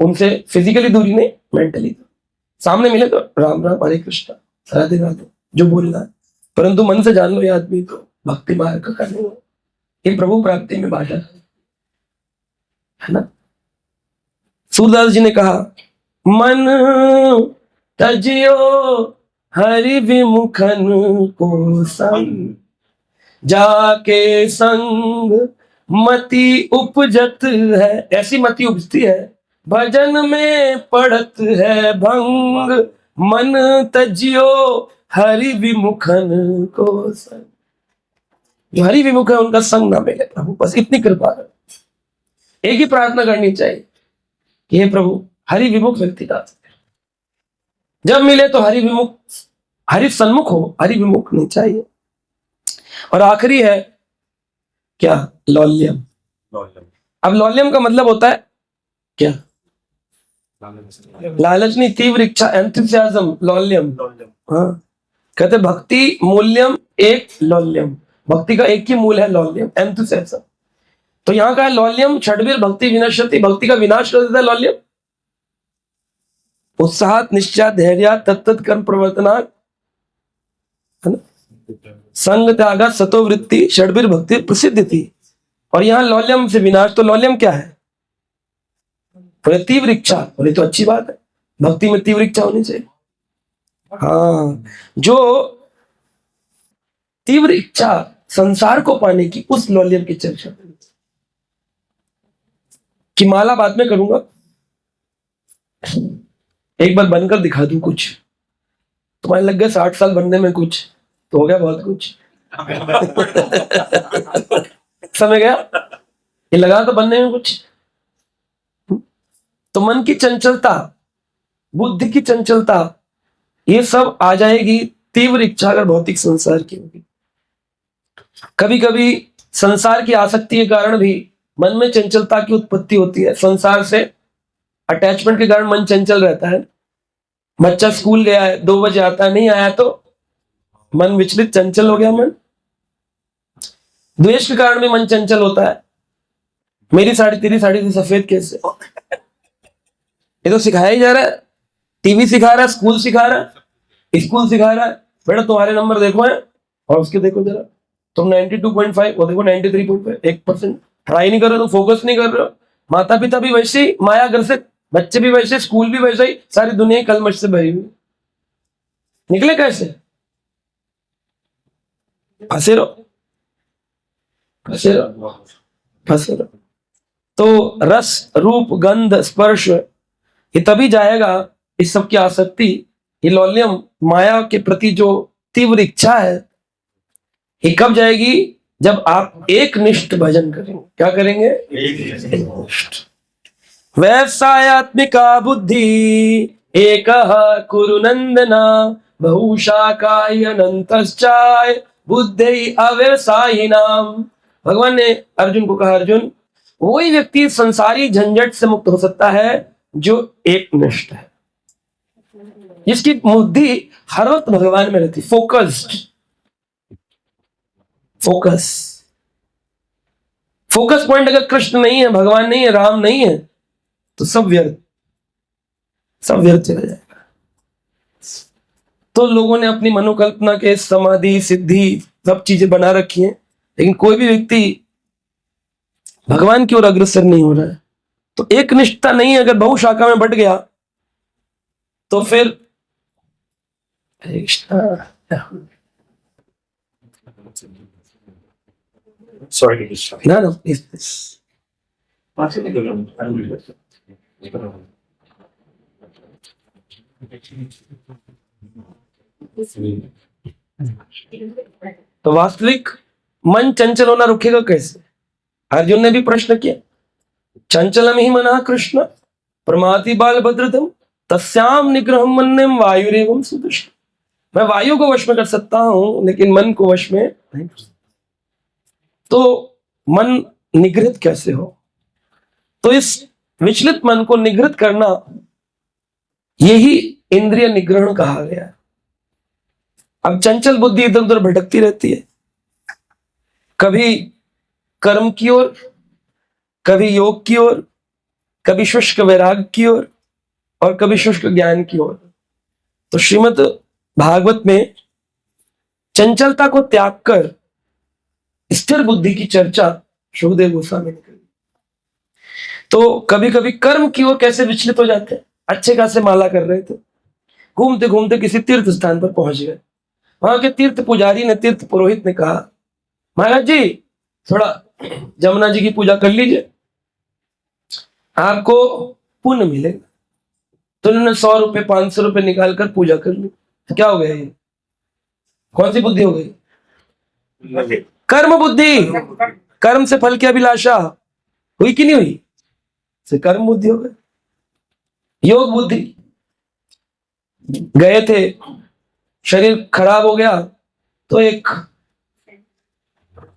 उनसे फिजिकली दूरी नहीं, मेंटली। सामने मिले तो राम राम हरे कृष्ण राधे राधे जो बोलना है, परंतु मन से जान लो ये आदमी तो भक्ति मार्ग का करने हो, ये प्रभु प्राप्ति में बाधा है ना। सूरदास जी ने कहा, मन तजियो हरि विमुखन को संग, जाके संग मति उपजत है। ऐसी मति उपजती है, भजन में पड़त है भंग। मन तजियो हरि विमुखन को संग, जो हरि विमुख है उनका संग ना मिले प्रभु, बस इतनी कृपा है। एक ही प्रार्थना करनी चाहिए कि हे प्रभु हरि विमुख व्यक्ति का, जब मिले तो हरि विमुख, हरि सन्मुख हो, हरि विमुख नहीं चाहिए। और आखिरी है क्या? लौल्यम। अब लौल्यम का मतलब होता है क्या? लालच नहीं, तीव्र इच्छा, एंथुसियाज्म, लौल्यम। हाँ, कहते भक्ति मूल्यम एक, लौल्यम। भक्ति का एक ही मूल है लौल्यम, एंथुसियाज्म। तो यहां का है लौल्यम षड्वीर भक्ति विनश्यति, भक्ति का विनाश कर देता है लौल्यम। उत्साह निश्चय धैर्य तत्त कर्म प्रवर्तनात्, है ना। संग त्यागा सतो वृत्ति षड्वीर भक्ति प्रसिद्ध थी। और यहां लौल्यम से विनाश। तो लौल्यम क्या है? बोले तीव्र इच्छा, बोले तो अच्छी बात है, भक्ति में तीव्र इच्छा होनी चाहिए। हाँ, जो तीव्र इच्छा संसार को पाने की, उस लौल्यम की चर्चा करें। कि माला बाद में करूंगा, एक बार बनकर दिखा दूं कुछ। तुम्हारे लग गए 60 साल बनने में, कुछ तो हो गया बहुत कुछ। समय गया, ये लगा तो बनने में कुछ। तो मन की चंचलता, बुद्धि की चंचलता, ये सब आ जाएगी तीव्र इच्छा अगर भौतिक संसार की होगी। कभी कभी संसार की आसक्ति के कारण भी मन में चंचलता की उत्पत्ति होती है। संसार से अटैचमेंट के कारण मन चंचल रहता है। बच्चा स्कूल गया है, 2 बजे आता है, नहीं आया तो मन विचलित, चंचल हो गया मन। द्वेष के कारण भी मन चंचल होता है। मेरी साड़ी तेरी साड़ी से सफेद कैसे? ये तो सिखाया ही जा रहा है, टीवी सिखा रहा है, स्कूल सिखा रहा है, स्कूल सिखा रहा है, बेटा तुम्हारे नंबर देखो हैं और उसके देखो जरा, तुम 92.5, वो देखो 93.5, 1% पढ़ाई नहीं कर रहे हो, फोकस नहीं कर रहे हो। माता पिता भी वैसे ही, माया ग्रसित बच्चे भी वैसे, स्कूल भी वैसे ही, सारी दुनिया कलमश से भरी हुई। निकले कैसे? फंसे रहो, फंसे रहो, फंसे रहो। तो रस, रूप, गंध, स्पर्श, ये तभी जाएगा, इस सब की आसक्ति, ये लौल्यम, माया के प्रति जो तीव्र इच्छा है, ये कब जाएगी? जब आप एक निष्ठ भजन करेंगे। क्या करेंगे? एकनिष्ठ। वैसायात्मिका बुद्धि एकः कुरु नंदना, बहुशाखाय अनंतश्चाय बुद्धि अव्यवसायिनाम। भगवान ने अर्जुन को कहा, अर्जुन, वही व्यक्ति संसारी झंझट से मुक्त हो सकता है जो एकनिष्ठ है, जिसकी बुद्धि हर वक्त भगवान में रहती, फोकस्ड। फोकस पॉइंट अगर कृष्ण नहीं है, भगवान नहीं है, राम नहीं है, तो सब व्यर्थ चला जाएगा। तो लोगों ने अपनी मनोकल्पना के समाधि, सिद्धि, सब चीजें बना रखी हैं, लेकिन कोई भी व्यक्ति भगवान की ओर अग्रसर नहीं हो रहा है। तो एक निष्ठा नहीं है, अगर बहुशाखा में बट गया तो फिर Sorry to disturb. no, please. तो वास्तविक मन चंचल होना रुकेगा कैसे? अर्जुन ने भी प्रश्न किया, चंचलम ही मना कृष्ण प्रमाति बाल भद्रतम तस्याम निग्रहम मन्यम वायुरेवम सुदुष्ट। मैं वायु को वश में कर सकता हूं, लेकिन मन को वश में नहीं कर सकता। तो मन निगृहित कैसे हो? तो इस विचलित मन को निगृहित करना, यही इंद्रिय निग्रहण कहा गया है। अब चंचल बुद्धि इधर उधर भटकती रहती है, कभी कर्म की ओर, कभी योग की ओर, कभी शुष्क वैराग की ओर, और कभी शुष्क ज्ञान की ओर। तो श्रीमद् भागवत में चंचलता को त्याग कर स्थिर बुद्धि की चर्चा सुखदेव गोस्वामी ने करी। तो कभी कभी कर्म की ओर कैसे विचलित हो जाते हैं। अच्छे खासे माला कर रहे थे, घूमते घूमते किसी तीर्थ स्थान पर पहुंच गए। वहां के तीर्थ पुजारी ने, तीर्थ पुरोहित ने कहा, महाराज जी थोड़ा जमुना जी की पूजा कर लीजिए, आपको पुण्य मिलेगा। तो उन्होंने 100 रुपए 500 रुपए निकाल कर पूजा कर ली। तो क्या हो गया? ये कौन सी बुद्धि हो गई? कर्म बुद्धि। कर्म से फल की अभिलाषा हुई कि नहीं हुई? से कर्म बुद्धि हो गई। योग बुद्धि, गए थे, शरीर खराब हो गया तो एक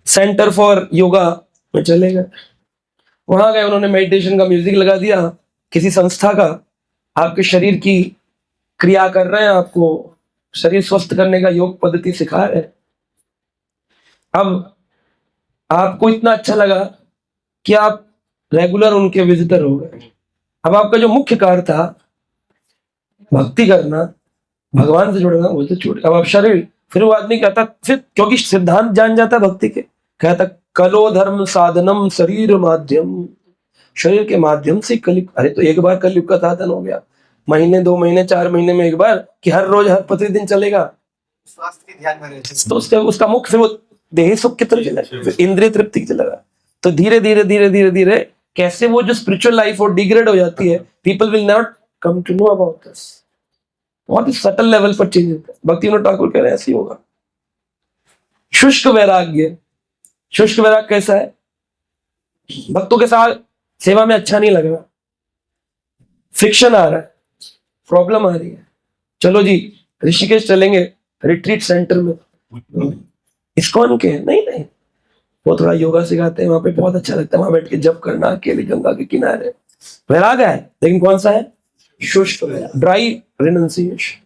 सेंटर फॉर योगा में चले गए। वहां गए, उन्होंने मेडिटेशन का म्यूजिक लगा दिया, किसी संस्था का, आपके शरीर की क्रिया कर रहे हैं, आपको शरीर स्वस्थ करने का योग पद्धति सिखा रहे हैं। अब आपको इतना अच्छा लगा कि आप रेगुलर उनके विजिटर हो गए। अब आपका जो मुख्य कार्य था भक्ति करना, भगवान से जुड़ना, वो तो छूट। अब आप शरीर, फिर वो आदमी कहता, फिर क्योंकि सिद्धांत जान जाता भक्ति के, कहता कलो धर्म साधनम शरीर माध्यम। शरीर के माध्यम से कलयुग, अरे तो एक बार कलयुग का साधन हो गया, महीने 2 महीने 4 महीने में एक बार, कि हर रोज हर प्रतिदिन चलेगा, स्वास्थ्य के ध्यान में रहे तो उसका मुख से वो देही सुख की तरफ चलेगा, फिर इंद्रिय तृप्ति की चलेगा। तो धीरे धीरे धीरे धीरे धीरे कैसे वो जो स्पिरिचुअल लाइफ वो डिग्रेड हो जाती है, people will not come to know about this. बहुत ही सटल लेवल पर चेंज होता है। भक्ति विनोद ठाकुर कह रहे हैं ऐसे ही होगा। शुष्क वैराग्य, शुष्क वैराग्य कैसा है? भक्तों के साथ सेवा में अच्छा नहीं लग रहा, फ्रिक्शन आ रहा है, प्रॉब्लम आ रही है, चलो जी ऋषिकेश चलेंगे रिट्रीट सेंटर में, इस्कॉन के नहीं नहीं, वो थोड़ा योगा सिखाते हैं, वहां पे बहुत अच्छा लगता है, वहां बैठ के जप करना अकेले गंगा के किनारे, वैराग्य है, लेकिन कौन सा है? शुष्क वैराग्य, ड्राई रिनंसिएशन,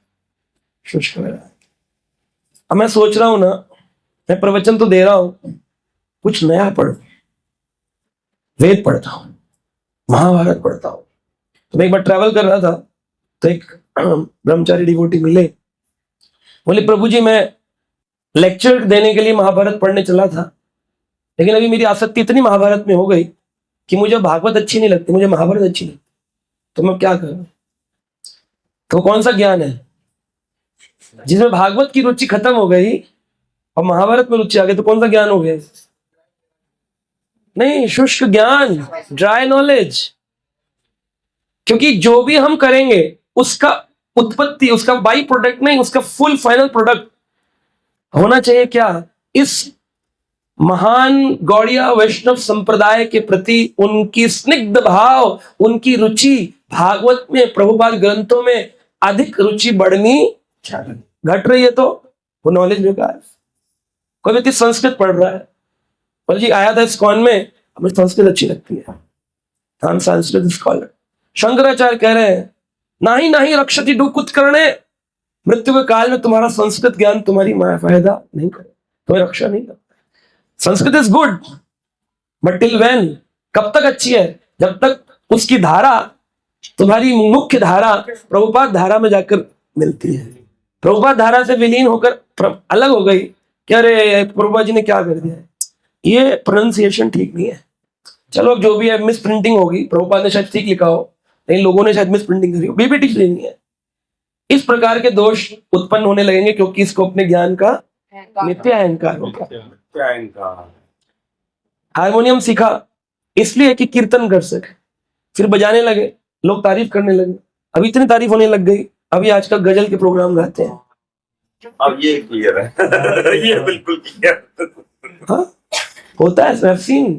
शुष्क वैराग्य। अब मैं सोच रहा हूं ना, मैं प्रवचन तो दे रहा हूं, कुछ नया पढ़, वेद पढ़ता हूं, महाभारत पढ़ता हूं। तो मैं एक बार ट्रैवल कर रहा था, तो एक ब्रह्मचारी डिवोटी मिले, बोले प्रभु जी मैं लेक्चर देने के लिए महाभारत पढ़ने चला था, लेकिन अभी मेरी आसक्ति इतनी महाभारत में हो गई कि मुझे भागवत अच्छी नहीं लगती, मुझे महाभारत अच्छी लगती, तो मैं क्या करूं? तो कौन सा ज्ञान है जिसमें भागवत की रुचि खत्म हो गई और महाभारत में रुचि आ गई? तो कौन सा ज्ञान हो गया? नहीं, शुष्क ज्ञान, ड्राई नॉलेज। क्योंकि जो भी हम करेंगे उसका उत्पत्ति, उसका बाई प्रोडक्ट नहीं, उसका फुल फाइनल प्रोडक्ट होना चाहिए क्या? इस महान गौड़िया वैष्णव संप्रदाय के प्रति उनकी स्निग्ध भाव, उनकी रुचि भागवत में, प्रभुपाद ग्रंथों में अधिक रुचि बढ़नी घट रही है, तो वो नॉलेज बेकार है। कोई व्यक्ति संस्कृत पढ़ रहा है, बोले जी आया था इस्कॉन में, हमें संस्कृत अच्छी लगती है, हम संस्कृत स्कॉलर। शंकराचार्य कह रहे हैं नाही नाही रक्षति डुकुत्कर्णे, मृत्यु के काल में तुम्हारा संस्कृत ज्ञान तुम्हारी फायदा नहीं करे, तुम्हें रक्षा नहीं करता। Sanskrit is good but till when, कब तक अच्छी है? जब तक उसकी धारा, तुम्हारी मुख्य धारा प्रभुपाद धारा में जाकर मिलती है। प्रभुपाद धारा से विलीन होकर अलग हो गई, क्या रे प्रभुपाद जी ने क्या कर दिया है, ये प्रोनाउंसिएशन ठीक नहीं है। चलो अब जो भी है, मिस प्रिंटिंग होगी, प्रभुपाद ने शायद ठीक लिखा हो, लेकिन लोगों ने शायद मिस प्रिंटिंग करी हो, भी ठीक नहीं है। इस प्रकार के दोष उत्पन्न होने लगेंगे क्योंकि इसको अपने ज्ञान का नित्य अहंकार होगा। हारमोनियम सीखा इसलिए कि कीर्तन कर सके, फिर बजाने लगे, लोग तारीफ करने लगे, अभी इतनी तारीफ होने लग गई, अभी आजकल गजल के प्रोग्राम गाते हैं। अब ये क्लियर है ये बिल्कुल क्लियर। हाँ होता है, सीन।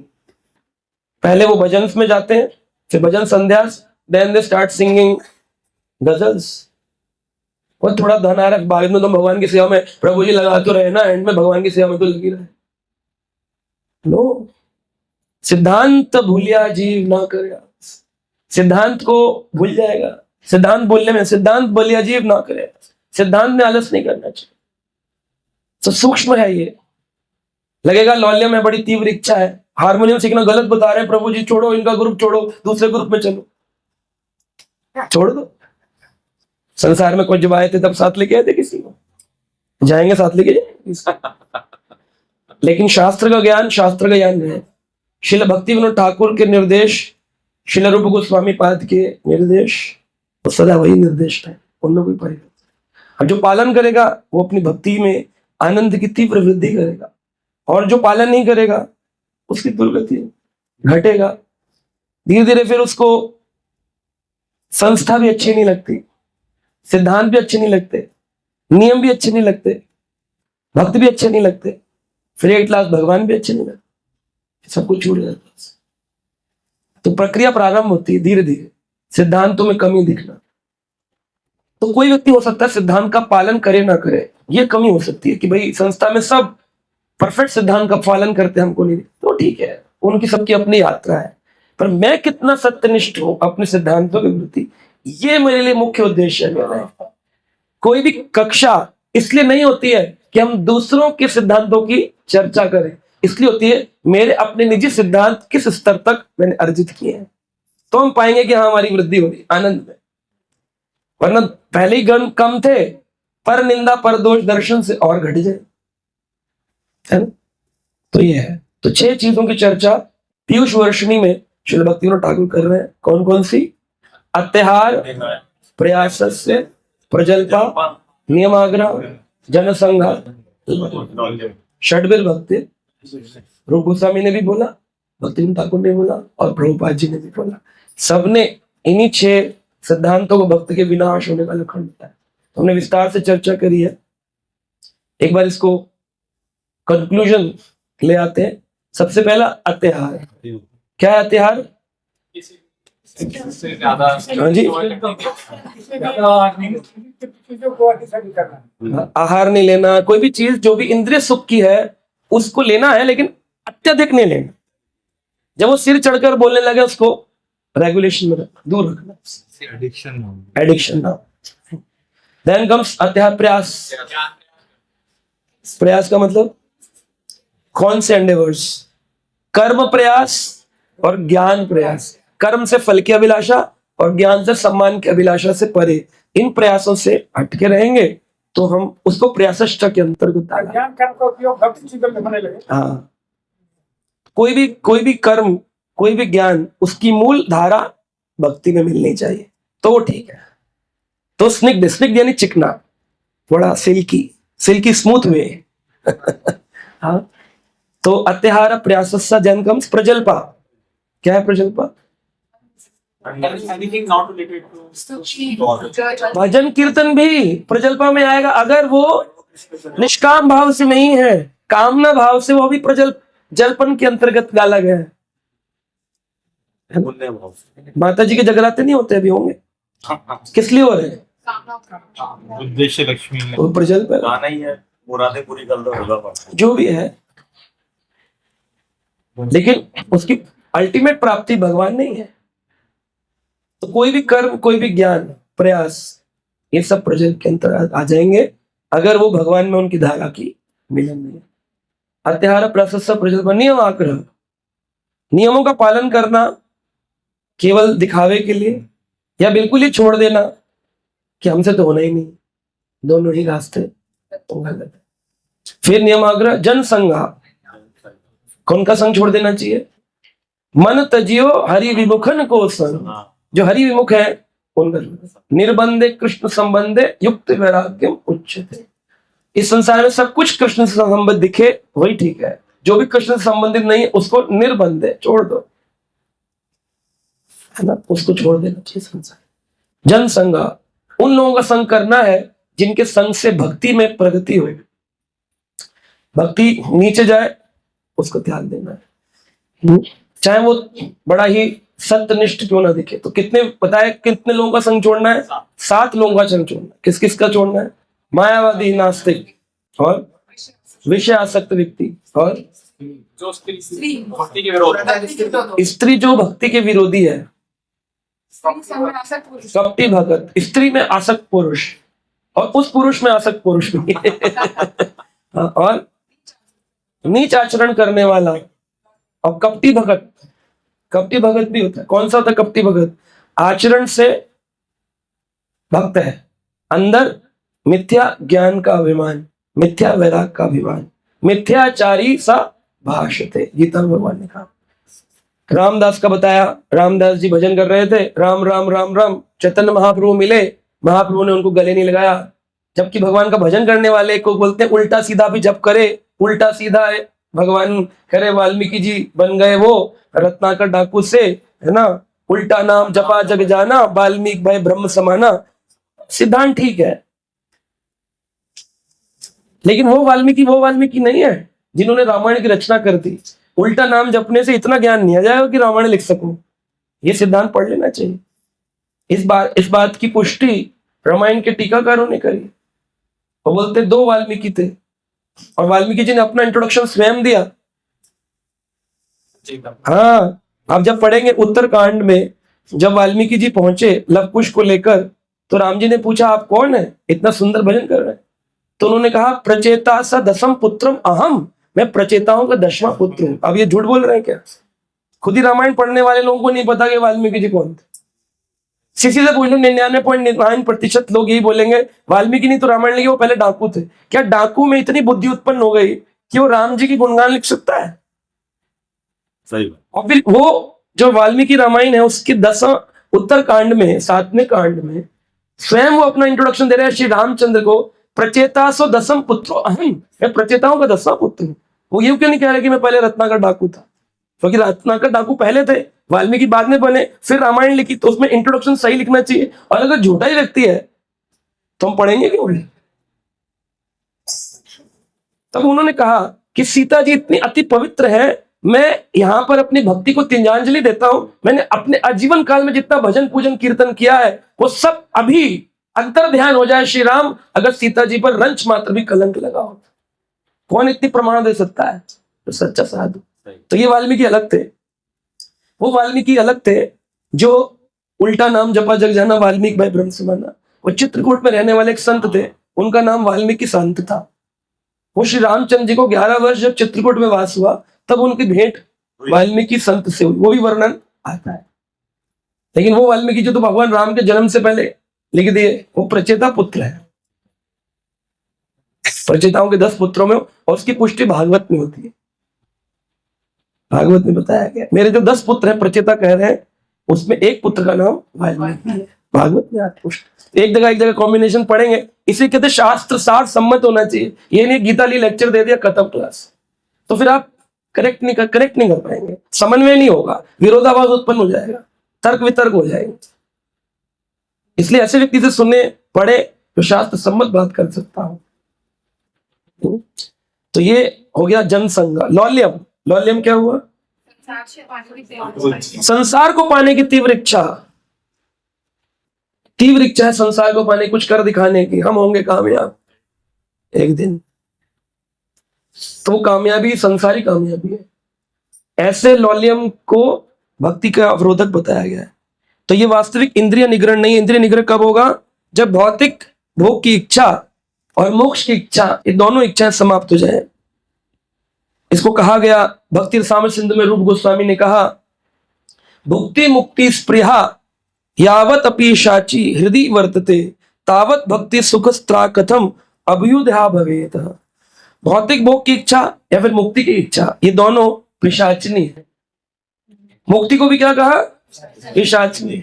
पहले वो भजन में जाते हैं, फिर भजन संध्या, then they start singing ghazals. और थोड़ा धन आ रहा है, बाद में तो भगवान की सेवा में प्रभु जी लगा तो रहे ना, एंड में भगवान की सेवा में तो लगी रहे। नो, सिद्धांत भूलिया जीव ना करे, सिद्धांत को भूल जाएगा। सिद्धांत बोलने में, सिद्धांत बोलिया जीव ना करे, सिद्धांत में आलस नहीं करना चाहिए। तो सूक्ष्म है ये। लगेगा लौल्य में बड़ी तीव्र इच्छा है, हारमोनियम सीखना गलत बता रहे हैं प्रभु जी, छोड़ो इनका ग्रुप, छोड़ो दूसरे ग्रुप में चलो, छोड़ दो। संसार में कुछ जब आए थे तब साथ लेके आए थे किसी को, जाएंगे साथ लेके जाएंगे। लेकिन शास्त्र का ज्ञान, शास्त्र का ज्ञान है। श्रील भक्ति विनोद ठाकुर के निर्देश, श्रील रूप गोस्वामी पाद के निर्देश, तो सदा वही निर्देश है, उनमें कोई परिवर्तन। और जो पालन करेगा वो अपनी भक्ति में आनंद की तीव्र वृद्धि करेगा, और जो पालन नहीं करेगा उसकी दुर्गति घटेगा। धीरे धीरे फिर उसको संस्था भी अच्छी नहीं लगती, सिद्धांत भी अच्छे नहीं लगते, नियम भी अच्छे नहीं लगते, भक्त भी अच्छे नहीं लगते, फिर एक क्लास भगवान भी अच्छे नहीं लगते, सब कुछ छूट जाता है। तो प्रक्रिया प्रारंभ होती है धीरे धीरे, सिद्धांतों में कमी दिखना। तो कोई व्यक्ति हो सकता है सिद्धांत का पालन करे ना करे, ये कमी हो सकती है कि भाई संस्था में सब परफेक्ट सिद्धांत का पालन करते, हमको नहीं, तो ठीक है, उनकी सबकी अपनी यात्रा है। पर मैं कितना सत्यनिष्ठ हूं अपने सिद्धांतों के प्रति, ये मेरे लिए मुख्य उद्देश्य है मेरा। कोई भी कक्षा इसलिए नहीं होती है कि हम दूसरों के सिद्धांतों की चर्चा करें, इसलिए होती है मेरे अपने निजी सिद्धांत किस स्तर तक मैंने अर्जित किए हैं, तो हम पाएंगे कि हाँ हमारी वृद्धि हो रही आनंद में। वरना पहले ही गण कम थे, पर निंदा पर दोष दर्शन से और घट जाए, है ना। तो ये है, तो 6 चीजों की चर्चा पीयूष वर्षिणी में श्रील भक्तिविनोद ठाकुर कर रहे हैं। कौन कौन सी? अत्याहार, प्रयासस्य, प्रजल्पा, नियमाग्रह, जनसंघ, षड्विल भक्ति। रूप गोस्वामी ने भी बोला, भक्तिविनोद ठाकुर ने बोला और प्रभुपाद जी ने भी बोला। सबने इन्हीं 6 सिद्धांतों को भक्त के विनाश होने का लक्षण बताया। तो हमने विस्तार से चर्चा करी है। एक बार इसको कंक्लूजन ले आते हैं। सबसे पहला अत्याहार। क्या है अत्याहार? हाँ जी, चीजों को अधिक करना। आहार नहीं लेना, कोई भी चीज जो भी इंद्रिय सुख की है उसको लेना है, लेकिन अत्यधिक नहीं लेना। जब वो सिर चढ़कर बोलने लगे उसको रेगुलेशन में दूर रखना, एडिक्शन ना। देन कम्स अत्याहार प्रयास। प्रयास का मतलब कौन से एंडेवर्स? कर्म प्रयास और ज्ञान प्रयास। कर्म से फल की अभिलाषा और ज्ञान से सम्मान की अभिलाषा से परे इन प्रयासों से हटके रहेंगे तो हम उसको प्रयासष्ट के अंतर्गत डालेंगे। ज्ञान कर्म का उपयोग भक्ति जीवन में होने लगे। हाँ, कोई भी कर्म, कोई भी ज्ञान, उसकी मूल धारा भक्ति में मिलनी चाहिए तो वो ठीक है। तो स्निग्ध यानी चिकना, बड़ा सिल्की स्मूथ वे। हाँ, तो अत्याहार प्रयासस्य जन कम्स प्रजल्पा। क्या है प्रजल्पा? भजन कीर्तन भी प्रजल्पा में आएगा। अगर वो निष्काम भाव से नहीं है, कामना भाव से, वो भी जलपन के अंतर्गत गाला गया है। माता जी के जगराते नहीं होते, अभी होंगे। किस लिए हो रहे हैं? उद्देश्य लक्ष्मी वो प्रजल्प है, गाना ही है, मुरादें पूरी कर दो होगा, जो भी है। लेकिन उसकी अल्टीमेट प्राप्ति भगवान नहीं है। तो कोई भी कर्म, कोई भी ज्ञान, प्रयास, ये सब प्रजल्प के अंतर्गत आ जाएंगे अगर वो भगवान में उनकी धारा की मिलन नहीं है। अत्याहार प्रयासस्य प्रजल्प नियम आग्रह। नियमों का पालन करना केवल दिखावे के लिए या बिल्कुल ही छोड़ देना कि हमसे तो होना ही नहीं, दोनों ही रास्ते तो गलत है। फिर नियमाग्रह जनसंघा। कौन का संग छोड़ देना चाहिए? मन तजियो हरि विमुखन को संग। जो हरि विमुख है उनका। निर्बंधे कृष्ण संबंधे युक्त वैराग्यम उच्यते। इस संसार में सब कुछ कृष्ण से संबंधित दिखे वही ठीक है, जो भी कृष्ण से संबंधित नहीं है उसको निर्बंधे छोड़ दो, है ना, उसको छोड़ देना चाहिए संसार। जनसंगा, उन लोगों का संग करना है जिनके संग से भक्ति में प्रगति हो, भक्ति नीचे जाए उसको ध्यान देना है, चाहे वो बड़ा ही सत्यनिष्ठ क्यों ना दिखे। तो कितने बताए, कितने लोगों का संग छोड़ना है? 7 लोगों का संग छोड़ना है। किस किस का छोड़ना है? मायावादी, नास्तिक और विषय आसक्त व्यक्ति और जो स्त्री भक्ति के विरोध, स्त्री जो भक्ति के विरोधी है, कपटी भगत, स्त्री में आसक्त पुरुष और उस पुरुष में आसक्त पुरुष भी और नीच आचरण करने वाला और कपटी भगत। कपटी भगत भी होता है। कौन सा होता है कपटी भगत? आचरण से भक्त है, अंदर मिथ्या ज्ञान का अभिमान, मिथ्या वैराग का अभिमान, मिथ्याचारी सा भाषते। गीता में भगवान ने कहा। रामदास का बताया, रामदास जी भजन कर रहे थे, राम राम राम राम, चैतन्य महाप्रभु मिले, महाप्रभु ने उनको गले नहीं लगाया। जबकि भगवान का भजन करने वाले को बोलते हैं उल्टा सीधा भी जब करे, उल्टा सीधा है भगवान करे। वाल्मीकि जी बन गए वो रत्नाकर डाकू से, है ना, उल्टा नाम जपा जग जाना, वाल्मीकि भाई ब्रह्म समाना। सिद्धांत ठीक है, लेकिन वो वाल्मीकि नहीं है जिन्होंने रामायण की रचना कर दी। उल्टा नाम जपने से इतना ज्ञान नहीं आ जाएगा कि रामायण लिख सकूं। ये सिद्धांत पढ़ लेना चाहिए। इस बात की पुष्टि रामायण के टीकाकारों ने करी। वो बोलते 2 वाल्मीकि थे और वाल्मीकि जी ने अपना इंट्रोडक्शन स्वयं दिया। हाँ, आप जब पढ़ेंगे उत्तरकांड में, जब वाल्मीकि जी पहुंचे लवकुश को लेकर, तो राम जी ने पूछा आप कौन है, इतना सुंदर भजन कर रहे हैं? तो उन्होंने कहा प्रचेता स दशम पुत्रम अहम, मैं प्रचेताओं का 10वां पुत्र हूं। अब ये झूठ बोल रहे हैं क्या? खुद ही रामायण पढ़ने वाले लोगों को नहीं पता कि वाल्मीकि जी कौन थे। सीसी से पूछ लो, 99.9% लोग यही बोलेंगे वाल्मीकि नहीं तो रामायण लिखे, वो पहले डाकू थे। क्या डाकू में इतनी बुद्धि उत्पन्न हो गई कि वो राम जी की गुणगान लिख सकता है? सही बात। और फिर वो जो वाल्मीकि रामायण है उसके 10वां उत्तर कांड में 7वें कांड में स्वयं वो अपना इंट्रोडक्शन दे रहे हैं श्री रामचंद्र को, प्रचेतासो दसम पुत्रो अहम, मैं प्रचेताओं का 10वां पुत्र हूं। वो ये क्यों नहीं कह रहे कि मैं पहले रत्नाकर डाकू था, क्योंकि रत्नाकर डाकू पहले थे, वाल्मीकि बाद में बने, फिर रामायण लिखी, तो उसमें इंट्रोडक्शन सही लिखना चाहिए। और अगर झूठा ही व्यक्ति है तो हम पढ़ेंगे क्यों? तब उन्होंने कहा कि सीता जी इतनी अति पवित्र है, मैं यहां पर अपनी भक्ति को तिलांजलि देता हूं। मैंने अपने आजीवन काल में जितना भजन पूजन कीर्तन किया है वो सब अभी अंतर ध्यान हो जाए श्री राम, अगर सीता जी पर रंच मात्र भी कलंक लगा हो। कौन इतनी प्रमाण दे सकता है? तो सच्चा साधु। तो ये वाल्मीकि अलग थे, वो वाल्मीकि अलग थे जो उल्टा नाम जपा जग जाना वाल्मीकि भाई ब्रह्म समाना। वो चित्रकूट में रहने वाले एक संत थे, उनका नाम वाल्मीकि संत था। वो श्री रामचंद्र जी को 11 वर्ष जब चित्रकूट में वास हुआ तब उनकी भेंट वाल्मीकि संत से हुई, वो भी वर्णन आता है। लेकिन वो वाल्मीकि जो तो भगवान राम के जन्म से पहले लिख दिए, वो प्रचेता पुत्र है, प्रचेताओं के 10 पुत्रों में, और उसकी पुष्टि भागवत में होती है। भागवत में बताया गया मेरे जो 10 पुत्र हैं प्रचेता कह रहे हैं, उसमें एक पुत्र का नाम वाल्मीकि है। भागवत में आता पुष्ट, एक जगह कॉम्बिनेशन पढ़ेंगे। इसे कहते शास्त्र सार सम्मत होना चाहिए। ये नहीं गीता ली लेक्चर दे दिया खत्म क्लास, तो फिर आप करेक्ट नहीं कर पाएंगे, समन्वय नहीं होगा, विरोधाभास उत्पन्न हो जाएगा, तर्क वितर्क हो जाएंगे। इसलिए ऐसे व्यक्ति से सुने पढ़े जो शास्त्र सम्मत बात कर सकता हूं। तो ये हो गया जनसंग। लौल्यम, लौल्यम क्या हुआ? संसार को पाने की तीव्र इच्छा, तीव्र इच्छा है संसार को पाने, कुछ कर दिखाने की, हम होंगे कामयाब एक दिन। तो कामयाबी संसारी कामयाबी है। ऐसे लौल्यम को भक्ति का अवरोधक बताया गया है। तो ये वास्तविक इंद्रिय निग्रहण नहीं। इंद्रिय निग्रह कब होगा? जब भौतिक भोग की इच्छा और मोक्ष की इच्छा, ये दोनों इच्छाएं समाप्त हो जाए। इसको कहा गया भक्ति रसामृत सिंधु में, रूप गोस्वामी ने कहा, भुक्ति मुक्ति स्पृहा यावत अपि शाची हृदय वर्तते तावत भक्ति सुख स्त्रा कथम अभ्युदया भवेत। भौतिक भोग की इच्छा या फिर मुक्ति की इच्छा, ये दोनों पिशाचनी है। मुक्ति को भी क्या कहा? पिशाचनी।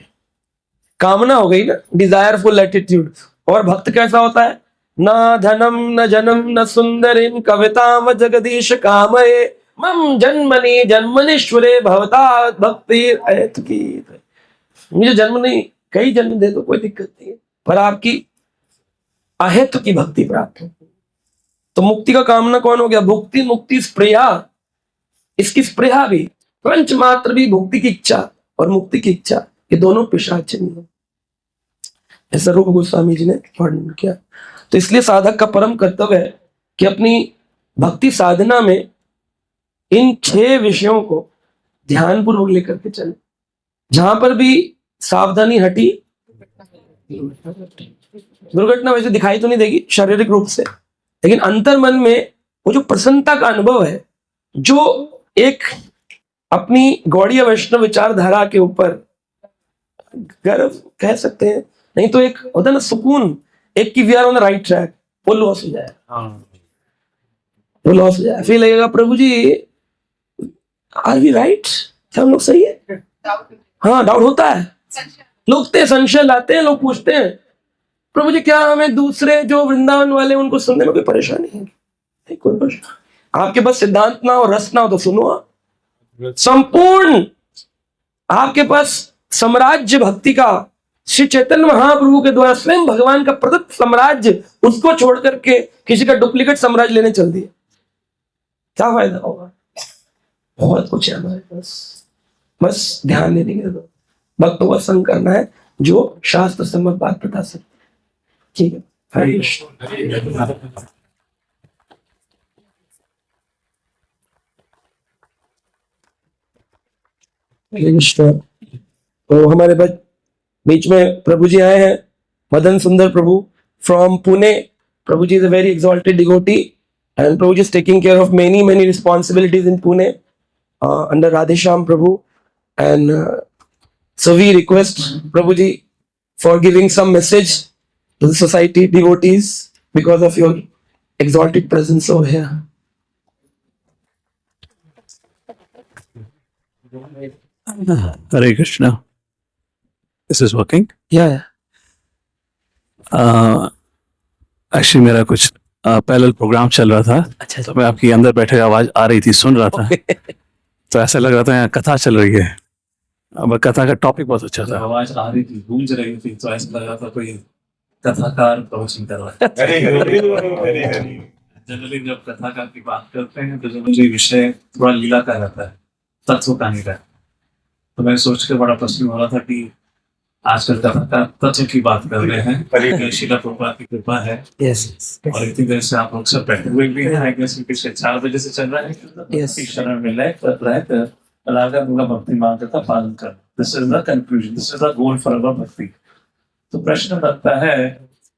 कामना हो गई ना, डिजायरफुल एटीट्यूड। और भक्त कैसा होता है? न धनम न जनम न सुंदरिम कविताम जगदीश कामये मम जन्मनि जन्मनीश्वरे भवता भक्ति ऐतकी। मुझे जन्म नहीं, कई जन्म दे दो, कोई दिक्कत नहीं है, पर आपकी अहेतु की भक्ति प्राप्त हो। तो मुक्ति का कामना कौन हो गया? भुक्ति मुक्ति स्पृहा, इसकी स्पृहा भी, पंच मात्र भी भुक्ति की इच्छा और मुक्ति की इच्छा, ये दोनों पिशाचनी है। ऐसा रूप गोस्वामी जी ने वर्णन किया। तो इसलिए साधक का परम कर्तव्य है कि अपनी भक्ति साधना में इन 6 विषयों को ध्यानपूर्वक लेकर के चले। जहां पर भी सावधानी हटी, दुर्घटना वैसे दिखाई तो नहीं देगी शारीरिक रूप से, लेकिन अंतर मन में वो जो प्रसन्नता का अनुभव है, जो एक अपनी गौड़ीय वैष्णव विचारधारा के ऊपर गर्व कह सकते हैं, नहीं तो एक होता है ना सुकून, एक की we are on the right track, वो लॉस हो जाए, वो लॉस हो जाए। फिर लगेगा Prabhu ji are we right, क्या हम लोग सही है? हाँ, डाउट होता है, लोग संशय लाते हैं, लोग पूछते हैं प्रभु जी क्या हमें दूसरे जो वृंदावन वाले उनको सुनने में कोई परेशानी है? नहीं, कोई परेशानी। आपके पास सिद्धांत ना हो, रस ना हो तो सुनो। आप संपूर्ण आपके पास साम्राज्य भक्ति का श्री चैतन्य महाप्रभु के द्वारा स्वयं भगवान का प्रदत्त साम्राज्य, उसको छोड़ करके किसी का डुप्लीकेट साम्राज्य लेने चल दिए, क्या फायदा होगा? बहुत कुछ है हमारे पास, बस ध्यान देने के दो। भक्तों का संग करना है जो शास्त्र सम्मत बात बता सकते। ठीक है, हरे कृष्ण। तो हमारे बीच में प्रभु जी आए हैं, Madan Sundar Prabhu from Pune. Prabhu ji is a very exalted devotee and Prabhu ji is taking care of many responsibilities in Pune under Radhesham Prabhu, and so we request Prabhu ji for giving some message to the society devotees because of your exalted presence over here. Hare Krishna. This is working. या actually मेरा कुछ parallel programme चल रहा था, अच्छा तो मैं आपकी अंदर बैठे आवाज आ रही थी, सुन रहा था, तो ऐसा लग रहा था यहाँ कथा चल रही है। अब कथा का टॉपिक बहुत अच्छा था। आवाज आ रही थी, गूंज रही थी, तो ऐसा लग रहा था कोई कथाकार प्रवचन कर रहा है। जनरली जब कथाकार की बात करते हैं तो जनरली विषय थोड़ा लीला का रहता है, तत्व का नहीं रहता। तो मैं सोच के बड़ा प्रश्न हो रहा था कि आजकल कथाकार तत्व की बात कर रहे हैं, शीला प्रभुपाद की कृपा है यस और इतनी देर से आप लोग सब बैठे हुए भी हैं। आई गेस पिछले 4 बजे से चल रहा है। Yes. शरण में रहकर रागा दुर्गा भक्ति मार्ग का पालन कर। This is the conclusion, this is the goal for our भक्ति। तो प्रश्न बनता है,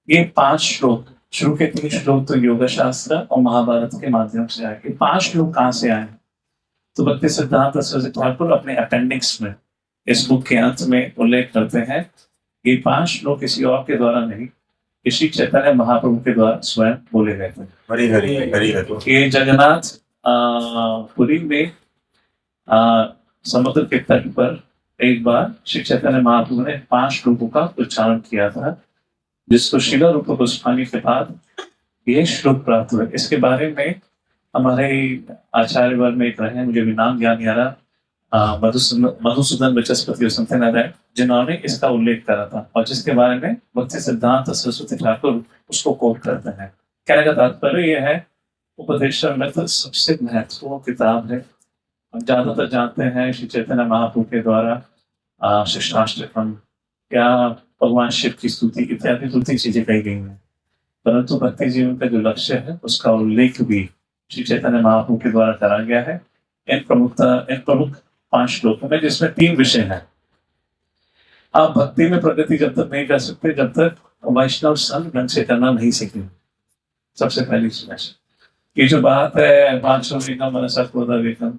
ये 5 श्लोक, शुरू के 3 श्लोक तो योग शास्त्र और महाभारत के माध्यम से आए, ये 5 श्लोक कहाँ से आए? तो भक्ति सिद्धांत सरस्वती ठाकुर अपने अपेंडिक्स में इस बुक के अंत में उल्लेख करते हैं, ये 5 श्लोक किसी और के द्वारा नहीं, श्री चैतन्य महाप्रभु के द्वारा स्वयं बोले गए थे। हरी हरी हरी हरी। ये जगन्नाथ पुरी में समुद्र के तट पर एक बार श्री चैतन्य महाप्रभु ने 5 श्लोकों का उच्चारण किया था, जिसको शीला रूप गोस्वामी के बाद ये श्लोक प्राप्त हुए। इसके बारे में हमारे आचार्य वर्ग में एक रहे, मुझे भी नाम याद नहीं आ रहा, मधुसूदन बचस्पति और समथिंग लाइक दैट, जिन्होंने इसका उल्लेख करा था और जिसके बारे में भक्ति सिद्धांत सरस्वती ठाकुर उसको कोट करते हैं। कहने का तात्पर्य यह है, उपदेशामृत सबसे महत्वपूर्ण किताब है। हम ज्यादातर जानते हैं श्री चैतन्य महाप्रभु के द्वारा शिष्टाष्टकम क्या भगवान शिव की स्तुति इत्यादि दूसरी चीजें कही गई हैं, परंतु भक्ति जीवन का जो लक्ष्य है उसका उल्लेख भी श्री चैतन्य महाप्रभु के द्वारा करा गया है इन प्रमुख 5 श्लोकों में, जिसमें 3 विषय हैं। आप भक्ति में प्रगति जब तक नहीं कर सकते जब तक वैष्णव संग ढंग से करना नहीं सीखेंगे। सबसे पहली चीज ये जो बात है 5 मनसा क्रोधा वेगम,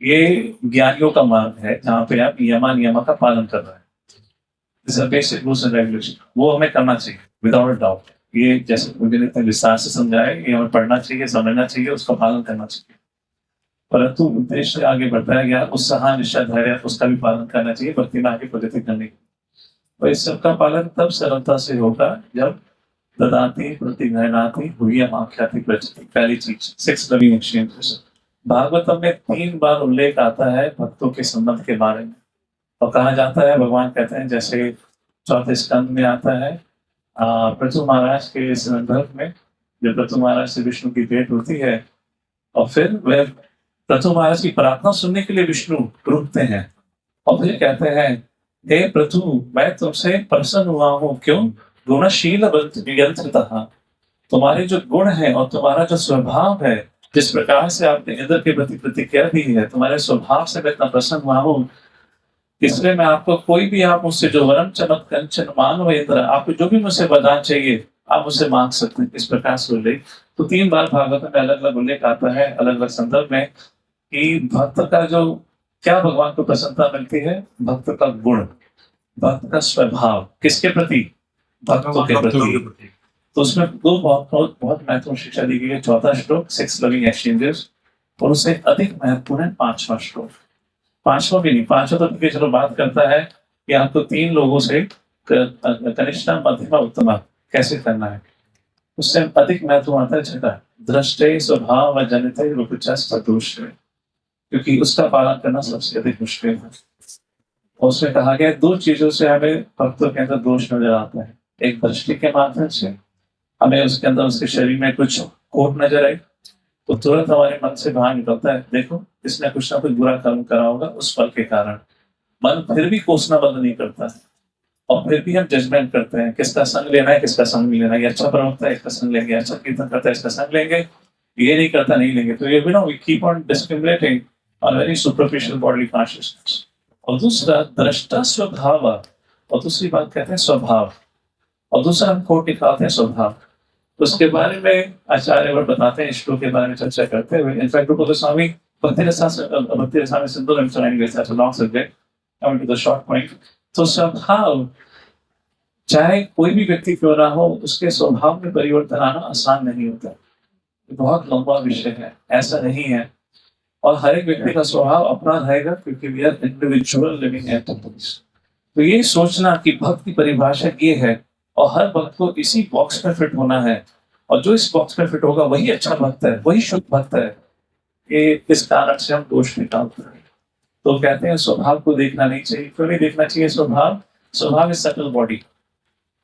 ये ज्ञानियों का मार्ग है जहाँ पे आप नियमा का पालन कर रहे हैं। बेसिक रूल्स एंड रेगुलेशन वो हमें करना चाहिए विदाउट डाउट। ये जैसे मुझे इतने विस्तार से समझाए, ये हमें पढ़ना चाहिए, समझना चाहिए, उसका पालन करना चाहिए। परंतु उद्देश्य आगे बढ़ता है गया, उत्साह निष्ठा धैर्य उसका भी पालन करना चाहिए भक्ति में आगे प्रगति करने की। और इस सबका पालन तब सरलता से होगा जब ददाति प्रतिगृह्णाति हुई आख्याति प्रचिति। पहली चीज 6 लविंग एक्सचेंजेस। भागवतम में 3 बार उल्लेख आता है भक्तों के संबंध के बारे में, और कहा जाता है, भगवान कहते हैं, जैसे 4थे स्कंद में आता है पृथु महाराज के संदर्भ में, जब पृथु महाराज से विष्णु की भेंट होती है और फिर वह पृथु महाराज की प्रार्थना सुनने के लिए विष्णु रुकते हैं और फिर कहते हैं, हे पृथु मैं तुमसे प्रसन्न हुआ हूँ, क्यों? गुणशील यंत्रतः, तुम्हारे जो गुण है और तुम्हारा जो स्वभाव है, जिस प्रकार से आपने इंद्र के प्रति प्रतिक्रिया दी है, तुम्हारे स्वभाव से मैं इतना प्रसन्न हुआ हूँ, इसलिए मैं आपको कोई भी आप मुझसे जो वरम चमक कंचन मानो इंद्र, आपको जो भी मुझसे वरदान चाहिए आप मुझसे मांग सकते हैं। इस प्रकार से उल्लेख तो 3 बार भागवत में अलग अलग उल्लेख आता है अलग अलग संदर्भ में कि भक्त का जो क्या भगवान को प्रसन्नता मिलती है, भक्त का गुण, भक्त का स्वभाव, किसके प्रति? भक्तों के प्रति। तो उसमें 2 बहुत महत्वपूर्ण शिक्षा दी गई है। 4था श्लोक 6 लविंग एक्सचेंजेस, और उससे अधिक महत्वपूर्ण है 5वां श्लोक। 5वां भी नहीं, 5वां तो ठीक चलो बात करता है कि आपको 3 लोगों से कनिष्ठ मध्यमा उत्तम कैसे करना है। उससे अधिक महत्व आता है 6, दृष्टे स्वभाव जनित रूपच, क्योंकि उसका पालन करना सबसे अधिक मुश्किल है। और उसमें कहा गया 2 चीजों से हमें भक्तों के अंदर दोष नजर आता है। एक दृष्टि के माध्यम से हमें उसके अंदर उसके शरीर में कुछ कोट नजर आए तो तुरंत हमारे मन से बाहर निकलता है, देखो इसने कुछ ना कुछ बुरा कर्म करा होगा, उस फल के कारण मन फिर भी कोसना बंद नहीं करता है और फिर भी हम जजमेंट करते हैं किसका संग लेना है, किसका संग नहीं लेना है। ये अच्छा प्रवक्ता है इसका संग लेंगे, अच्छा कीर्तन करता है इसका संग लेंगे, ये नहीं करता नहीं लेंगे। तो ये we keep on discriminating on very superficial body consciousness. और दूसरा दृष्टा स्वभाव, और दूसरी बात कहते हैं स्वभाव, और दूसरा हम कोट निकालते हैं स्वभाव। तो उसके बारे में आचार्य और बताते हैं, श्लोक के बारे में चर्चा करते हुए। In fact Goswami Bhakti Rasamrita Sindhu long subject, coming to the short point. तो स्वभाव, चाहे कोई भी व्यक्ति क्यों ना हो, उसके स्वभाव में परिवर्तन आना आसान नहीं होता। बहुत लंबा विषय है। ऐसा नहीं है और हर एक व्यक्ति का स्वभाव अपना रहेगा, क्योंकि we are individual living entities. तो ये सोचना कि भक्त की परिभाषा ये है और हर भक्त को इसी बॉक्स में फिट होना है, और जो इस बॉक्स में फिट होगा वही अच्छा भक्त है, वही शुद्ध भक्त है, ये इस कारण से हम दोष निकालते हैं। तो कहते हैं स्वभाव को देखना नहीं चाहिए। क्यों नहीं देखना चाहिए स्वभाव? स्वभाव इज सटल बॉडी,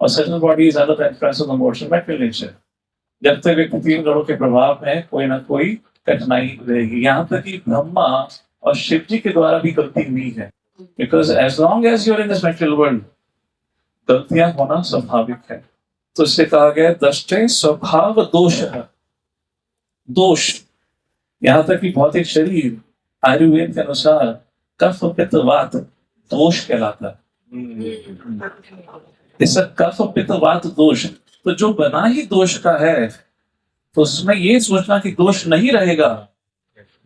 और subtle body is under the influence of emotion metal nature. जब तक व्यक्ति 3 गुणों के प्रभाव में कोई ना कोई कठिनाई रहेगी। यहाँ तक कि ब्रह्मा और शिव जी के द्वारा भी गलती हुई है, because as long as you're in this metal world, गलतियां होना स्वाभाविक है। तो इससे कहा गया दृष्टे स्वभाव दोष है। दोष, यहाँ तक कि भौतिक शरीर आयुर्वेद के अनुसार कफ पित्त वात दोष कहलाता है। इसका कफ पित्त वात दोष, तो जो बना ही दोष का है, तो उसमें ये सोचना कि दोष नहीं रहेगा,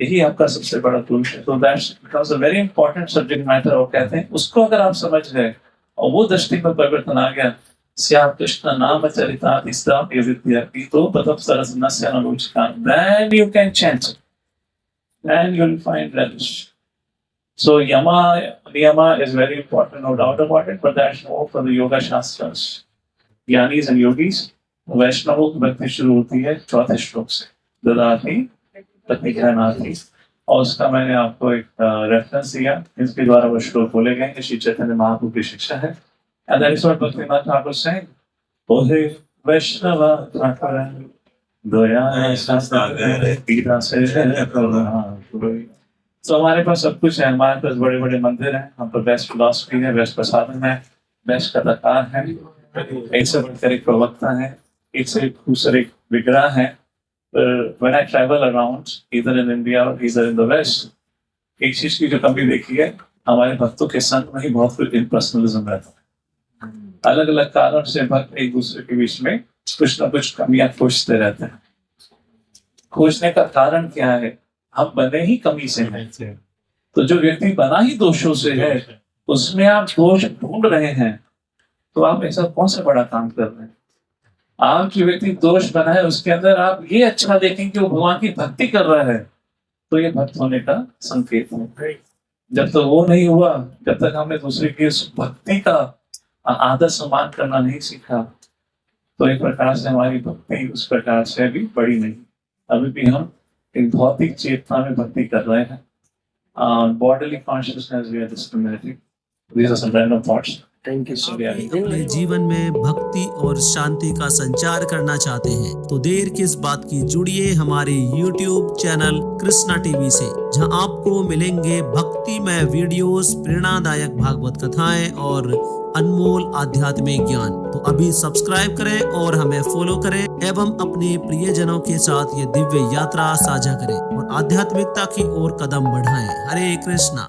यही आपका सबसे बड़ा दोष है। तो that's because a very important subject matter. और कहते हैं उसको अगर आप समझ गए और वो दृष्टि में परिवर्तन आ गया, श्याम कृष्ण नाम चरितातिस्ता विद्यार्थी तो पतप सरस नस्य अनुलोचका, then you can chant, then you will find relish. So yama niyama is very important, no doubt about it, but that's more for the yoga shastras. Gyanis and yogis, वैष्णवों की भक्ति शुरू होती है 4थे श्लोक से, ददाति प्रतिघ्राणाति, और उसका मैंने आपको एक रेफरेंस दिया, इसके द्वारा वो श्लोक बोले गए कि श्री चैतन्य महाप्रभु की शिक्षा है। And that is what Bhaktivinoda Thakur saying. Ohe Vaishnava Thakur Doya Sasagar Pita Se Karuna। तो हमारे पास सब कुछ है, हमारे पास बड़े बड़े मंदिर हैं, हम पर बेस्ट फिलॉसफी है, बेस्ट प्रसाधन है, बेस्ट कथाकार है, एक से बढ़कर एक प्रवक्ता है, एक से दूसरे विग्रह है। When I travel around, either in India or either in the West, एक चीज की जो कमी देखी है, हमारे भक्तों के संग में ही बहुत कुछ इम्पर्सनलिज्म रहता है। अलग अलग कारण से भक्त एक दूसरे के बीच में कुछ ना कुछ कमियां खोजते रहते हैं। खोजने का कारण क्या है? हम बने ही कमी से हैं। तो जो व्यक्ति बना ही दोषों से है, उसमें आप दोष ढूंढ रहे हैं, तो आप ऐसा कौन सा बड़ा काम कर रहे हैं? आप जो व्यक्ति दोष बना है उसके अंदर आप ये अच्छा देखें कि वो भगवान की भक्ति कर रहा है, तो ये भक्त होने का संकेत है। जब तक वो नहीं हुआ, जब तक हमने दूसरे की उस भक्ति का आदर सम्मान करना नहीं सीखा, तो एक प्रकार से हमारी भक्ति उस प्रकार से भी बड़ी नहीं। अभी भी हम एक भौतिक चेतना में भक्ति कर रहे हैं। Bodily consciousness we are discriminating. These are some random thoughts. Thank you so much. अपने जीवन में भक्ति और शांति का संचार करना चाहते हैं तो देर किस बात की, जुड़िए हमारे YouTube चैनल कृष्णा टीवी से, जहां आपको मिलेंगे भक्तिमय वीडियोस, प्रेरणादायक भागवत कथाएं और अनमोल आध्यात्मिक ज्ञान। तो अभी सब्सक्राइब करें और हमें फॉलो करें एवं अपने प्रियजनों के साथ ये दिव्य यात्रा साझा करें और आध्यात्मिकता की ओर कदम बढ़ाएं। हरे कृष्णा।